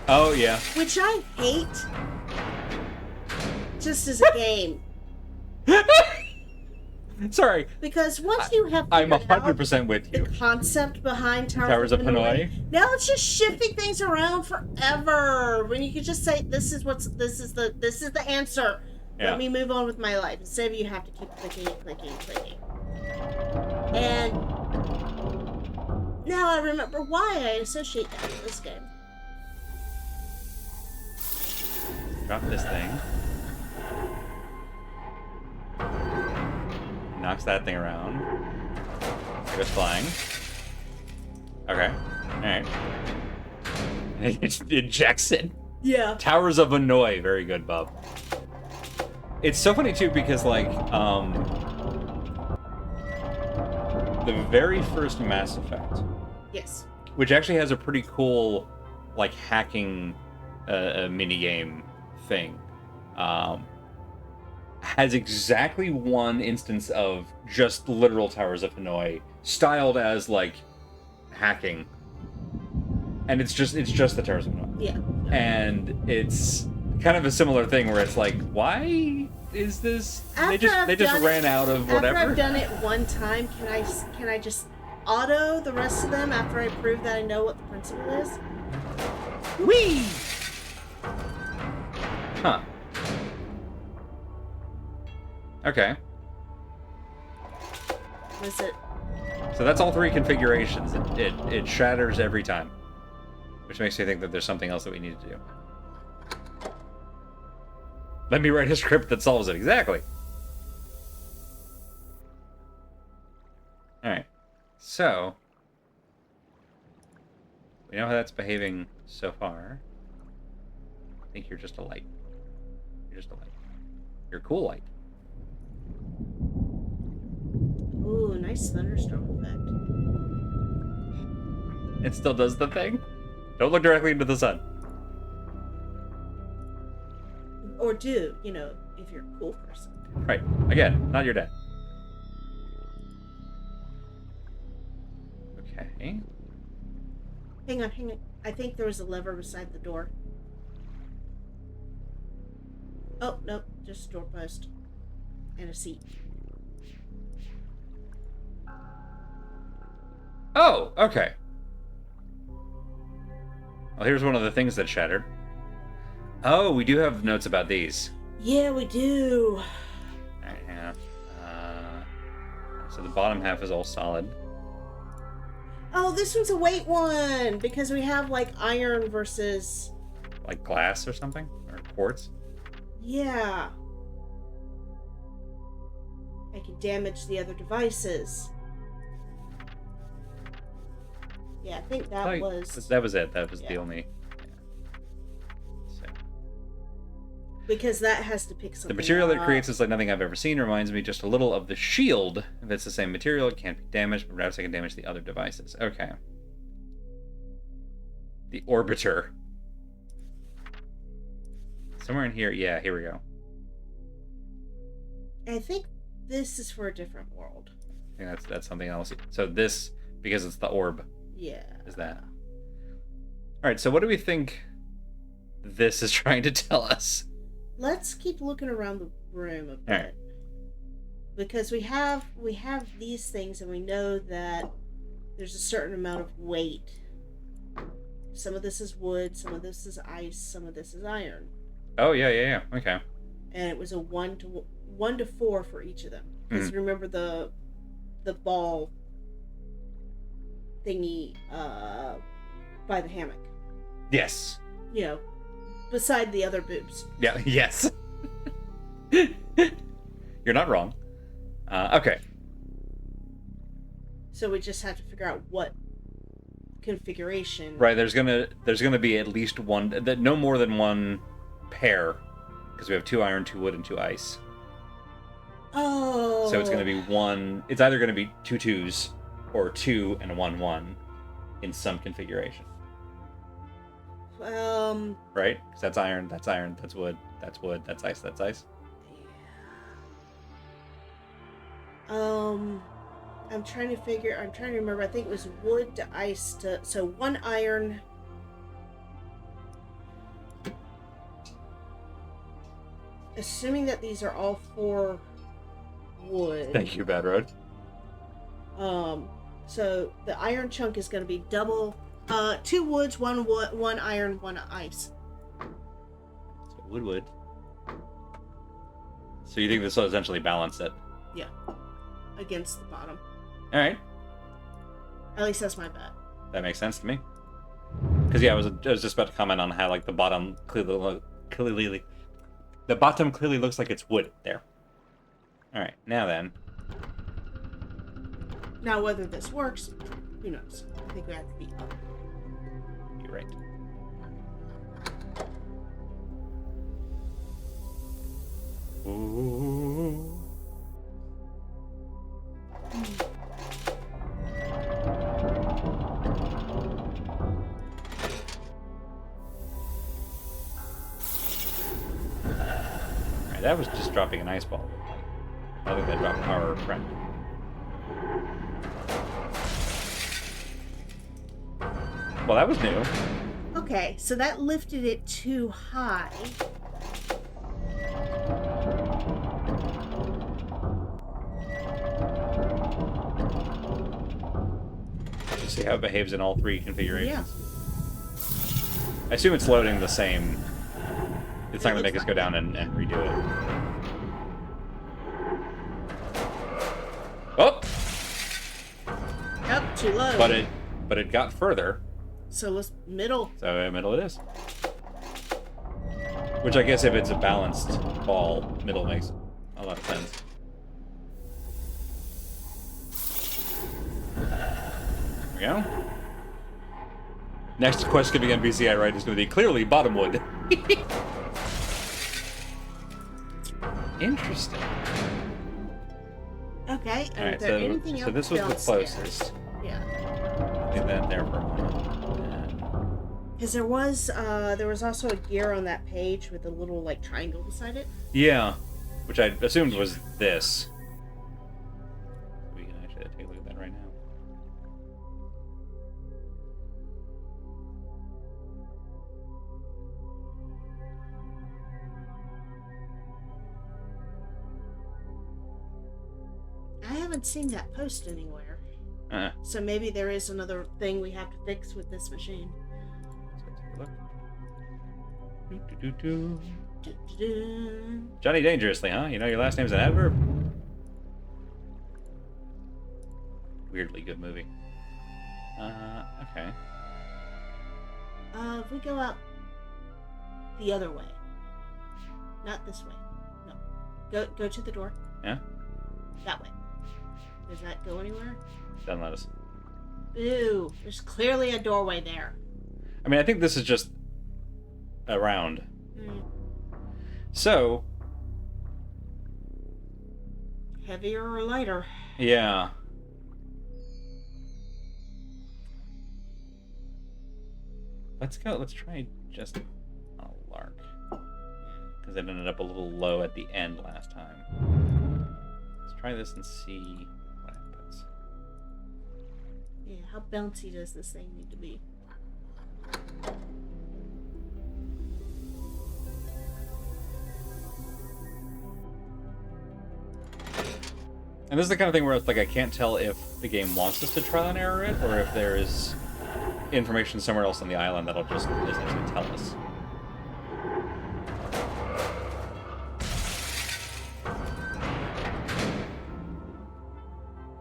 Speaker 2: Oh, yeah.
Speaker 1: Which I hate just as a game.
Speaker 2: Sorry.
Speaker 1: Because once you have
Speaker 2: I'm
Speaker 1: figured out
Speaker 2: 100% with you.
Speaker 1: the concept behind
Speaker 2: Towers of Hanoi.
Speaker 1: now it's just shifting things around forever. When you could just say this is the answer. Let me move on with my life. Instead of you have to keep clicking. And now I remember why I associate that with this game.
Speaker 2: Drop this thing. Knocks that thing around. It goes flying. Okay. Alright. It ejects it.
Speaker 1: Yeah.
Speaker 2: Towers of Annoy. Very good, Bob. It's so funny, too, because, like, the very first Mass Effect.
Speaker 1: Yes.
Speaker 2: Which actually has a pretty cool, like, hacking minigame thing. Has exactly one instance of just literal Towers of Hanoi, styled as, like, hacking. And it's just the Towers of Hanoi.
Speaker 1: Yeah.
Speaker 2: And it's kind of a similar thing where it's like, why is this? They just ran out of whatever.
Speaker 1: After I've done it one time, can I just auto the rest of them after I prove that I know what the principle is?
Speaker 2: Whee! Huh. Okay.
Speaker 1: Was it?
Speaker 2: So that's all three configurations. It shatters every time. Which makes me think that there's something else that we need to do. Let me write a script that solves it. Exactly. Alright. So, we know how that's behaving so far. I think you're just a light. You're just a light. You're a cool light.
Speaker 1: Ooh, nice thunderstorm effect.
Speaker 2: It still does the thing. Don't look directly into the sun.
Speaker 1: Or do, if you're a cool person.
Speaker 2: Right. Again, not your dad. Okay.
Speaker 1: Hang on. I think there was a lever beside the door. Oh, nope. Just a doorpost. And a seat.
Speaker 2: Oh, okay. Well, here's one of the things that shattered. Oh, we do have notes about these.
Speaker 1: Yeah, we do.
Speaker 2: Alright, yeah. So the bottom half is all solid.
Speaker 1: Oh, this one's a weight one because we have like iron versus
Speaker 2: like glass or something, or quartz.
Speaker 1: Yeah. I can damage the other devices. Yeah, I think that was
Speaker 2: it. That was the only.
Speaker 1: Because that has to pick something.
Speaker 2: The material
Speaker 1: up.
Speaker 2: that creates is like nothing I've ever seen. Reminds me just a little of the shield. If it's the same material, it can't be damaged, but perhaps I can damage the other devices. Okay. The orbiter. Somewhere in here. Yeah, here we go.
Speaker 1: I think this is for a different world.
Speaker 2: I think that's something else. So this, because it's the orb.
Speaker 1: Yeah.
Speaker 2: Is that. Alright, so what do we think this is trying to tell us?
Speaker 1: Let's keep looking around the room a bit.
Speaker 2: Right.
Speaker 1: Because we have these things and we know that there's a certain amount of weight. Some of this is wood, some of this is ice, some of this is iron.
Speaker 2: Oh yeah. Okay.
Speaker 1: And it was a 1 to 4 for each of them. Because remember the ball thingy by the hammock.
Speaker 2: Yes.
Speaker 1: Beside the other boobs.
Speaker 2: Yeah, yes. You're not wrong. Okay.
Speaker 1: So we just have to figure out what configuration.
Speaker 2: Right, there's gonna be at least one, no more than one pair, because we have 2 iron, 2 wood, and 2 ice.
Speaker 1: Oh.
Speaker 2: So it's gonna be one. It's either gonna be 2 2s or 2 and 1 1 in some configuration. Right? Because that's iron, that's wood, that's ice, that's ice.
Speaker 1: I'm trying to remember. I think it was wood to ice to. So 1 iron. Assuming that these are all 4 wood.
Speaker 2: Thank you, Bad Road.
Speaker 1: So the iron chunk is going to be double. 2 woods, 1 wood, 1 iron, 1 ice.
Speaker 2: So wood. So you think this will essentially balance it?
Speaker 1: Yeah. Against the bottom.
Speaker 2: All right.
Speaker 1: At least that's my bet.
Speaker 2: That makes sense to me. Because yeah, I was just about to comment on how like the bottom clearly looks like it's wood there. All right, now then.
Speaker 1: Now whether this works, who knows? I think we have to be up.
Speaker 2: You're right. Ooh. Alright, that was just dropping an ice ball. I think that dropped our friend. Well, that was new.
Speaker 1: Okay, so that lifted it too high.
Speaker 2: See how it behaves in all three configurations.
Speaker 1: Yeah.
Speaker 2: I assume it's loading the same. It's not going to make us go down and redo it. Oh!
Speaker 1: Yep, too low.
Speaker 2: But it got further.
Speaker 1: So let's middle.
Speaker 2: So middle it is. Which I guess if it's a balanced ball, middle makes a lot of sense. There we go. Next quest giving NPC I write is going to be clearly bottomwood. Interesting.
Speaker 1: Okay, and
Speaker 2: Alright,
Speaker 1: is there anything else
Speaker 2: so this was
Speaker 1: downstairs?
Speaker 2: the closest.
Speaker 1: Yeah.
Speaker 2: Leave that there for a moment.
Speaker 1: Because there was also a gear on that page with a little like triangle beside it.
Speaker 2: Yeah, which I assumed was this. We can actually take a look at that right now.
Speaker 1: I haven't seen that post anywhere.
Speaker 2: Uh-huh.
Speaker 1: So maybe there is another thing we have to fix with this machine.
Speaker 2: Let's take a look. Do.
Speaker 1: Do-do-do.
Speaker 2: Johnny Dangerously, huh? You know your last name's an adverb? Weirdly good movie. Okay.
Speaker 1: If we go out the other way. Not this way. No. Go to the door.
Speaker 2: Yeah?
Speaker 1: That way. Does that go anywhere?
Speaker 2: Doesn't let us.
Speaker 1: Ooh, there's clearly a doorway there.
Speaker 2: I mean, I think this is just around.
Speaker 1: Hmm.
Speaker 2: So,
Speaker 1: Heavier or lighter?
Speaker 2: yeah. Let's go. Let's try just a lark. Because it ended up a little low at the end last time. Let's try this and see what happens.
Speaker 1: Yeah, how bouncy does this thing need to be?
Speaker 2: And this is the kind of thing where it's like I can't tell if the game wants us to trial and error it, or if there is information somewhere else on the island that'll just essentially tell us.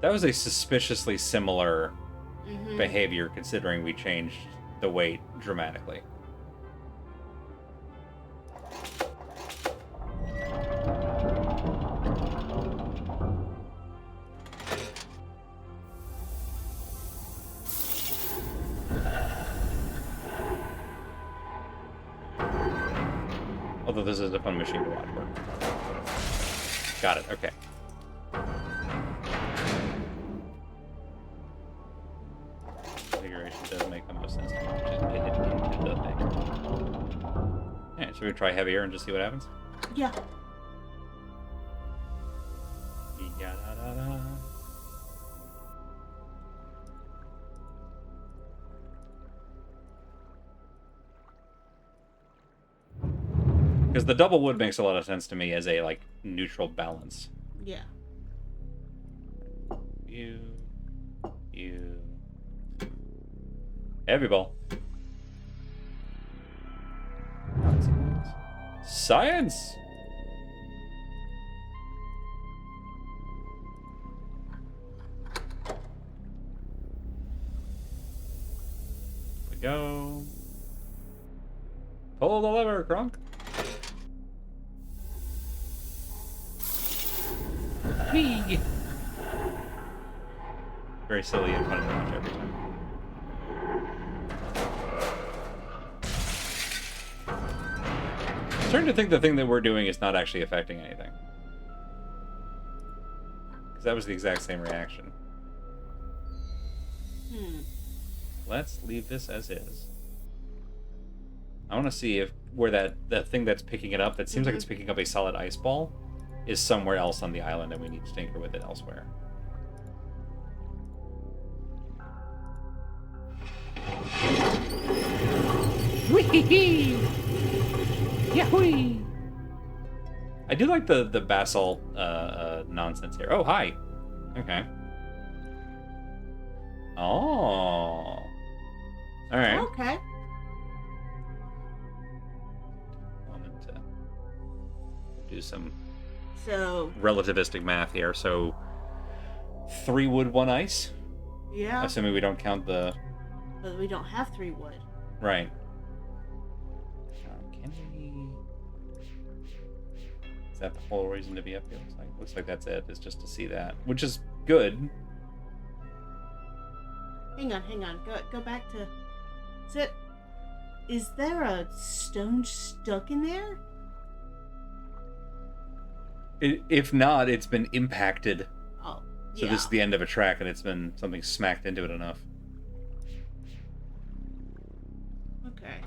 Speaker 2: That was a suspiciously similar behavior, considering we changed the weight dramatically. Although this is a fun machine to watch work. Got it, okay. Configuration does make the most sense to me. Just get it into the thing. Alright, should we try heavier and just see what happens?
Speaker 1: Yeah.
Speaker 2: Ya-da-da-da. Because the double wood makes a lot of sense to me as a, like, neutral balance.
Speaker 1: Yeah.
Speaker 2: You. Heavy ball. Science! go. Pull the lever, Kronk. Whee! Very silly and fun to watch every time. I'm starting to think the thing that we're doing is not actually affecting anything. Because that was the exact same reaction. Let's leave this as is. I want to see if where that thing that's picking it up, that seems like it's picking up a solid ice ball, is somewhere else on the island and we need to tinker with it elsewhere. Whee! Yahoo! I do like the basalt nonsense here. Oh, hi. Okay. Oh. All right.
Speaker 1: Okay.
Speaker 2: Moment to do some
Speaker 1: So
Speaker 2: relativistic math here. So 3 wood, 1 ice.
Speaker 1: yeah.
Speaker 2: Assuming we don't count the.
Speaker 1: But we don't have 3 wood.
Speaker 2: Right. Can we? Is that the whole reason to be up here? Looks like that's it. Is just to see that, which is good.
Speaker 1: Hang on. Go back to. Is there a stone stuck in there?
Speaker 2: If not, it's been impacted.
Speaker 1: Oh,
Speaker 2: So
Speaker 1: yeah.
Speaker 2: this is the end of a track, and it's been something smacked into it enough.
Speaker 1: Okay.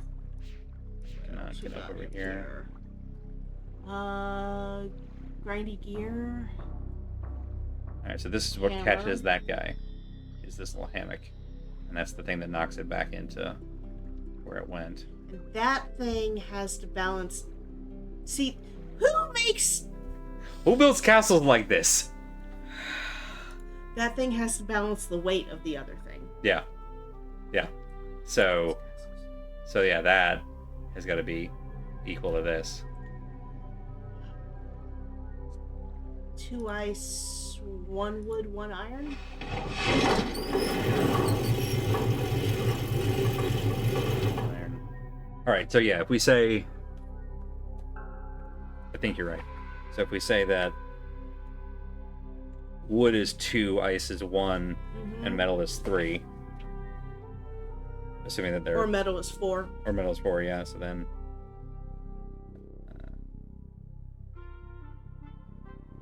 Speaker 2: Get up over here.
Speaker 1: Grindy gear.
Speaker 2: Alright, so this is what
Speaker 1: Hammer.
Speaker 2: catches that guy. Is this little hammock. And that's the thing that knocks it back into where it went.
Speaker 1: And that thing has to balance. See,
Speaker 2: Who builds castles like this?
Speaker 1: that thing has to balance the weight of the other thing.
Speaker 2: Yeah. So yeah, that has got to be equal to this.
Speaker 1: 2 ice, 1 wood, 1 iron.
Speaker 2: All right, so yeah, if we say, I think you're right. So if we say that wood is 2, ice is 1, and metal is 3, assuming that they're
Speaker 1: Or metal is 4.
Speaker 2: or metal is 4, yeah. So then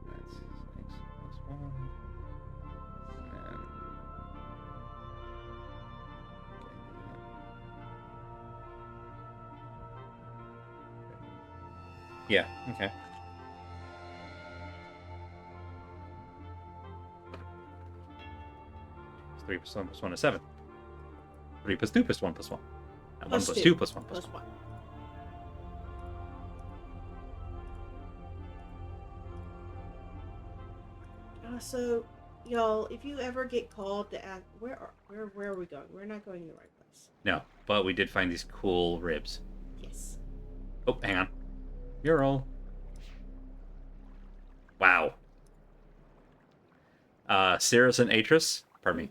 Speaker 2: that's 6 plus 1, and then yeah, okay. It's 3 plus 1 plus 1 is 7. 3 plus 2 plus 1 plus 1. And 1 plus 2 plus 1 plus 1.
Speaker 1: So, y'all, if you ever get called to ask, where are we going? We're not going to the right place.
Speaker 2: No, but we did find these cool ribs.
Speaker 1: Yes.
Speaker 2: Oh, hang on. Mural. Wow. Cirrus and Atris. Pardon me.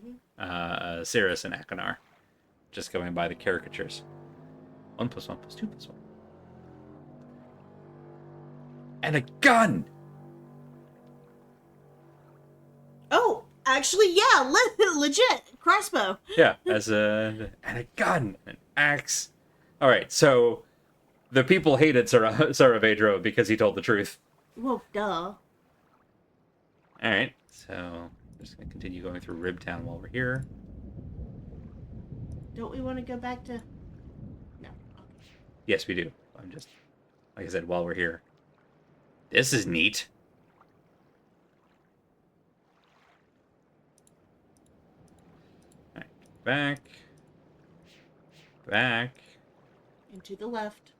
Speaker 2: Cirrus and Achenar. Just going by the caricatures. 1 plus 1 plus 2 plus 1. And a gun!
Speaker 1: Oh, actually, yeah, legit crossbow.
Speaker 2: Yeah, and a gun, an axe. All right, so the people hated Saravedro because he told the truth.
Speaker 1: Well, duh.
Speaker 2: All right, so I'm just gonna continue going through Ribtown while we're here.
Speaker 1: Don't we want to go back to? No.
Speaker 2: Yes, we do. I'm just, like I said, while we're here. This is neat. All right, back.
Speaker 1: And to the left.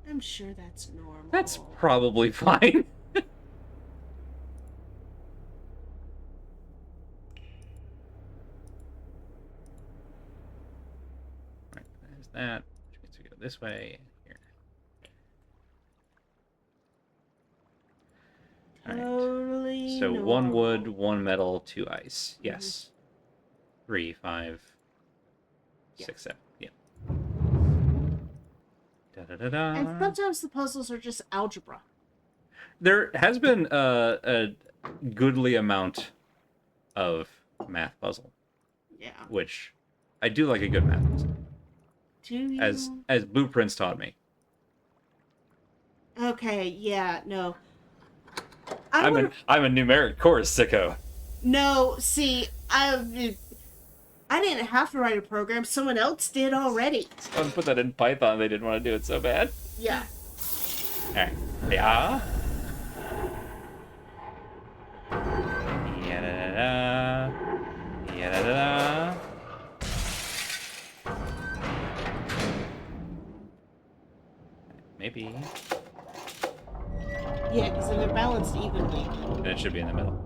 Speaker 1: I'm sure that's normal.
Speaker 2: That's probably fine. Right, there's that. Which means we go this way and here.
Speaker 1: Totally
Speaker 2: So 1 wood, 1 metal, 2 ice. Yes. 3, 5, 6, 7. Yeah. Da-da-da-da.
Speaker 1: And sometimes the puzzles are just algebra.
Speaker 2: There has been a goodly amount of math puzzle.
Speaker 1: Yeah.
Speaker 2: Which I do like a good math puzzle.
Speaker 1: Do you?
Speaker 2: As Blueprints taught me.
Speaker 1: Okay, yeah, no.
Speaker 2: I'm a numeric course sicko.
Speaker 1: No, see, I didn't have to write a program. Someone else did already.
Speaker 2: Someone put that in Python. They didn't want to do it so bad.
Speaker 1: Yeah.
Speaker 2: All right. Yeah. Yeah-da-da-da. Yeah-da-da-da. Maybe.
Speaker 1: Yeah, because then they're balanced evenly.
Speaker 2: And it should be in the middle.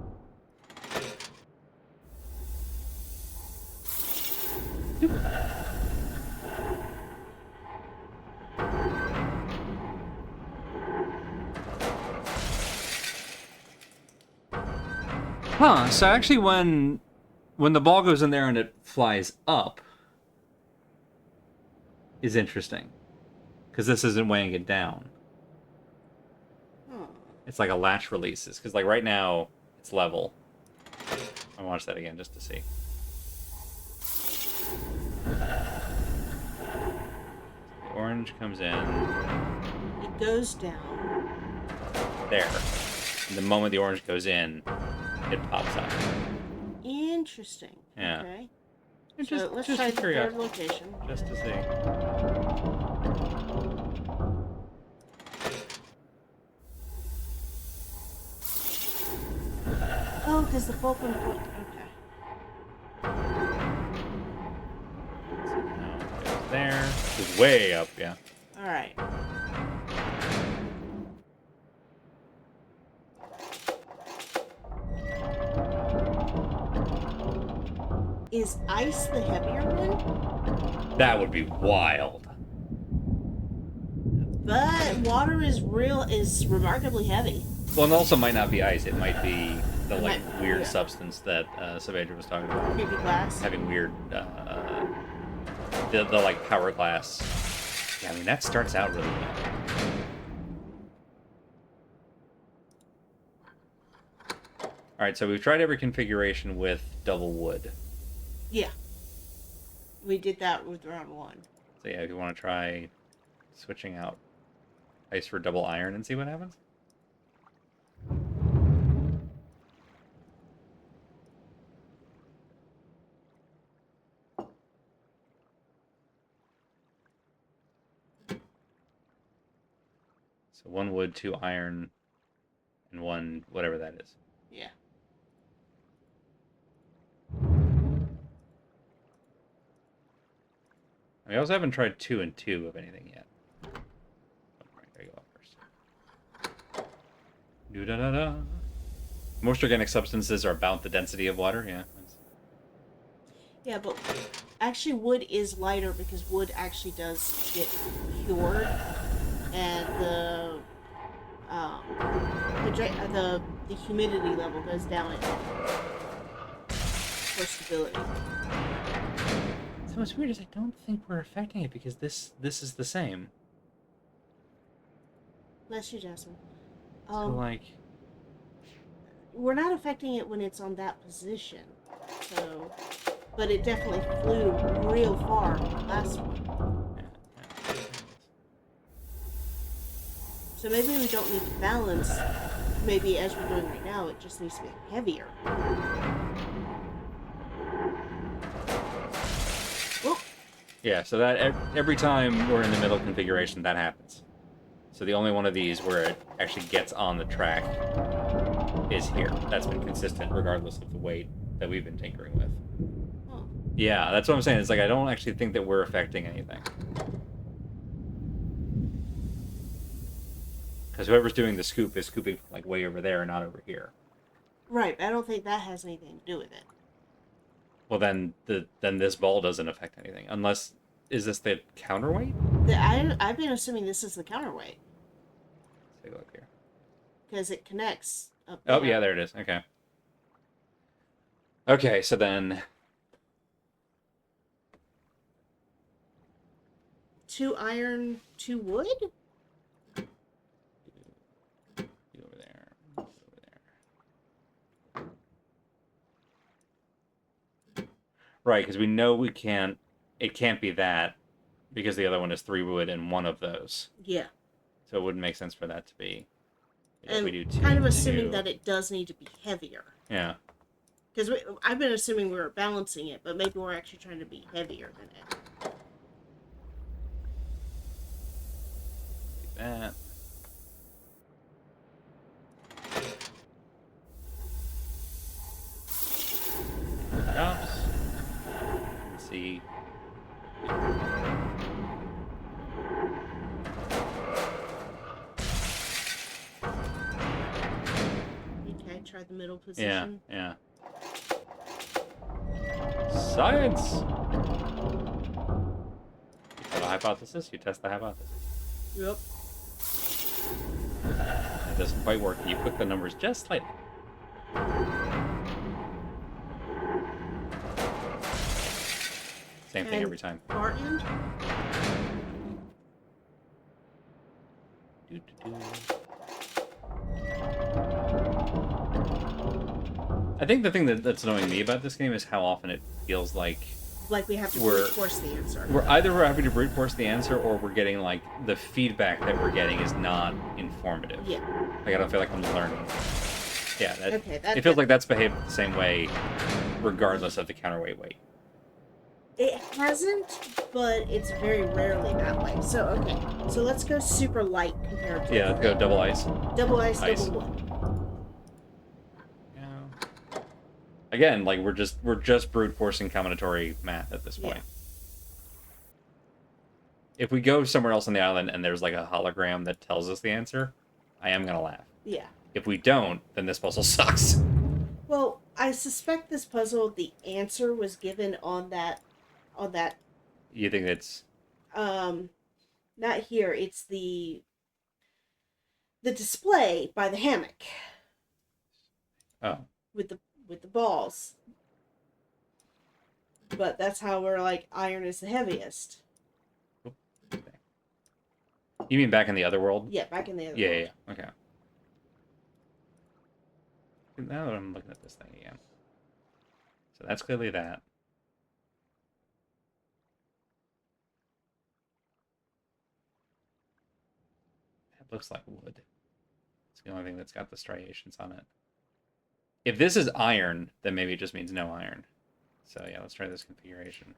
Speaker 2: Huh, so actually when the ball goes in there and it flies up is interesting. Because this isn't weighing it down. It's like a latch releases. Because like right now, it's level. I'll watch that again just to see. The orange comes in.
Speaker 1: It goes down.
Speaker 2: There. And the moment the orange goes in, it pops up.
Speaker 1: Interesting.
Speaker 2: Yeah.
Speaker 1: Okay.
Speaker 2: So
Speaker 1: let's try the third location.
Speaker 2: Just to see.
Speaker 1: Oh, because the fulcrum point. Okay.
Speaker 2: So now it goes there. It's way up, yeah.
Speaker 1: All right. Is ice the heavier one?
Speaker 2: That would be wild.
Speaker 1: But water is remarkably heavy.
Speaker 2: Well, and also might not be ice. It might be the like weird
Speaker 1: yeah.
Speaker 2: substance that Saavedra was talking about.
Speaker 1: Maybe glass.
Speaker 2: Having weird, the like power glass. Yeah, I mean that starts out really well. All right, so we've tried every configuration with double wood.
Speaker 1: Yeah. We did that with round 1.
Speaker 2: So yeah, if you want to try switching out ice for double iron and see what happens. So 1 wood, 2 iron, and 1 whatever that is.
Speaker 1: Yeah.
Speaker 2: We also haven't tried 2 and 2 of anything yet. Oh, I gotta go up first. Do-da-da-da. Most organic substances are about the density of water, yeah.
Speaker 1: Yeah, but actually wood is lighter because wood actually does get cured, and the humidity level goes down for stability.
Speaker 2: So what's weird is I don't think we're affecting it because this is the same.
Speaker 1: Bless you, Jasmine.
Speaker 2: So like,
Speaker 1: we're not affecting it when it's on that position. So, but it definitely flew real far last one.
Speaker 2: yeah.
Speaker 1: So maybe we don't need to balance. Maybe as we're doing right now, it just needs to be heavier.
Speaker 2: Yeah, so that every time we're in the middle configuration, that happens. So the only one of these where it actually gets on the track is here. That's been consistent regardless of the weight that we've been tinkering with.
Speaker 1: Huh.
Speaker 2: Yeah, that's what I'm saying. It's like I don't actually think that we're affecting anything. Because whoever's doing the scoop is scooping like way over there and not over here.
Speaker 1: Right, I don't think that has anything to do with it.
Speaker 2: Well, then this ball doesn't affect anything. Unless, is this the counterweight?
Speaker 1: I've been assuming this is the counterweight.
Speaker 2: Let's take a look here.
Speaker 1: Because it connects up there.
Speaker 2: Oh, yeah, there it is. Okay. Okay, so then...
Speaker 1: 2 iron, 2 wood?
Speaker 2: Over there. Over there. Right, because we know we can't... It can't be that, because the other one is 3 wood and 1 of those.
Speaker 1: Yeah.
Speaker 2: So it wouldn't make sense for that to be...
Speaker 1: And
Speaker 2: we do 2,
Speaker 1: kind of assuming
Speaker 2: 2.
Speaker 1: that it does need to be heavier.
Speaker 2: Yeah.
Speaker 1: Because I've been assuming we were balancing it, but maybe we're actually trying to be heavier than it.
Speaker 2: That. Drops. Let's see.
Speaker 1: Okay, try the middle position.
Speaker 2: Yeah. Science! You have a hypothesis, you test the hypothesis.
Speaker 1: Yep.
Speaker 2: It doesn't quite work. You click the numbers just slightly. Same thing every time.
Speaker 1: Far end?
Speaker 2: I think the thing that's annoying me about this game is how often it feels like
Speaker 1: we have to brute force the answer.
Speaker 2: We're having to brute force the answer, or we're getting like the feedback that we're getting is not informative.
Speaker 1: Yeah.
Speaker 2: Like I don't feel like I'm learning. Yeah. It feels
Speaker 1: that,
Speaker 2: like that's behaved the same way, regardless of the counterweight weight.
Speaker 1: It hasn't, but it's very rarely that way. So okay, so let's go super light compared to.
Speaker 2: Yeah, let's go double ice.
Speaker 1: Double ice. Double wood.
Speaker 2: Again, like we're just brute forcing combinatory math at this point. Yeah. If we go somewhere else on the island and there's like a hologram that tells us the answer, I am gonna laugh.
Speaker 1: Yeah.
Speaker 2: If we don't, then this puzzle sucks.
Speaker 1: Well, I suspect this puzzle, the answer was given on that.
Speaker 2: You think it's?
Speaker 1: Not here. It's the display by the hammock.
Speaker 2: Oh.
Speaker 1: With the balls. But that's how we're like, iron is the heaviest.
Speaker 2: You mean back in the other world?
Speaker 1: Yeah, back in the other world.
Speaker 2: Yeah. Okay. Now that I'm looking at this thing again. So that's clearly that. It looks like wood. It's the only thing that's got the striations on it. If this is iron, then maybe it just means no iron. So yeah, let's try this configuration.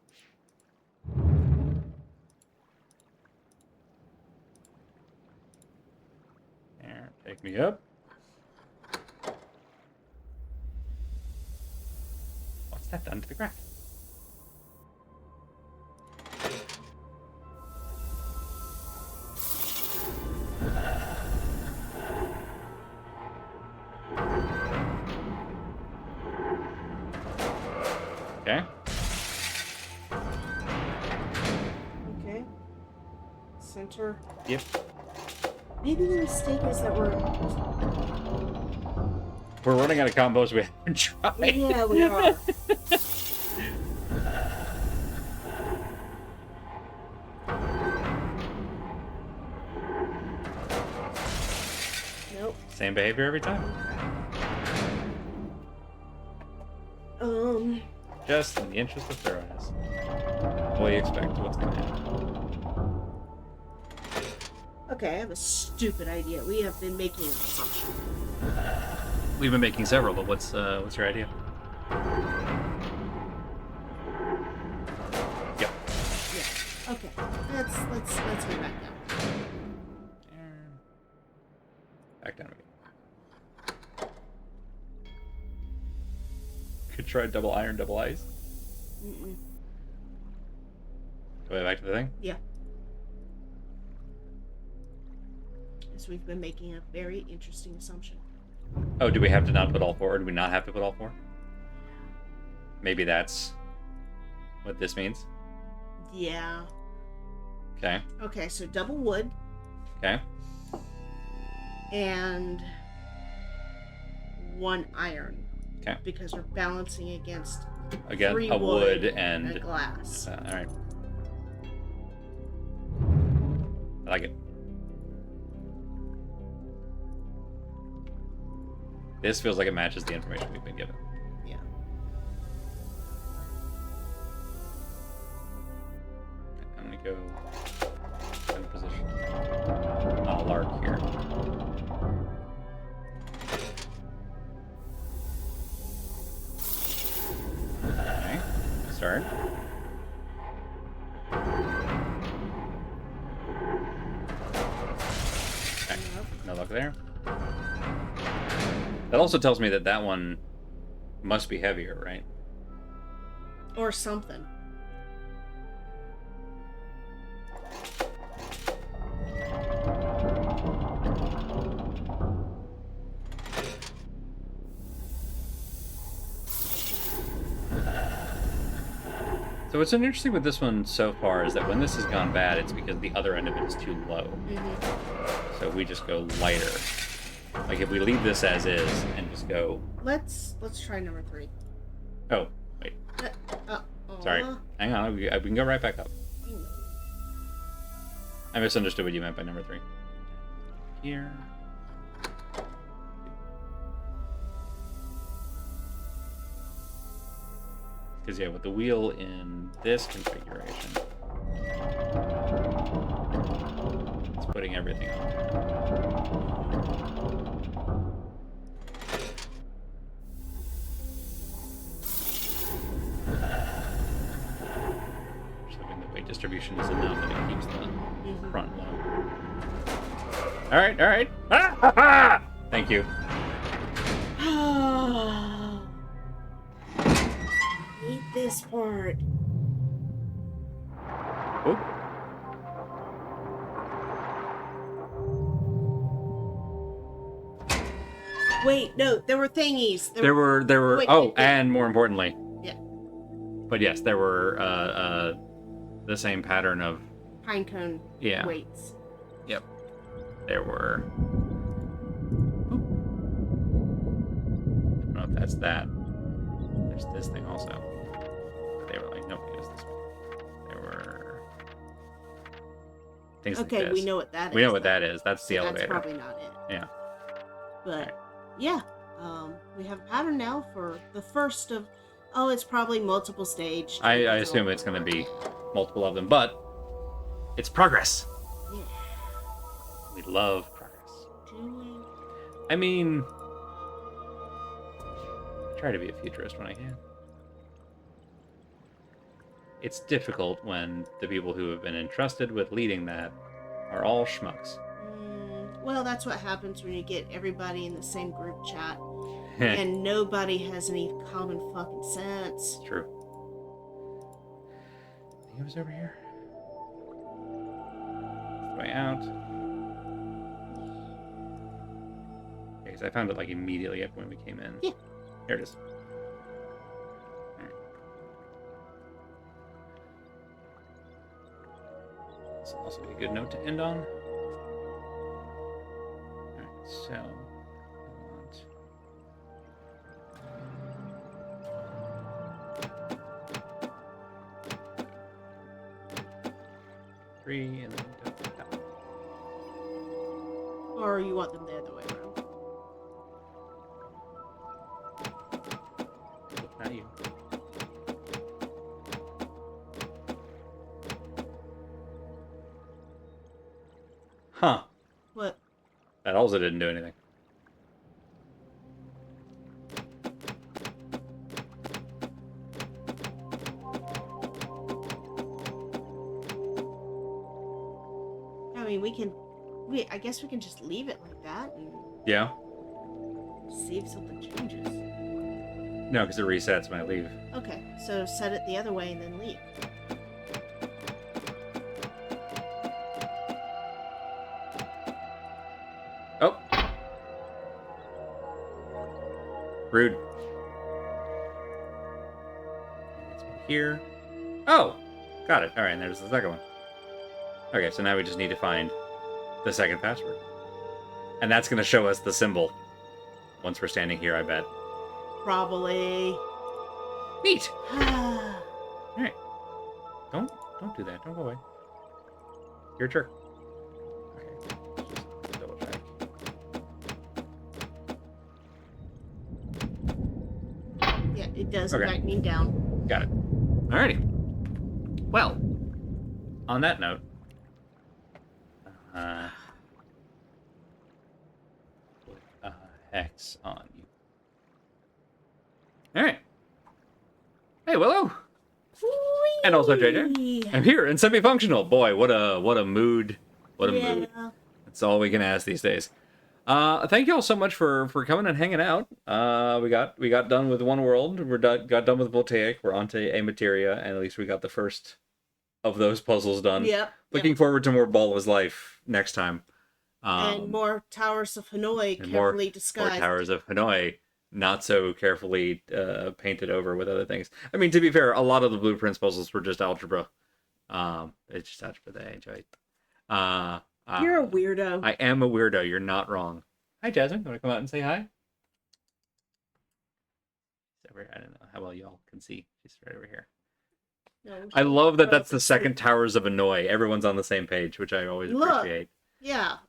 Speaker 2: There, take me up. What's that done to the graph? Okay.
Speaker 1: Okay. Center.
Speaker 2: Yep.
Speaker 1: Maybe the mistake is that we're
Speaker 2: running out of combos we haven't tried.
Speaker 1: Yeah, we are. Nope.
Speaker 2: Same behavior every time. Just in the interest of thoroughness. What do you expect? What's going to happen?
Speaker 1: Okay, I have a stupid idea. We have been making an assumption.
Speaker 2: We've been making several, but what's your idea? Yep.
Speaker 1: Yeah. Okay. Let's go back down.
Speaker 2: Back down again. Could try double iron, double ice.
Speaker 1: Mm-mm.
Speaker 2: Go back to the thing?
Speaker 1: Yeah. So we've been making a very interesting assumption.
Speaker 2: Oh, do we have to not put all 4, or do we not have to put all 4? Maybe that's what this means?
Speaker 1: Yeah.
Speaker 2: Okay.
Speaker 1: Okay, so double wood.
Speaker 2: Okay.
Speaker 1: And 1 iron.
Speaker 2: Okay.
Speaker 1: Because we're balancing against
Speaker 2: again
Speaker 1: 3
Speaker 2: a
Speaker 1: wood
Speaker 2: and
Speaker 1: a glass.
Speaker 2: All right. I like it. This feels like it matches the information we've been given.
Speaker 1: Yeah.
Speaker 2: I'm gonna go in position. I'll lark here. Okay, start. Okay, no luck there. That also tells me that that one must be heavier, right?
Speaker 1: Or something.
Speaker 2: So what's interesting with this one so far is that when this has gone bad, it's because the other end of it is too low. Mm-hmm. So we just go lighter. Like if we leave this as is and just go.
Speaker 1: Let's try number 3.
Speaker 2: Oh wait. Sorry. Hang on. We can go right back up. I misunderstood what you meant by number 3. Here. Because, yeah, with the wheel in this configuration, it's putting everything on there. Just hoping the weight distribution is enough that it keeps the front low. All right, all right. Ah! Thank you.
Speaker 1: Eat this part.
Speaker 2: Oh.
Speaker 1: Wait, no, there were thingies.
Speaker 2: There were. Wait, and more importantly.
Speaker 1: Yeah.
Speaker 2: But yes, there were the same pattern of
Speaker 1: pinecone weights.
Speaker 2: Yep. There were. I don't know if that's that. There's this thing also. They were like, nope, it was this one. There were things like this.
Speaker 1: Okay, we know what that is.
Speaker 2: We know what that is. That's the elevator.
Speaker 1: That's probably not it.
Speaker 2: Yeah.
Speaker 1: But, yeah. We have a pattern now for the first of... Oh, it's probably multiple stage.
Speaker 2: I assume it's going to be multiple of them, but it's progress.
Speaker 1: Yeah.
Speaker 2: We love progress.
Speaker 1: Do we?
Speaker 2: I mean... try to be a futurist when I can. It's difficult when the people who have been entrusted with leading that are all schmucks.
Speaker 1: Well, that's what happens when you get everybody in the same group chat and nobody has any common fucking sense.
Speaker 2: It's true. I think it was over here. It's the way out. Yeah, because I found it like immediately after when we came in.
Speaker 1: Yeah.
Speaker 2: Here it is. Alright. This will also be a good note to end on. Alright, so I want 3 and then go like that.
Speaker 1: Or you want them the other way around.
Speaker 2: Not you. Huh.
Speaker 1: What?
Speaker 2: That also didn't do anything.
Speaker 1: I mean, I guess we can just leave it like that and
Speaker 2: Yeah.
Speaker 1: see if something changes.
Speaker 2: No, because it resets when I leave.
Speaker 1: Okay, so set it the other way and then leave.
Speaker 2: Oh. Rude. It's here. Oh! Got it. Alright, and there's the second one. Okay, so now we just need to find the second password. And that's going to show us the symbol once we're standing here, I bet.
Speaker 1: Probably.
Speaker 2: Neat. All right. Don't do that. Don't go away. You're a jerk. Okay. Just double check.
Speaker 1: Yeah, it does in fact mean down.
Speaker 2: Got it. Alrighty. Well, on that note, put a hex on you. All right. Hey, Willow.
Speaker 1: Whee!
Speaker 2: And also JJ. I'm here and semi-functional. Boy, what a mood. What a mood. That's all we can ask these days. Thank you all so much for coming and hanging out. We got done with one world. Got done with Voltaic. We're on to A Materia, and at least we got the first of those puzzles done.
Speaker 1: Yep.
Speaker 2: Looking forward to more Ball is Life next time.
Speaker 1: And more Towers of Hanoi carefully disguised. More
Speaker 2: Towers of Hanoi, not so carefully painted over with other things. I mean, to be fair, a lot of the Blueprints puzzles were just algebra. It's just algebra that I enjoyed.
Speaker 1: You're a weirdo.
Speaker 2: I am a weirdo. You're not wrong. Hi, Jasmine. Want to come out and say hi? I don't know how well y'all can see. She's right over here. No, I love that that's the second Towers of Annoy. Everyone's on the same page, which I always appreciate.
Speaker 1: Yeah.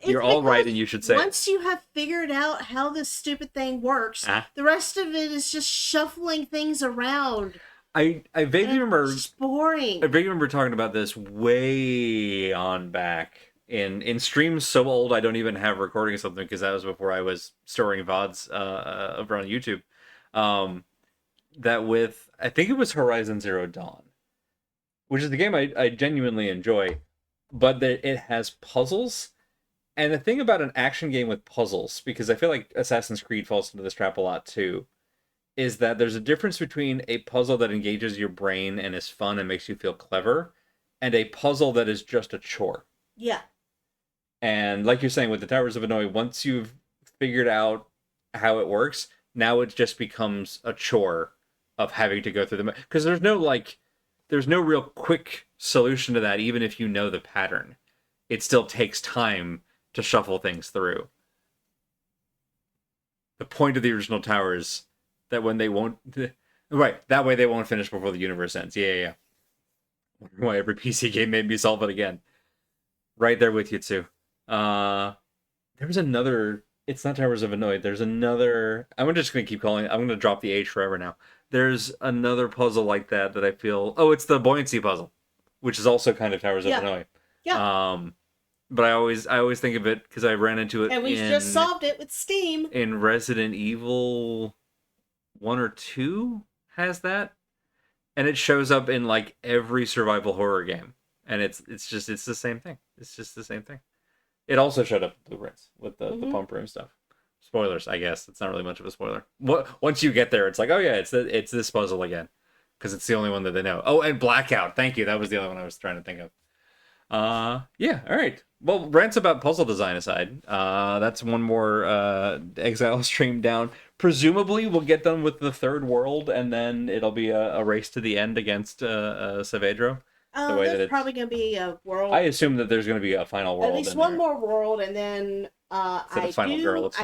Speaker 2: You're all right, and you should say
Speaker 1: once you have figured out how this stupid thing works, the rest of it is just shuffling things around.
Speaker 2: I vaguely remember.
Speaker 1: It's boring.
Speaker 2: I vaguely remember talking about this way on back in streams so old I don't even have recording of something, because that was before I was storing VODs over on YouTube. That with, I think it was Horizon Zero Dawn, which is the game I genuinely enjoy, but that it has puzzles. And the thing about an action game with puzzles, because I feel like Assassin's Creed falls into this trap a lot too, is that there's a difference between a puzzle that engages your brain and is fun and makes you feel clever, and a puzzle that is just a chore.
Speaker 1: Yeah.
Speaker 2: And like you're saying with the Towers of Annoy, once you've figured out how it works, now it just becomes a chore of having to go through them. Because there's no real quick solution to that, even if you know the pattern. It still takes time to shuffle things through. The point of the original Towers, that when they won't... Right, that way they won't finish before the universe ends. Yeah. Wondering why every PC game made me solve it again. Right there with you, too. There was another... It's not Towers of Annoy. There's another... I'm just going to keep calling it... I'm going to drop the H forever now. There's another puzzle like that I feel... Oh, it's the buoyancy puzzle, which is also kind of Towers of Annoy.
Speaker 1: Yeah.
Speaker 2: But I always think of it because I ran into it
Speaker 1: and we just solved it with Steam.
Speaker 2: In Resident Evil 1 or 2 has that. And it shows up in like every survival horror game. And it's the same thing. It's just the same thing. It also showed up in Blueprints with the pump room stuff. Spoilers, I guess. It's not really much of a spoiler. Once you get there, it's like, oh yeah, it's this puzzle again. Because it's the only one that they know. Oh, and Blackout. Thank you. That was the other one I was trying to think of. Yeah, all right. Well, rants about puzzle design aside, that's one more Exile stream down. Presumably, we'll get done with the third world, and then it'll be a race to the end against Saavedro.
Speaker 1: There's probably going to be a world.
Speaker 2: I assume that there's going to be a final world.
Speaker 1: At least one more world, and then
Speaker 2: world.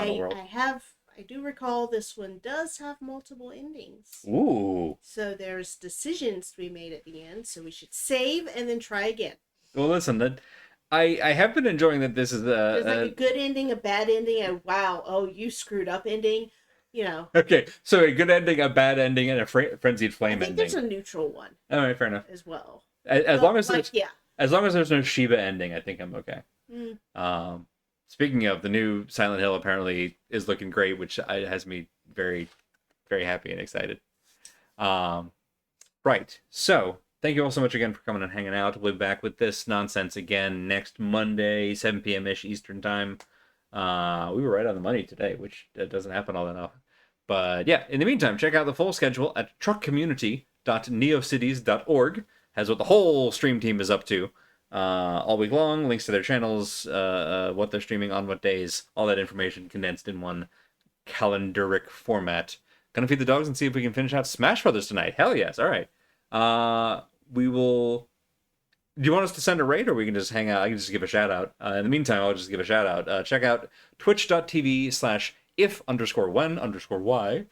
Speaker 1: I do recall this one does have multiple endings.
Speaker 2: Ooh.
Speaker 1: So there's decisions to be made at the end, so we should save and then try again.
Speaker 2: Well, listen, I have been enjoying that this is
Speaker 1: there's like a good ending, a bad ending, and wow, oh, you screwed up ending, you know.
Speaker 2: Okay, so a good ending, a bad ending, and a frenzied flame ending.
Speaker 1: I think there's a neutral one.
Speaker 2: All right, fair enough.
Speaker 1: As well.
Speaker 2: As long as there's no Shiva ending, I think I'm okay. Speaking of, the new Silent Hill apparently is looking great, which has me very, very happy and excited. Right, so thank you all so much again for coming and hanging out. We'll be back with this nonsense again next Monday, 7 p.m.-ish Eastern Time. We were right on the money today, which doesn't happen all that often. But yeah, in the meantime, check out the full schedule at truckcommunity.neocities.org. Has what the whole stream team is up to all week long. Links to their channels, what they're streaming on what days, all that information condensed in one calendaric format. Gonna feed the dogs and see if we can finish out Smash Brothers tonight. Hell yes. All right. We will... Do you want us to send a raid, or we can just hang out? I can just give a shout out. In the meantime, I'll just give a shout out. Check out twitch.tv/ESO if_when_y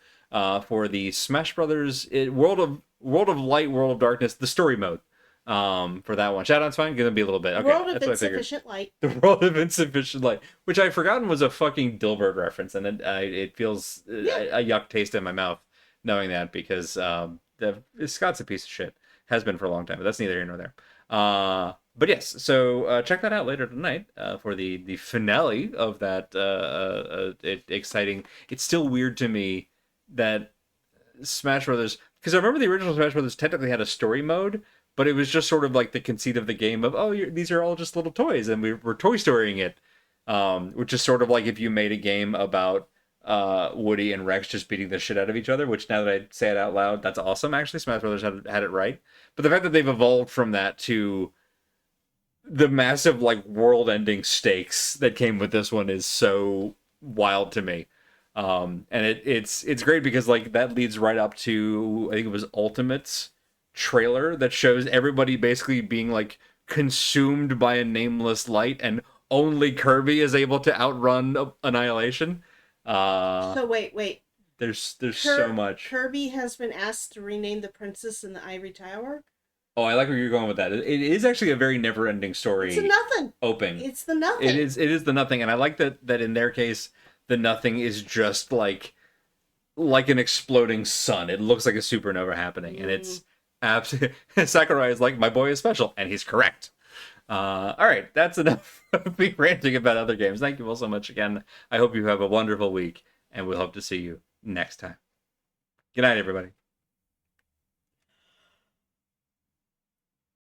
Speaker 2: for the Smash Brothers World of Light, World of Darkness, the story mode. For that one. Shout-out's fine. Gonna be a little bit. Okay,
Speaker 1: World of Insufficient Light.
Speaker 2: The World of Insufficient Light, which I'd forgotten was a fucking Dilbert reference, and it feels a yuck taste in my mouth knowing that, because Scott's a piece of shit. Has been for a long time, but that's neither here nor there. But yes, so check that out later tonight for the finale of that exciting. It's still weird to me that Smash Brothers, because I remember the original Smash Brothers technically had a story mode, but it was just sort of like the conceit of the game of, these are all just little toys, and we're Toy Storying it, which is sort of like if you made a game about Woody and Rex just beating the shit out of each other, which now that I say it out loud, that's awesome. Actually, Smash Brothers had it right. But the fact that they've evolved from that to the massive like world-ending stakes that came with this one is so wild to me. And it's great because like that leads right up to, I think it was Ultimate's trailer that shows everybody basically being like consumed by a nameless light, and only Kirby is able to outrun Annihilation.
Speaker 1: So wait.
Speaker 2: There's so much.
Speaker 1: Kirby has been asked to rename the princess in the Ivory Tower.
Speaker 2: Oh, I like where you're going with that. It is actually a very never-ending story.
Speaker 1: It's a nothing.
Speaker 2: Opening.
Speaker 1: It's the nothing.
Speaker 2: It is the nothing, and I like that in their case, the nothing is just like an exploding sun. It looks like a supernova happening, and it's absolutely. Sakurai is like, my boy is special, and he's correct. All right, that's enough of me ranting about other games. Thank you all so much again. I hope you have a wonderful week, and we'll hope to see you next time. Good night, everybody.